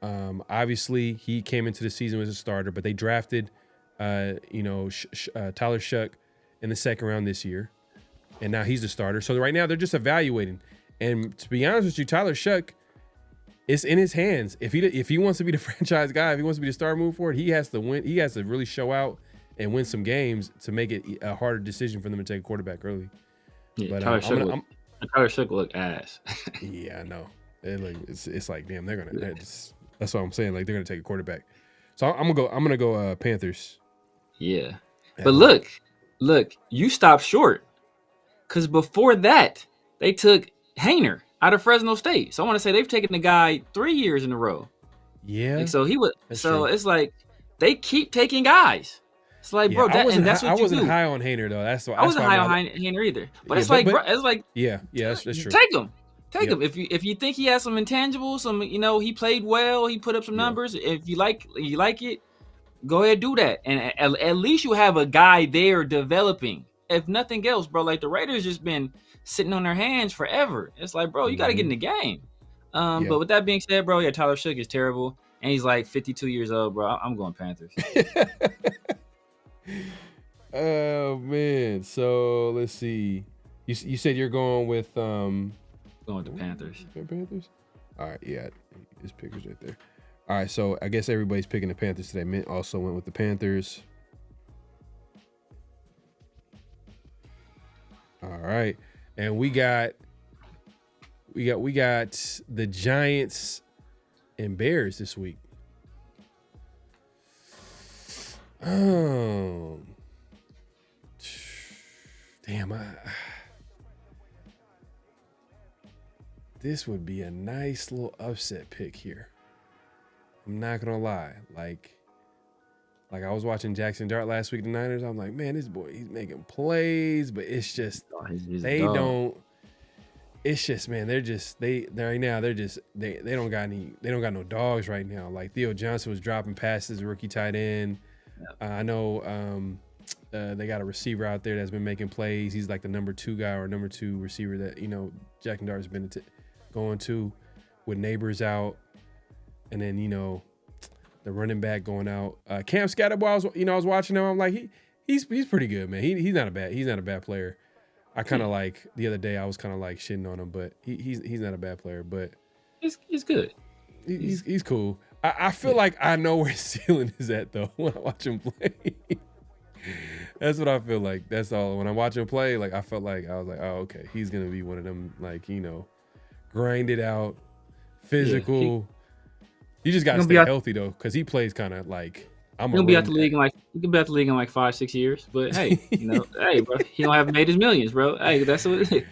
Obviously, he came into the season as a starter, but they drafted, Tyler Shuck in the 2nd round this year, and now he's the starter. So right now they're just evaluating. And to be honest with you, Tyler Shuck, it's in his hands. If he wants to be the franchise guy, if he wants to be the star moving forward, he has to win. He has to really show out and win some games to make it a harder decision for them to take a quarterback early. Yeah, But Tyler Shuck will look ass. Yeah, I know. It's like, damn, that's what I'm saying. Like, they're gonna take a quarterback. So I'm gonna go Panthers. Yeah, but look, you stopped short, because before that they took Hainer out of Fresno State. So I want to say they've taken the guy 3 years in a row. Yeah. Like, so he was. That's So true. it's like they keep taking guys. It's like, bro, that's what you do. I wasn't high on Hainer though. I wasn't high on Hainer either. But Yeah, it's like, but- bro, it's like, yeah, that's true. take him. Take Yep. him. If you think he has some intangibles, he played well, he put up some Yeah. numbers. If you like it, go ahead, do that. And at least you have a guy there developing. If nothing else, bro, like the Raiders just been sitting on their hands forever. It's like, bro, you got to get in the game. Yeah. But with that being said, bro, yeah, Tyler Shuck is terrible, and he's like 52 years old, bro. I'm going Panthers. Oh man. So let's see. You said you're going with Going with the Panthers. Panthers? All right, yeah. His pickers right there. All right, so I guess everybody's picking the Panthers today. Mint also went with the Panthers. All right. And we got the Giants and Bears this week. Damn, this would be a nice little upset pick here. I'm not gonna lie. Like I was watching Jackson Dart last week, the Niners. I'm like, man, this boy, he's making plays, but it's just they don't. It's just, man, they right now they don't got no dogs right now. Like Theo Johnson was dropping passes, rookie tight end. Yep. I know they got a receiver out there that's been making plays. He's like the number 2 guy or number 2 receiver that Jackson Dart's been going to with Neighbors out, and then the running back going out. Cam Scatterboy, I was watching him. I'm like, he's pretty good, man. He's not a bad player. I kind of like the other day I was kind of like shitting on him, but he's not a bad player. But he's good. He's cool. I feel like I know where his ceiling is at though when I watch him play. That's what I feel like. That's all. When I watch him play, like I felt like I was like, oh, okay, he's gonna be one of them, like grind it out, physical. You just gotta stay healthy though, because he plays kind of like He'll be out the league in like 5-6 years. But hey, hey, bro, he don't have made his millions, bro. Hey, that's what it is.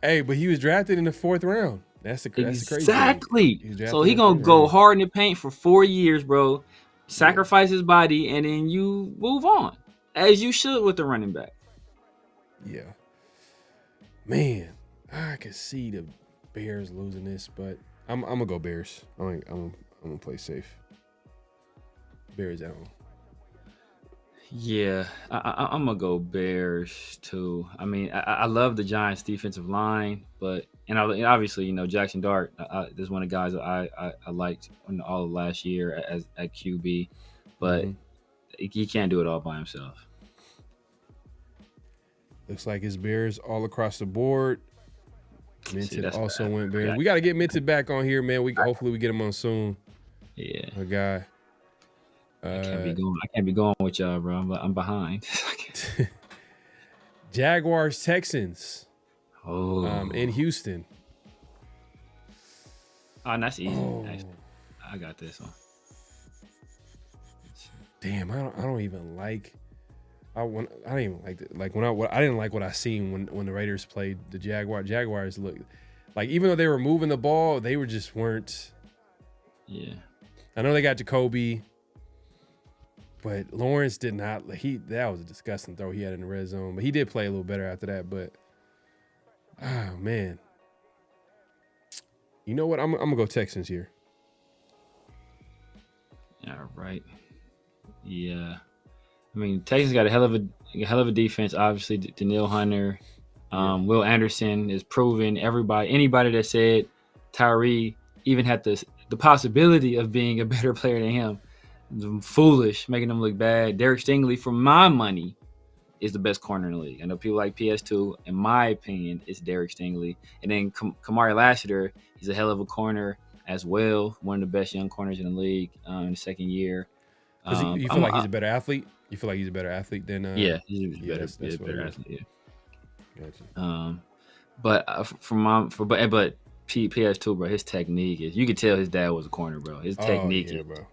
Hey, but he was drafted in the 4th round. That's the crazy. Exactly. So he gonna go hard in the paint for 4 years, bro. Sacrifice his body, and then you move on, as you should with the running back. Yeah. Man, I could see the Bears losing this, but I'm gonna go Bears. I'm gonna play safe. Bears at home. Yeah, I'm gonna go Bears too. I mean, I love the Giants' defensive line, and obviously, Jackson Dart. This is one of the guys that I liked all of last year at QB, but he can't do it all by himself. Looks like it's Bears all across the board. Minted also bad. went Bears. We got to get Minted back on here, man. Hopefully we get him on soon. Yeah, a guy. I can't be going with y'all, bro. I'm behind. Jaguars, Texans. Oh, in Houston. Oh, that's easy. I got this one. Damn, I don't even like. I didn't even like it. Like I didn't like what I seen when the Raiders played the Jaguars. Jaguars look like, even though they were moving the ball, they weren't. Yeah. I know they got Jacoby, but Lawrence did not. That was a disgusting throw he had in the red zone. But he did play a little better after that. But man, you know what? I'm gonna go Texans here. All right. Yeah. I mean, Texans got a hell of a hell of a defense. Obviously, Daniil Hunter, Will Anderson is proven. Anybody that said Tyree even had the possibility of being a better player than him, foolish, making them look bad. Derek Stingley, for my money, is the best corner in the league. I know people like PS2. In my opinion, it's Derek Stingley. And then Kamari Lassiter, he's a hell of a corner as well. One of the best young corners in the league in the second year. You feel like he's a better athlete? You feel like he's a better athlete than yeah, he's a better athlete. Yeah. Gotcha. But PS2, bro, his technique is, you could tell his dad was a corner, bro. His technique is bro.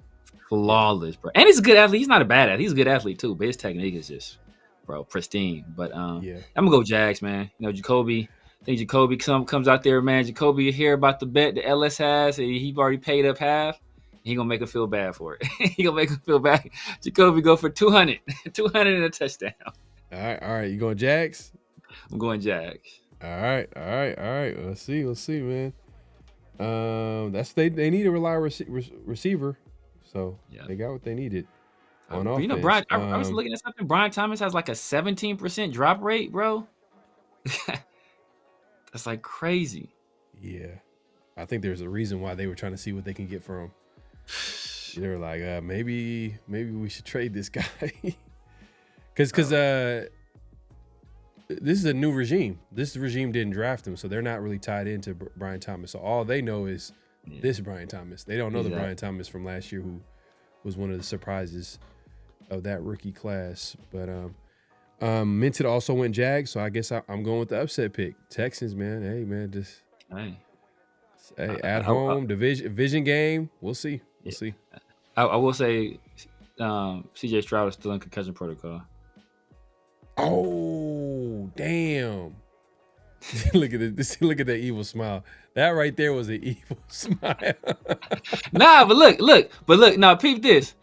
flawless, bro. And he's a good athlete. He's not a bad athlete. He's a good athlete too, but his technique is just, bro, pristine. But I'm gonna go Jags, man. You know, Jacoby. I think Jacoby comes out there, man. Jacoby, you hear about the bet that LS has, and he already paid up half. He gonna make him feel bad for it. He gonna make him feel bad. Jacoby go for 200 and a touchdown. All right. You going Jags? I'm going Jags. All right. Let's see, man. They need a reliable receiver, so they got what they needed on offense. You know, Brian, I was looking at something. Brian Thomas has like a 17% drop rate, bro. That's like crazy. Yeah, I think there's a reason why they were trying to see what they can get from him. They were like, maybe we should trade this guy, because this is a new regime. This regime didn't draft him, so they're not really tied into Brian Thomas. So all they know is this Brian Thomas. They don't know the Brian Thomas from last year, who was one of the surprises of that rookie class. But Minted also went Jags, so I guess I'm going with the upset pick. Texans, man. Hey, man, just at home, division game. We'll see. I will say, CJ Stroud is still in concussion protocol. Oh, damn. Look at this. Look at that evil smile. That right there was an evil smile. Nah, but look. Now, peep this.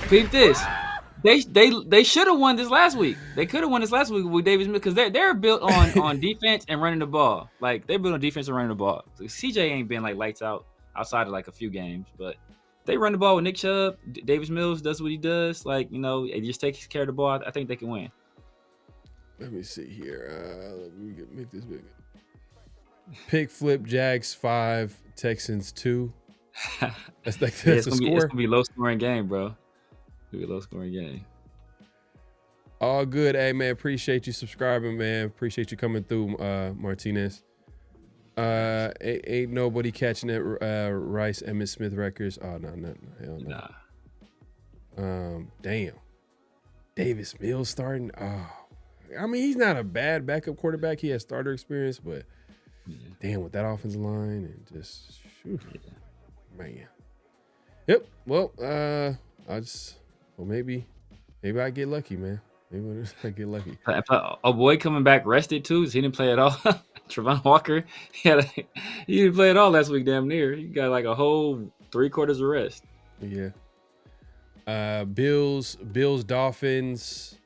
They should have won this last week. They could have won this last week with Davis Mills, because they're built on defense and running the ball. Like, they're built on defense and running the ball. So CJ ain't been like lights out outside of like a few games, but they run the ball with Nick Chubb. Davis Mills does what he does. Like, you know, he just takes care of the ball. I think they can win. Let me see here. Let me make this bigger. Pick flip, Jags 5, Texans 2. That's the score. It's gonna be a low scoring game, bro. It'll be a low scoring game. All good. Hey, man, appreciate you subscribing, man. Appreciate you coming through, Martinez. Ain't nobody catching it. Rice Emmitt Smith records. Oh, no, hell no. Nah. Damn. Davis Mills starting. Oh, I mean, he's not a bad backup quarterback. He has starter experience, but damn, with that offensive line and just man. Yep. Well, maybe I get lucky, man. Maybe I get lucky. A boy coming back rested too. He didn't play at all. Travon Walker, he didn't play at all last week. Damn near, he got like a whole 3/4 of rest. Yeah. Bills, Dolphins.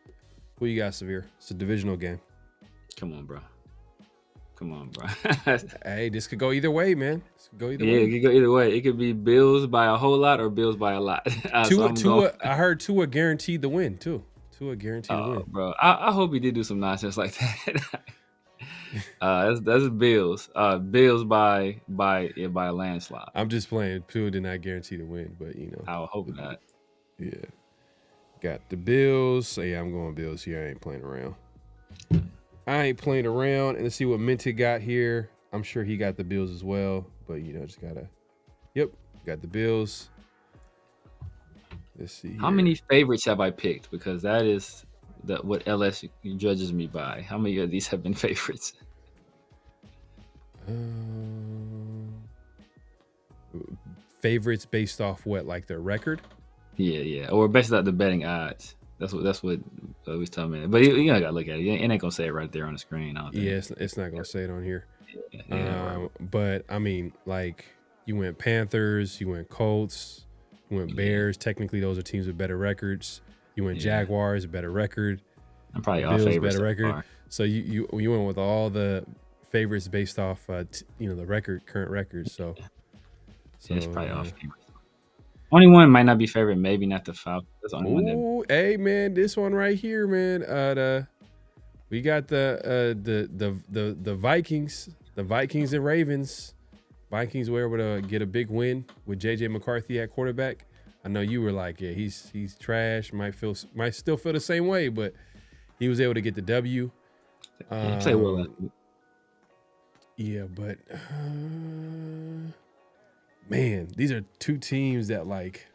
Who you got, Severe? It's a divisional game. Come on, bro. Hey, this could go either way, man. It could go either way. It could go either way. It could be Bills by a whole lot or Bills by a lot. I heard Tua guaranteed the win too. Tua guaranteed the win. Bro, I hope he did do some nonsense like that. That's Bills. Bills by a landslide. I'm just playing. Tua did not guarantee the win, but you know. I hope not. Yeah. Got the Bills. So yeah, I'm going Bills here. I ain't playing around. And let's see what Minty got here. I'm sure he got the Bills as well, but you know, just gotta. Yep, got the Bills. Let's see. How many favorites have I picked? Because that is what LS judges me by. How many of these have been favorites? Favorites based off what, like their record? Yeah, or based on the betting odds. That's what I was telling me. But you gotta look at it. It ain't gonna say it right there on the screen. I don't think. Yeah, it's not gonna say it on here. Right. But I mean, like, you went Panthers, you went Colts, you went Bears. Technically, those are teams with better records. You went Jaguars, better record. I'm probably Bills, all favorites. better record. Far. So you went with all the favorites based off the current records. So it's probably all favorites. Only one might not be favorite. Maybe not the Falcons. That's the only one that. Ooh, hey man, this one right here, man. We got the Vikings, and Ravens. Vikings were able to get a big win with JJ McCarthy at quarterback. I know you were like, yeah, he's trash. Might still feel the same way, but he was able to get the W. He played well last week. Yeah, but man, these are two teams that like,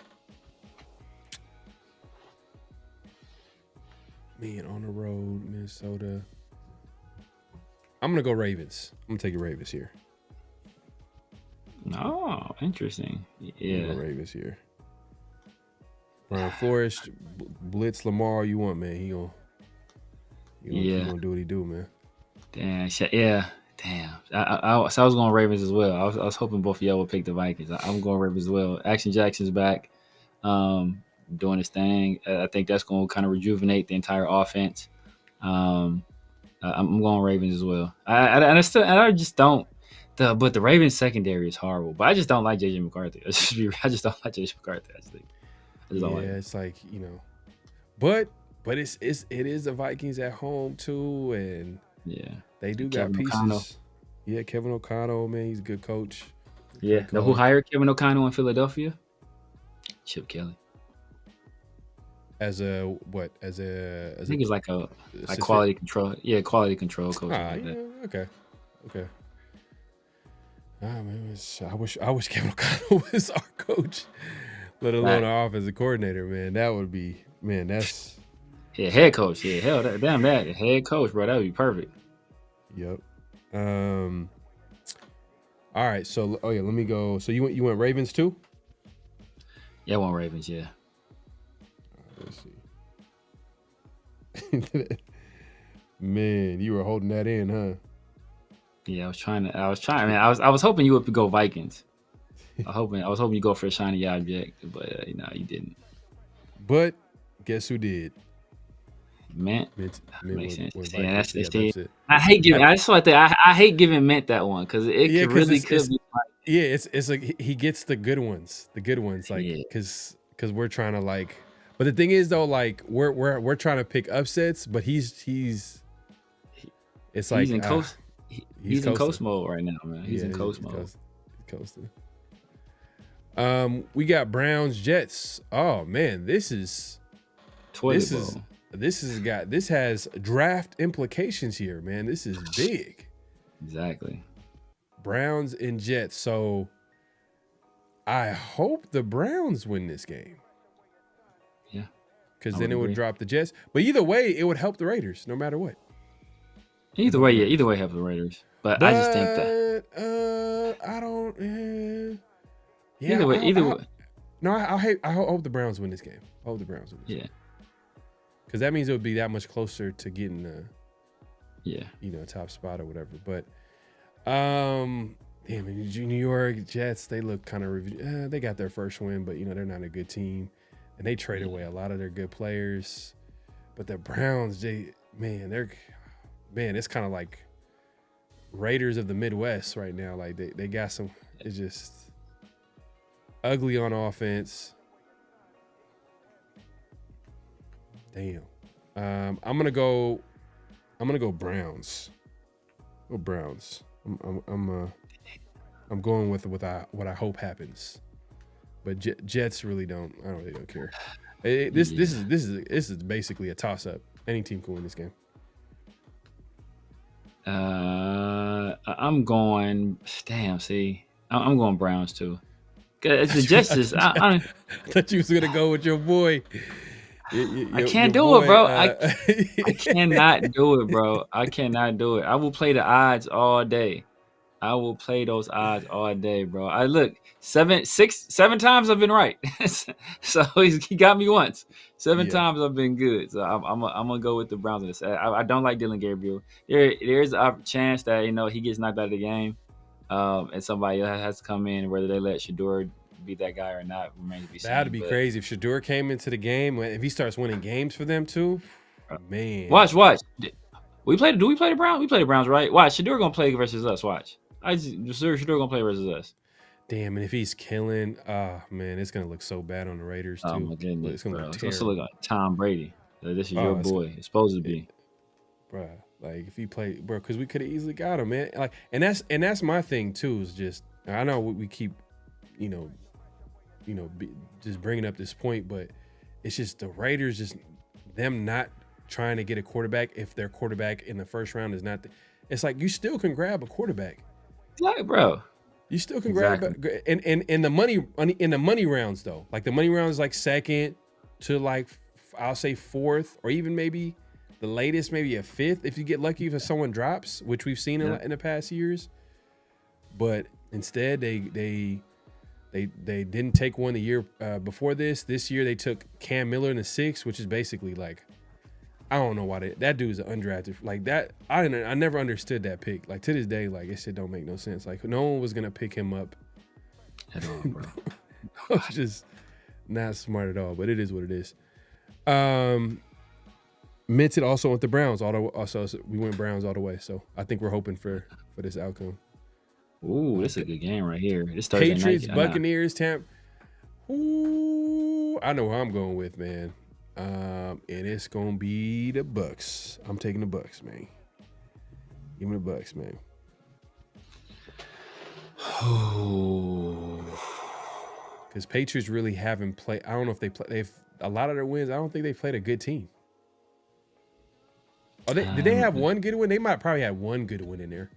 man, on the road, Minnesota. I'm gonna go Ravens. I'm gonna take the Ravens here. Oh, interesting. Yeah, Ravens here. Brian Flores, blitz Lamar. You want, man? He gonna do what he do, man. Damn. Yeah. Damn. I was going Ravens as well. I was hoping both of y'all would pick the Vikings. I'm going Ravens as well. Action Jackson's back, doing his thing. I think that's going to kind of rejuvenate the entire offense. I'm going Ravens as well. I just don't. But the Ravens secondary is horrible. But I just don't like JJ McCarthy. I just don't like JJ McCarthy. I just don't like him. It's like, you know, but it is the Vikings at home too, and yeah, they do Kevin got pieces. O'Connell. Yeah, Kevin O'Connell, man, he's a good coach. Yeah, know who hired Kevin O'Connell in Philadelphia? Chip Kelly. As a what? I think it's like a quality control. Yeah, quality control coach. Like that. Okay. Man, I wish Kevin O'Connell was our coach, let alone our offensive coordinator. Man, that would be, man. That's head coach. Yeah, hell, damn that head coach, bro. That would be perfect. Yep. All right. So, let me go. So you went Ravens too? Yeah, I want Ravens. Yeah. Let's see. Man, you were holding that in, huh? Yeah, I was trying. Man, I was hoping you would go Vikings. I was hoping you go for a shiny object, but you didn't. But guess who did? Mint. Makes sense. Yeah, that's it. I hate giving. I just like that. I hate giving Mint that one because it could be. Yeah, it's like he gets the good ones, like because we're trying to like. But the thing is though, like we're trying to pick upsets, but he's. It's like he's in coast mode right now, man. He's in coast mode. Coasting. We got Browns Jets. Oh man, this has draft implications here, man. This is big. Exactly. Browns and Jets. So I hope the Browns win this game. Yeah. Because then it would drop the Jets. But either way, it would help the Raiders, no matter what. Either way help the Raiders. But I just think that I don't. Either way. No, I hope the Browns win this game. I hope the Browns win this game. Because that means it would be that much closer to getting a top spot or whatever. But damn, New York Jets, they look kind of they got their first win, but they're not a good team, and they traded away a lot of their good players. But the Browns, it's kind of like Raiders of the Midwest right now. Like they got some. It's just ugly on offense. Damn. I'm gonna go Browns. Go Browns. I'm going with what I hope happens. But Jets really don't. I really don't care. This is basically a toss up. Any team can win this game. I'm going. Damn. See, I'm going Browns too. It's the Jets. I thought you was gonna go with your boy. I can't do it, bro. I cannot do it, bro. I cannot do it. I will play the odds all day. I will play those odds all day, bro. I look 7 times I've been right. So he got me once. 7 times I've been good. So I'm gonna go with the Browns. I don't like Dylan Gabriel. There's a chance that he gets knocked out of the game, and somebody has to come in. Whether they let Shador be that guy or not remains to be seen. That'd be crazy if Shador came into the game. If he starts winning games for them too, man. Watch. Do we play the Browns? We play the Browns, right? Watch. Shador gonna play versus us. Watch. Shador gonna play versus us. Damn, and if he's killing, man, it's gonna look so bad on the Raiders too. Oh my goodness, It's gonna bro. look It's gonna terrible. look like Tom Brady. This is Oh, your boy. It's supposed to be. Bruh, like if he played, bro, because we could have easily got him, man. Like, and that's my thing too. Is just I know we keep, just bringing up this point, but it's just the Raiders, just them not trying to get a quarterback if their quarterback in the first round is not. It's like you still can grab a quarterback. Like, bro. You still can Exactly. grab, and in the money rounds though, like the money rounds like second to like I'll say fourth, or even maybe the latest maybe a fifth if you get lucky if someone drops, which we've seen in the past years. But instead they didn't take one the year before this. This year they took Cam Miller in the sixth, which is basically like I don't know why that dude's an undrafted like that. I never understood that pick. Like to this day, like it shit don't make no sense. Like no one was gonna pick him up At all, bro. It's just not smart at all. But it is what it is. Minted also went the Browns. Also we went Browns all the way. So I think we're hoping for this outcome. Ooh, this is a good game right here. This Thursday Patriots, night. Buccaneers, Tampa. Ooh, I know who I'm going with, man. And it's gonna be the Bucks. I'm taking the Bucks, man. Give me the Bucks, man. Because Patriots really haven't played. I don't know if they play. They've a lot of their wins. I don't think they played a good team. Oh, did they have one good win? They might probably have one good win in there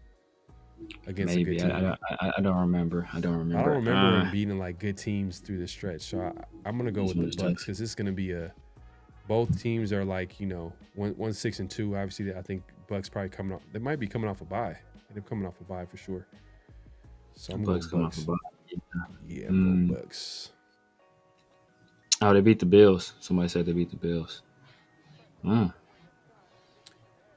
against Maybe. a good team. I don't remember. I don't remember. I don't remember them beating like good teams through the stretch. So I'm gonna go with the Bucks because it's gonna be both teams are like 1-6-2. Obviously, I think Bucks probably coming off. They might be coming off a bye. They're coming off a bye for sure. So I'm going Bucks. Yeah, I'm going Bucks. Oh, they beat the Bills. Somebody said they beat the Bills.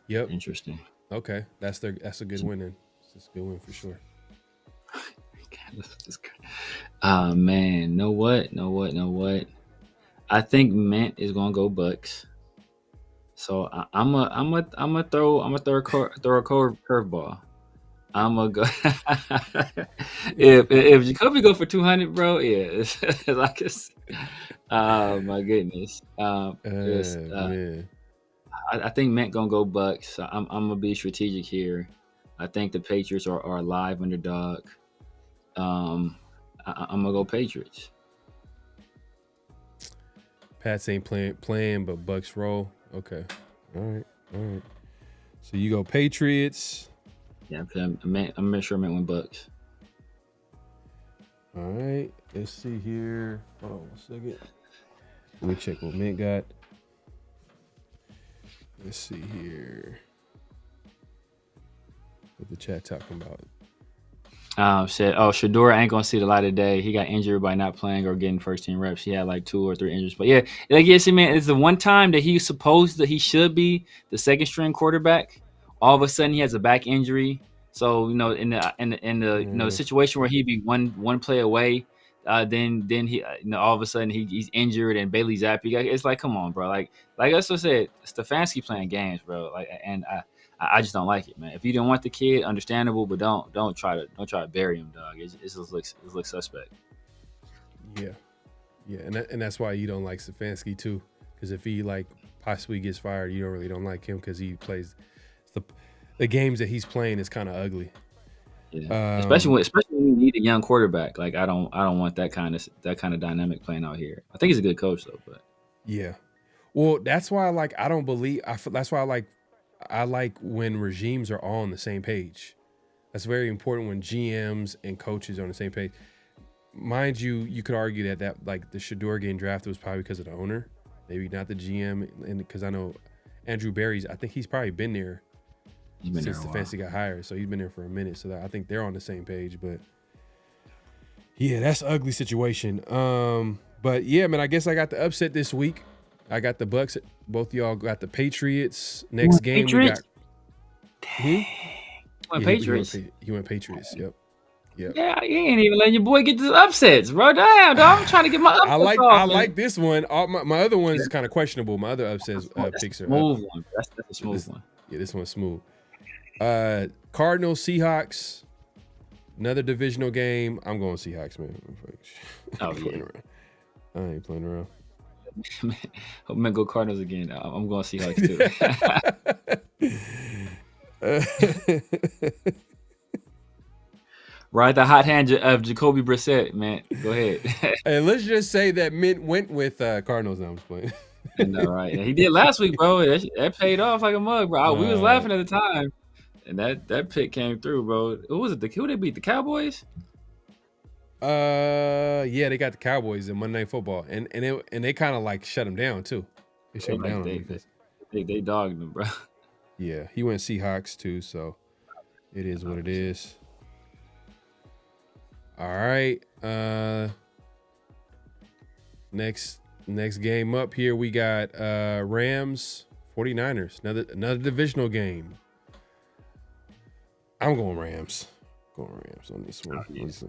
Yep. Interesting. Okay, that's a good win then. It's a good win for sure. Man, know what? I think Mint is gonna go Bucks. So I'm gonna throw a curveball. I'm gonna go. if Jacoby go for 200, bro, yeah, it's like it's. Oh my goodness. Man. I think Mint gonna go Bucks. So I'm gonna be strategic here. I think the Patriots are a live underdog. I'm gonna go Patriots. Pats ain't playing, but Bucks roll. Okay. All right. So you go Patriots. Yeah, I'm sure Mint win Bucks. All right. Let's see here. Hold on 1 second. Let me check what Mint got. Let's see here. What the chat talking about? Shador ain't gonna see the light of day. He got injured by not playing or getting first team reps. He had like 2 or 3 injuries. But yeah, see, man, it's the one time that he should be the second string quarterback. All of a sudden he has a back injury. So in the situation where he'd be one play away, then he all of a sudden he's injured and Bailey Zappi. It's like, come on, bro. Like I also said, Stefanski playing games, bro. Like, and I just don't like it, man. If you don't want the kid, understandable, but don't try to bury him, dog. It looks suspect. Yeah, and that's why you don't like Stefanski too, because if he like possibly gets fired, you don't like him because he plays the games that he's playing is kind of ugly. Yeah, especially when you need a young quarterback. Like I don't want that kind of dynamic playing out here. I think he's a good coach though, but yeah. Well, that's why that's why I like when regimes are all on the same page. That's very important when GMs and coaches are on the same page. Mind you, you could argue that like the Shador getting drafted was probably because of the owner, maybe not the GM, and because I know Andrew Berry's. I think he's probably been there since Stefanski got hired, so he's been there for a minute. So I think they're on the same page. But yeah, that's an ugly situation. But yeah, man, I guess I got the upset this week. I got the Bucks. Both of y'all got the Patriots. Next game Patriots? we got. Patriots. He went Patriots. Yep. Yeah, you ain't even letting your boy get the upsets, bro. Damn, dog. I'm trying to get my upsets I like this one. My other one is kind of questionable. My other upsets picks are smooth one. That's a smooth one. Yeah, this one's smooth. Cardinals, Seahawks. Another divisional game. I'm going Seahawks, man. Oh, yeah. I ain't playing around. I'm gonna go Cardinals again. I'm going Seahawks too. Ride the hot hand of Jacoby Brissett, man. Go ahead. Hey, let's just say that Mint went with Cardinals. Now I'm playing. I know, right? And he did last week, bro. That paid off like a mug, bro. We was laughing at the time, and that pick came through, bro. Who was it? Who they beat? The Cowboys? Yeah, they got the Cowboys in Monday Night Football, and they kind of like shut him down too. They shut him down. They dogged him, bro. Yeah, he went Seahawks too, so it is what it is. All right. Next game up here, we got Rams 49ers. Another divisional game. I'm going Rams. On this one.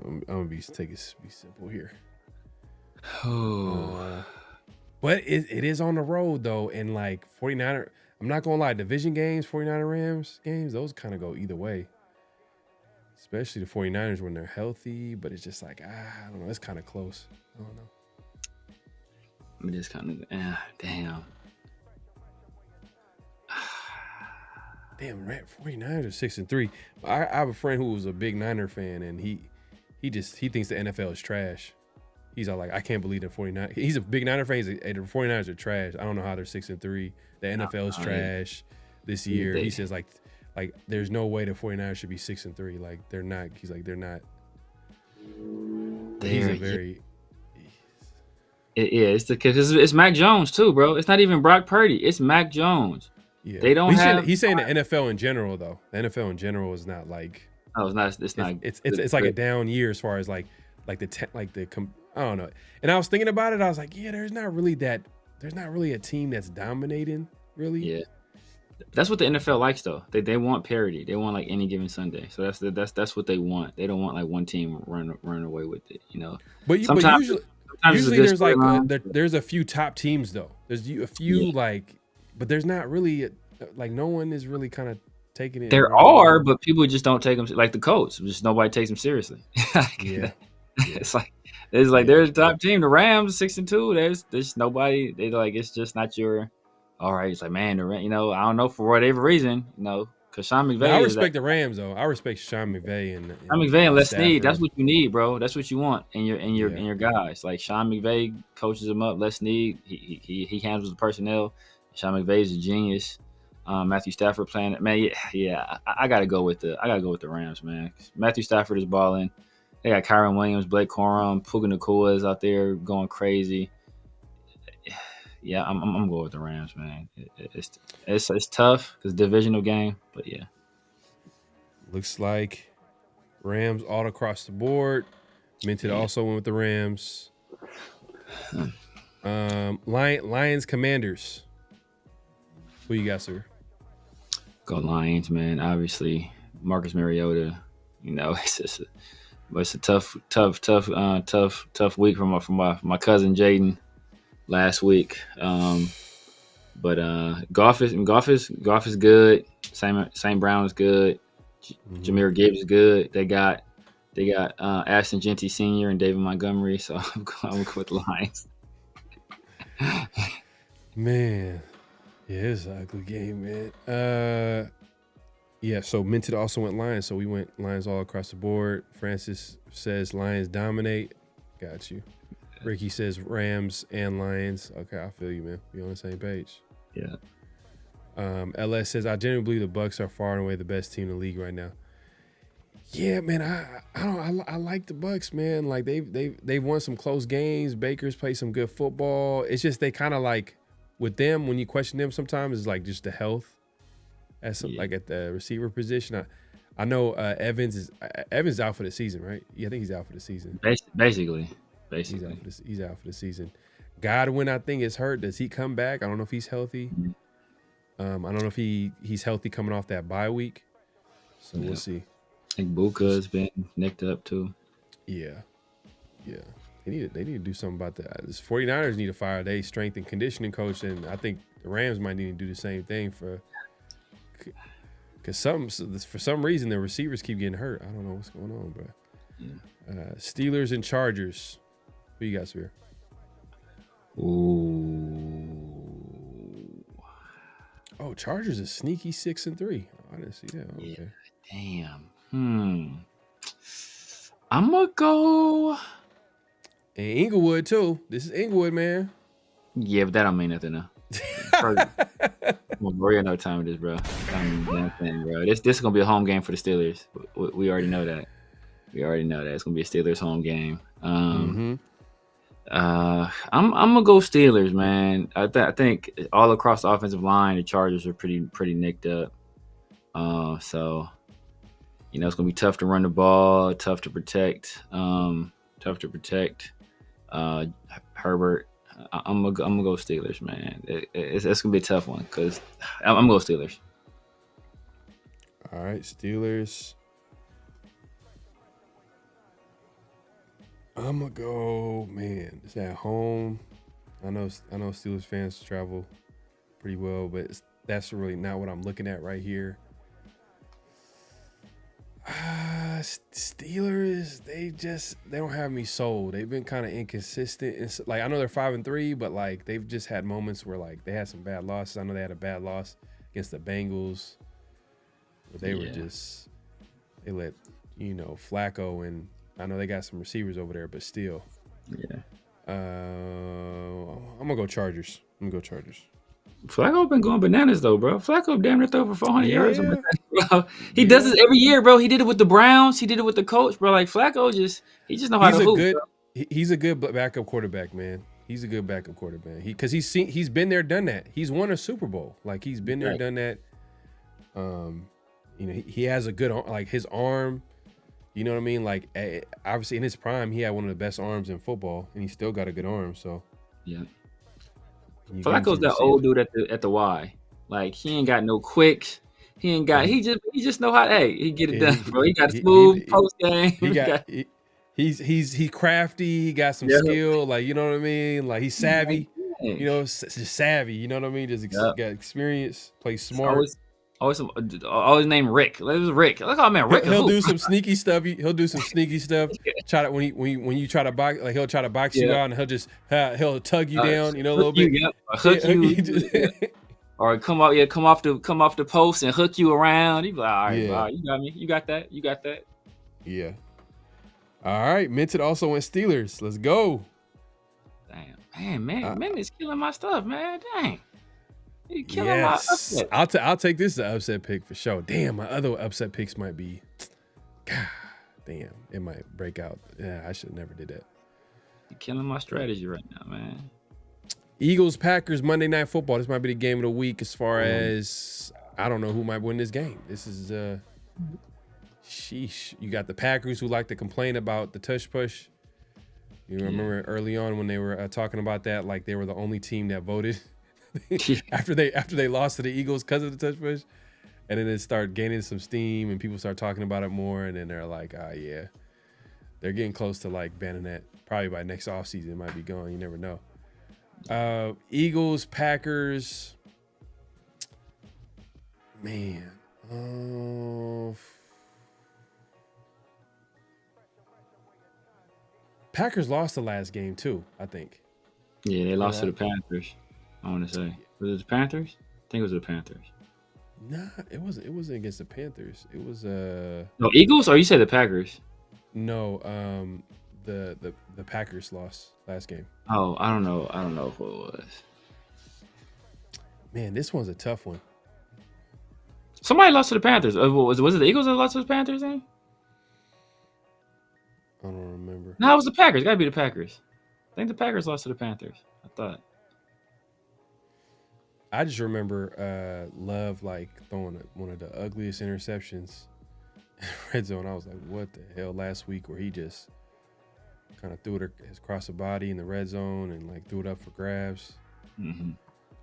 I'm gonna be simple here. But it is on the road though, and like 49er. I'm not gonna lie, division games, 49er Rams games, those kind of go either way. Especially the 49ers when they're healthy, but it's just like, I don't know, it's kind of close. I don't know. I mean, it's kind of, damn. Damn, 49ers are 6-3. I have a friend who was a big Niner fan, and he thinks the NFL is trash. He's all like, I can't believe the 49ers. He's a big Niner fan. He's like, hey, the 49ers are trash. I don't know how they're 6-3. The NFL is trash this year. He says like there's no way the 49ers should be 6-3. Like they're not. He's like they're not. He's a very. It's because it's Mac Jones too, bro. It's not even Brock Purdy. It's Mac Jones. Yeah, they don't have. He's saying the NFL in general though. The NFL in general is not like. Oh, it's not. It's like a down year as far as I don't know. And I was thinking about it. I was like, yeah, there's not really a team that's dominating, really. Yeah, that's what the NFL likes, though. They want parity. They want like any given Sunday. So that's what they want. They don't want like one team run away with it, you know. But usually there's like there's a few top teams though. There's a few but there's not really no one is really kind of taking it. There are, but people just don't take them like the Colts. Just nobody takes them seriously. Yeah. It's like there's a top team, the Rams 6-2. There's nobody. They like it's just not your. All right, it's like man, I don't know for whatever reason, because Sean McVay. I respect the Rams though. I respect Sean McVay and Les Snead. That's what you need, bro. That's what you want in your guys. Like Sean McVay coaches them up. Les Snead, he handles the personnel. Sean McVay is a genius. Matthew Stafford playing it, man. Yeah. I gotta go with the Rams, man. Matthew Stafford is balling. They got Kyron Williams, Blake Corum, Puka Nacua is out there going crazy. Yeah, I'm going with the Rams, man. It's tough because divisional game, but yeah. Looks like Rams all across the board. Minted also went with the Rams. Lions Commanders. Who you got, sir? Go Lions, man. Obviously, Marcus Mariota. It's a tough week from my cousin Jaden last week. But Goff is good. St. Brown is good. Jahmyr Gibbs is good. They got Ashton Genty Sr. and David Montgomery. So I'm going with the Lions. Man, yeah, it's an ugly game, man. Yeah, so Minted also went Lions, so we went Lions all across the board. Francis says Lions dominate. Got you. Ricky says Rams and Lions. Okay, I feel you, man. We on the same page. Yeah. LS says I genuinely believe the Bucks are far and away the best team in the league right now. Yeah, man. I like the Bucks, man. Like they've won some close games. Baker's played some good football. It's just they kind of like with them when you question them sometimes it's like just the health. At the receiver position, I know Evans is out for the season, right? Yeah, I think he's out for the season. Basically, he's out for the season. Godwin, I think, is hurt. Does he come back? I don't know if he's healthy. I don't know if he's healthy coming off that bye week. So we'll see. I think Buka's been nicked up too. Yeah. They need to do something about that. This 49ers need to fire their strength and conditioning coach, and I think the Rams might need to do the same thing because for some reason the receivers keep getting hurt. I don't know what's going on, bro. Steelers and Chargers. Who you got, Spear? Ooh. Oh, Chargers is sneaky 6-3. I didn't see that. Okay. Yeah, damn. I'm gonna go. And Inglewood too. This is Inglewood, man. Yeah, but that don't mean nothing now. We know what time it is, bro. That don't mean nothing, bro. This is gonna be a home game for the Steelers. We already know that. It's gonna be a Steelers home game. I'm gonna go Steelers, man. I think all across the offensive line, the Chargers are pretty nicked up. So it's gonna be tough to run the ball, tough to protect. Herbert. I'm gonna go Steelers, man. It's gonna be a tough one because I'm gonna go Steelers. All right, Steelers. I'm gonna go, man. It's at home. I know Steelers fans travel pretty well, but that's really not what I'm looking at right here. Steelers, they don't have me sold. They've been kind of inconsistent. It's like I know they're 5-3, but like they've just had moments where like they had some bad losses. I know they had a bad loss against the Bengals, but they were they let Flacco, and I know they got some receivers over there, but still. Yeah. I'm gonna go Chargers. Flacco been going bananas though, bro. Flacco damn near throw for 400 yards. Bro. He does this every year, bro. He did it with the Browns. He did it with the coach, bro. Like Flacco he just know how to hoop. He's a good backup quarterback, man. He's a good backup quarterback. Because he's been there, done that. He's won a Super Bowl. Like he's been there, done that. He has a good his arm. You know what I mean? Like obviously in his prime, he had one of the best arms in football, and he still got a good arm. So yeah. Flacco's that old dude at the Y. Like he ain't got no quicks. He ain't got. He just know how. Hey, he get it done, bro. He got smooth post game. He's crafty. He got some skill. Like you know what I mean. Like he's savvy. Just savvy. You know what I mean. Just got experience. Plays smart. Always named Rick. It was Rick. Look how man Rick. He'll do some sneaky stuff. Try to when you try to box, like he'll try to box you out, and he'll tug you down, a little bit. Hook you. Or come off the post and hook you around. He be like, all right, bro, you got me. You got that. Yeah. All right. Minted also went Steelers. Let's go. Damn, man is killing my stuff, man. Dang. He killing my upset. I'll take this as an upset pick for sure. Damn, my other upset picks might be. God damn, it might break out. Yeah, I should have never did that. You're killing my strategy right now, man. Eagles, Packers, Monday Night Football. This might be the game of the week as far as I don't know who might win this game. This is sheesh. You got the Packers who like to complain about the tush push. You remember early on when they were talking about that, like they were the only team that voted after they lost to the Eagles because of the tush push, and then it started gaining some steam and people start talking about it more, and then they're like, yeah, they're getting close to like banning that. Probably by next offseason it might be gone. You never know. Eagles, Packers, man. Packers lost the last game too, I think. Yeah, they lost to the Panthers. I want to say, was it the Panthers? I think it was the Panthers. Nah, it wasn't against the Panthers. It was no, Eagles, or you said the Packers? No, the Packers lost last game. Oh, I don't know who it was. Man, this one's a tough one. Somebody lost to the Panthers. Was it the Eagles that lost to the Panthers then? I don't remember. No, it was the Packers. Gotta be the Packers. I think the Packers lost to the Panthers. I thought. I just remember Love like throwing one of the ugliest interceptions in red zone. I was like, what the hell? Last week where he just kind of threw it across the body in the red zone and like threw it up for grabs. Mm-hmm.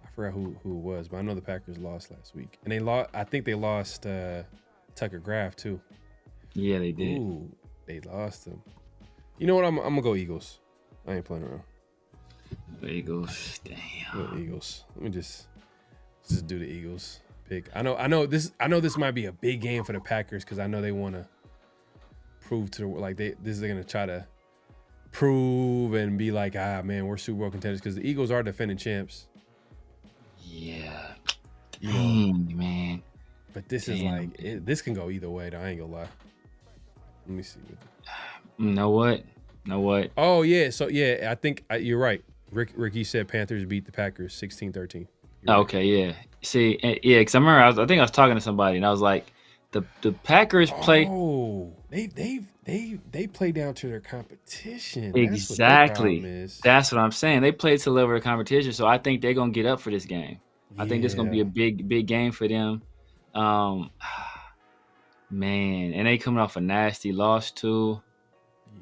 I forgot who it was, but I know the Packers lost last week, and they lost. I think they lost Tucker Graff too. Yeah, they did. Ooh, they lost him. You know what? I'm gonna go Eagles. I ain't playing around. Eagles, damn. Eagles. Let me just do the Eagles pick. I know this might be a big game for the Packers because I know they want to prove to the like they're gonna try to prove and be like, man, we're Super Bowl contenders because the Eagles are defending champs. Yeah. You know, Dang, man. but this is like this can go either way. Though I ain't gonna lie. Let me see. Know what? Oh yeah, so yeah, I think you're right. Ricky said Panthers beat the Packers 16-13. Okay, yeah. See, yeah, because I remember I think I was talking to somebody and I was like, the Packers play. Oh, they play down to their competition. Exactly. That's That's what I'm saying. They play to level of competition, so I think they're gonna get up for this game. Yeah. I think this is gonna be a big game for them. Man, and they coming off a nasty loss too.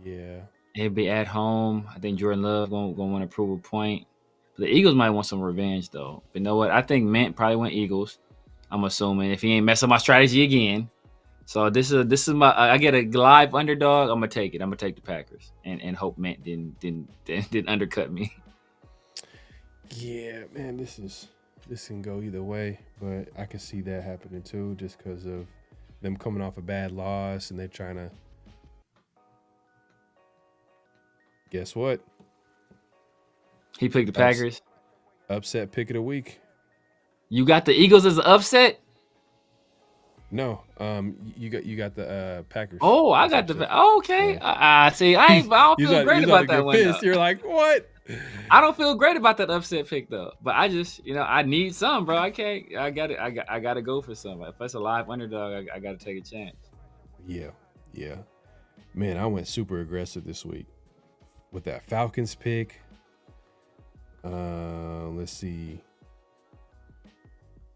Yeah. It'll be at home. I think Jordan Love gonna want to prove a point. But the Eagles might want some revenge though. But you know what? I think Mint probably went Eagles. I'm assuming if he ain't mess up my strategy again. So this is my. I get a live underdog. I'm gonna take it. I'm gonna take the Packers and hope Mint didn't undercut me. Yeah, man, this can go either way, but I can see that happening too, just because of them coming off a bad loss and they're trying to. Guess what? He picked the Packers. Upset pick of the week. You got the Eagles as an upset? No, you got the Packers. Oh, I got the okay. Yeah. See, I don't feel great about that one. You're like, what? I don't feel great about that upset pick though. But I just, I need some, bro. I can't. I got it. I got to go for some. If it's a live underdog, I got to take a chance. Yeah. Man, I went super aggressive this week with that Falcons pick. Let's see.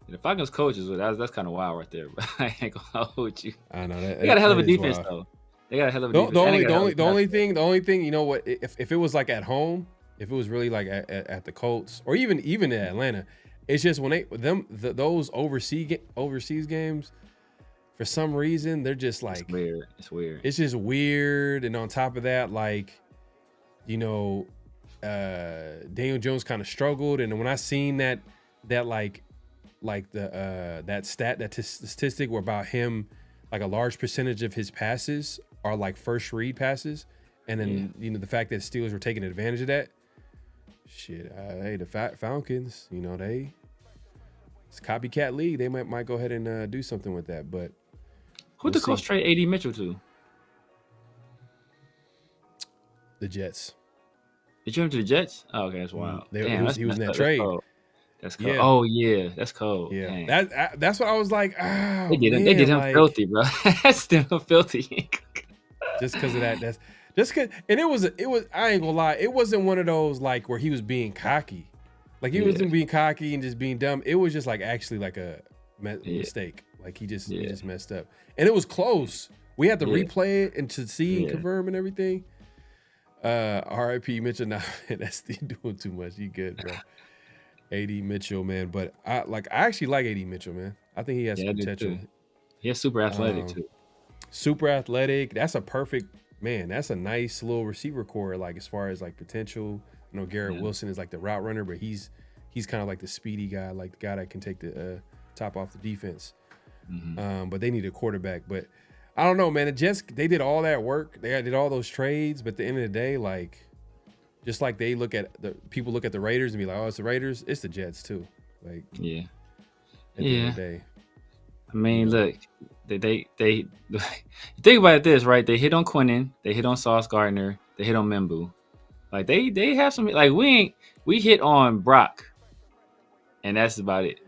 The Falcons coaches, that's kind of wild right there. But I ain't gonna hold you. I know that. They got a hell of a defense though. They got a hell of a defense. The only thing, you know what? If it was like at home, if it was really like at the Colts or even in Atlanta, it's just when those overseas games, for some reason they're just like It's weird. It's just weird, and on top of that, like, Daniel Jones kind of struggled, and when I seen that statistic where about him, like a large percentage of his passes are like first read passes, and then the fact that Steelers were taking advantage of that. Shit, hey, the Falcons, it's copycat league. They might go ahead and do something with that. But who'd the Colts trade AD Mitchell to? The Jets. Did you him to the Jets? Oh, okay, that's wild. He was in that trade. That's cold. Yeah. Oh yeah, that's cold. Yeah, that's what I was like. They did him filthy, bro. That's them filthy. Just because of that. That's just because. And it was. I ain't gonna lie. It wasn't one of those like where he was being cocky. Like he wasn't being cocky and just being dumb. It was just like actually like a mistake. Like he just messed up, and it was close. We had to replay it and to see and confirm and everything. R.I.P. Mitchell. Nah, man, that's still doing too much. You good, bro? AD Mitchell, man. But I actually like AD Mitchell, man. I think he has some potential. He's super athletic too. Super athletic. That's a perfect man. That's a nice little receiver core. Like as far as like potential. Garrett Wilson is like the route runner, but he's kind of like the speedy guy, like the guy that can take the top off the defense. Mm-hmm. But they need a quarterback. But I don't know, man. The Jets, they did all that work. They did all those trades, but at the end of the day, like, just like they look at people look at the Raiders and be like, oh, it's the Raiders. It's the Jets too. Like, at the end of the day. I mean, look, they think about it this, right? They hit on Quinnen, they hit on Sauce Gardner, they hit on Membu. Like they have some, like we hit on Brock, and that's about it.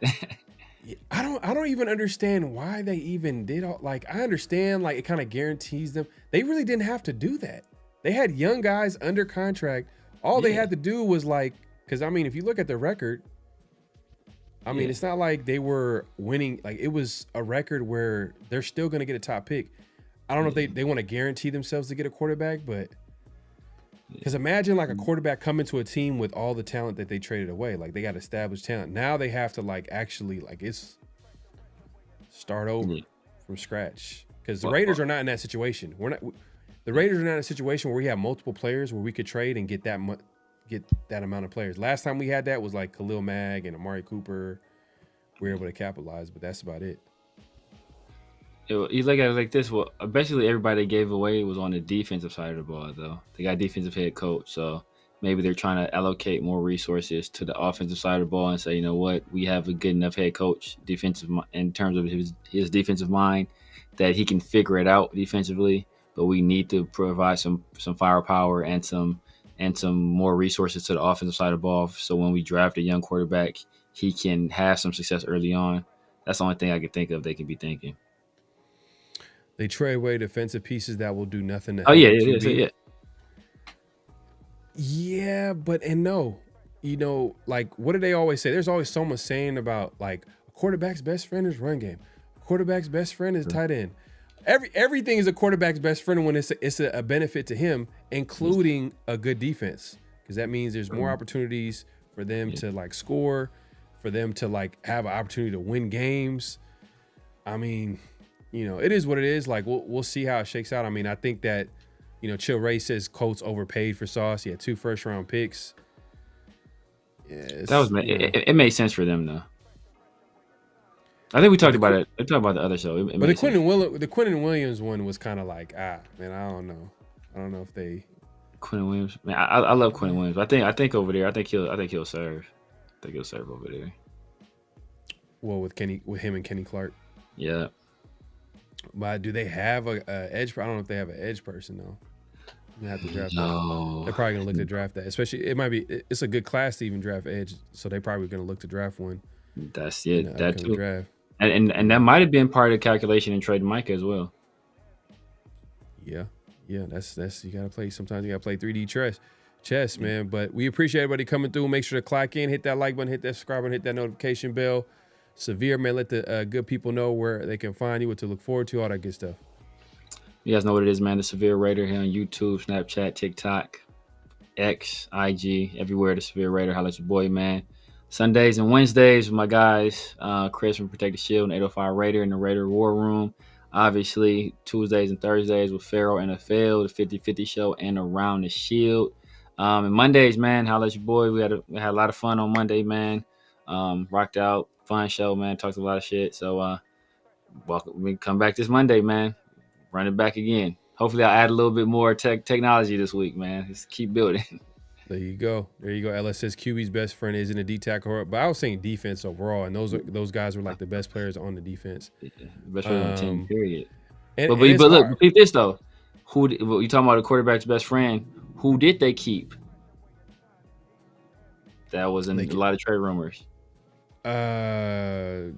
I don't even understand why they even did all. Like I understand, like it kind of guarantees them. They really didn't have to do that. They had young guys under contract. All they had to do was like, because I mean, if you look at the record, I mean, it's not like they were winning. Like it was a record where they're still going to get a top pick. I don't know if they want to guarantee themselves to get a quarterback, but because imagine like a quarterback coming to a team with all the talent that they traded away. Like they got established talent. Now they have to like actually like it's start over from scratch. Because the Raiders are not in that situation. The Raiders are not in a situation where we have multiple players where we could trade and get that amount of players. Last time we had that was like Khalil Mack and Amari Cooper. We were able to capitalize, but that's about it. You look at it like this. Well, basically everybody they gave away was on the defensive side of the ball, though. They got defensive head coach, so maybe they're trying to allocate more resources to the offensive side of the ball and say, you know what, we have a good enough head coach in terms of his defensive mind that he can figure it out defensively. But we need to provide some firepower and some more resources to the offensive side of the ball. So when we draft a young quarterback, he can have some success early on. That's the only thing I can think of they could be thinking. They trade away defensive pieces that will do nothing to Oh yeah, help it is. QB. Yeah. Yeah, but no. You know, like what do they always say? There's always someone saying about like a quarterback's best friend is run game. A quarterback's best friend is tight end. Everything is a quarterback's best friend when it's a benefit to him, including a good defense, because that means there's more opportunities for them to like score, for them to like have an opportunity to win games. I mean, you know, it is what it is. Like we'll see how it shakes out. I mean, I think that, you know, Chill Ray says Colts overpaid for Sauce. He had 2 first-round picks. Yeah, it made sense for them though. I think we talked about it. We talked about the other show. But the Quinnen Williams one was kind of like, man, I don't know. I don't know if they. Quinnen Williams, man, I love Quinnen Williams. I think over there, I think he'll serve. I think he'll serve over there. Well, with him and Kenny Clark. Yeah. But do they have a edge? I don't know if they have an edge person though. You have to draft No. that. They're probably gonna look to draft that. Especially, it's a good class to even draft edge, so they probably gonna look to draft one. That's it. That too. Draft. And that might have been part of the calculation in trading Micah as well. Yeah. That's you gotta play. Sometimes you gotta play 3D chess, man. But we appreciate everybody coming through. Make sure to clock in, hit that like button, hit that subscribe button, hit that notification bell. Severe, man, let the good people know where they can find you, what to look forward to, all that good stuff. You guys know what it is, man. The Severe Raider here on YouTube, Snapchat, TikTok, X, IG, everywhere. The Severe Raider. Holla at your boy, man. Sundays and Wednesdays with my guys, Chris from Protect the Shield and 805 Raider in the Raider War Room. Obviously, Tuesdays and Thursdays with Pharaoh NFL, the 50-50 show, and Around the Shield. And Mondays, man, holla at your boy. We had a lot of fun on Monday, man. Rocked out, fun show, man. Talked a lot of shit. So, welcome. We come back this Monday, man. Run it back again. Hopefully, I'll add a little bit more technology this week, man. Just keep building. There you go. LS says QB's best friend isn't a D tackle, but I was saying defense overall, and those guys were like the best players on the defense. Best friend on the team, period. But look, keep this though. You talking about the quarterback's best friend? Who did they keep? That was in a lot of trade rumors. Garrett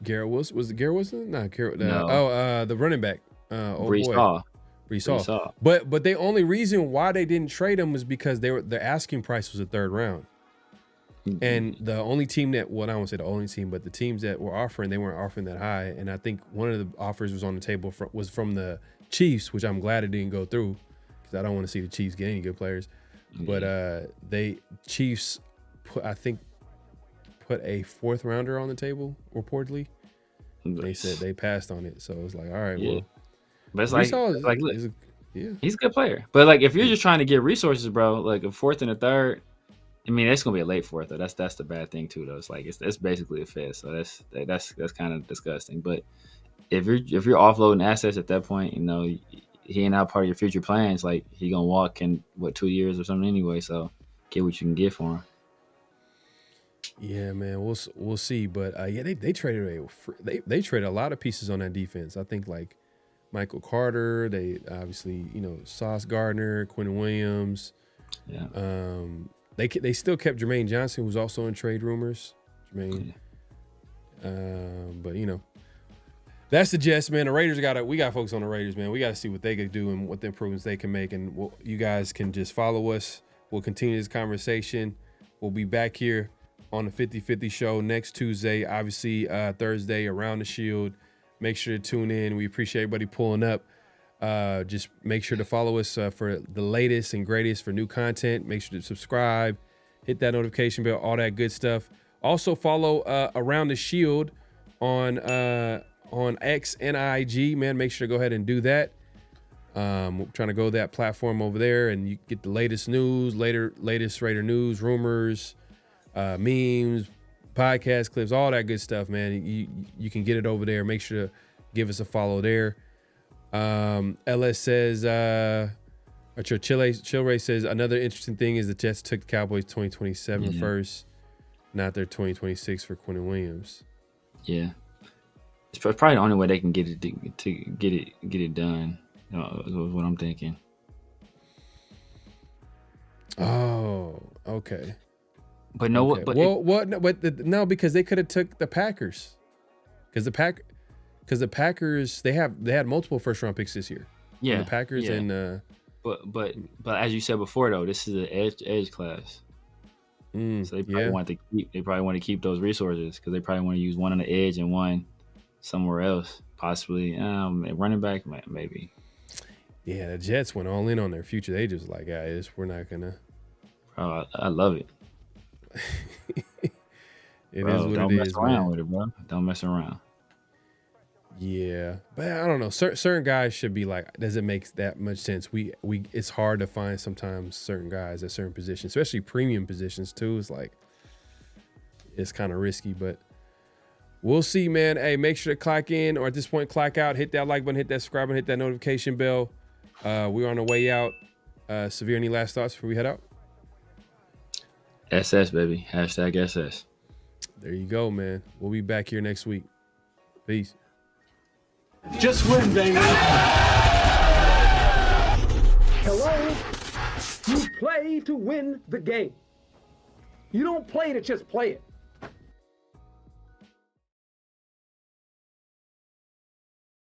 Wilson, was it Garrett Wilson? Not Garrett. No. The running back. Brees Hall. But the only reason why they didn't trade him was because their asking price was a 3rd round. Mm-hmm. And the only team that, well, I won't say the only team, but the teams that were offering, they weren't offering that high. And I think one of the offers was on the table was from the Chiefs, which I'm glad it didn't go through because I don't want to see the Chiefs get any good players. Mm-hmm. But Chiefs put a 4th rounder on the table reportedly. Nice. They said they passed on it, so it was like, all right, well. But it's look, he's a good player. But like, if you're just trying to get resources, bro, like a 4th and a 3rd, I mean, it's gonna be a late 4th though. That's the bad thing too, though. It's like it's basically a 5th, so that's kind of disgusting. But if you're offloading assets at that point, you know, he ain't not part of your future plans. Like he gonna walk in 2 years or something anyway. So get what you can get for him. Yeah, man, we'll see. But they traded they traded a lot of pieces on that defense. I think like Michael Carter, they obviously, you know, Sauce Gardner, Quinnen Williams. Yeah. They still kept Jermaine Johnson, who's also in trade rumors. But you know, that's the Jets, man. The Raiders we got folks on the Raiders, man. We got to see what they can do and what the improvements they can make. And you guys can just follow us. We'll continue this conversation. We'll be back here on the 50-50 show next Tuesday. Obviously, Thursday Around the Shield. Make sure to tune in. We appreciate everybody pulling up. Just make sure to follow us for the latest and greatest for new content. Make sure to subscribe, hit that notification bell, all that good stuff. Also follow Around the Shield on X and IG, man. Make sure to go ahead and do that. We're trying to go that platform over there, and you get the latest news, latest Raider news, rumors, memes, podcast clips, all that good stuff, man. You can get it over there. Make sure to Give us a follow there. LS says, or Chill Ray says, another interesting thing is the Jets took the Cowboys 2027 first, not their 2026 for Quentin Williams. Yeah, it's probably the only way they can get it to get it done. You know, is what I'm thinking. Oh, okay. But no, okay. but because they could have took the Packers, because the Packers they had multiple first round picks this year. Yeah, and the Packers and but as you said before though, this is an edge class. So they probably want to keep those resources because they probably want to use one on the edge and one somewhere else, possibly running back maybe. Yeah, the Jets went all in on their future. They just like, guys, we're not gonna. Bro, I love it. It is what don't it mess is, around man. with it, bro. Don't mess around. Yeah, but I don't know. Certain guys should be like, does it make that much sense? It's hard to find sometimes certain guys at certain positions, especially premium positions too. It's like, it's kind of risky, but we'll see, man. Hey, make sure to clock in, or at this point, clock out. Hit that like button, hit that subscribe button, hit that notification bell. We're on the way out. Severe, any last thoughts before we head out? SS, baby. Hashtag SS. There you go, man. We'll be back here next week. Peace. Just win, baby. Hello? You play to win the game. You don't play to just play it.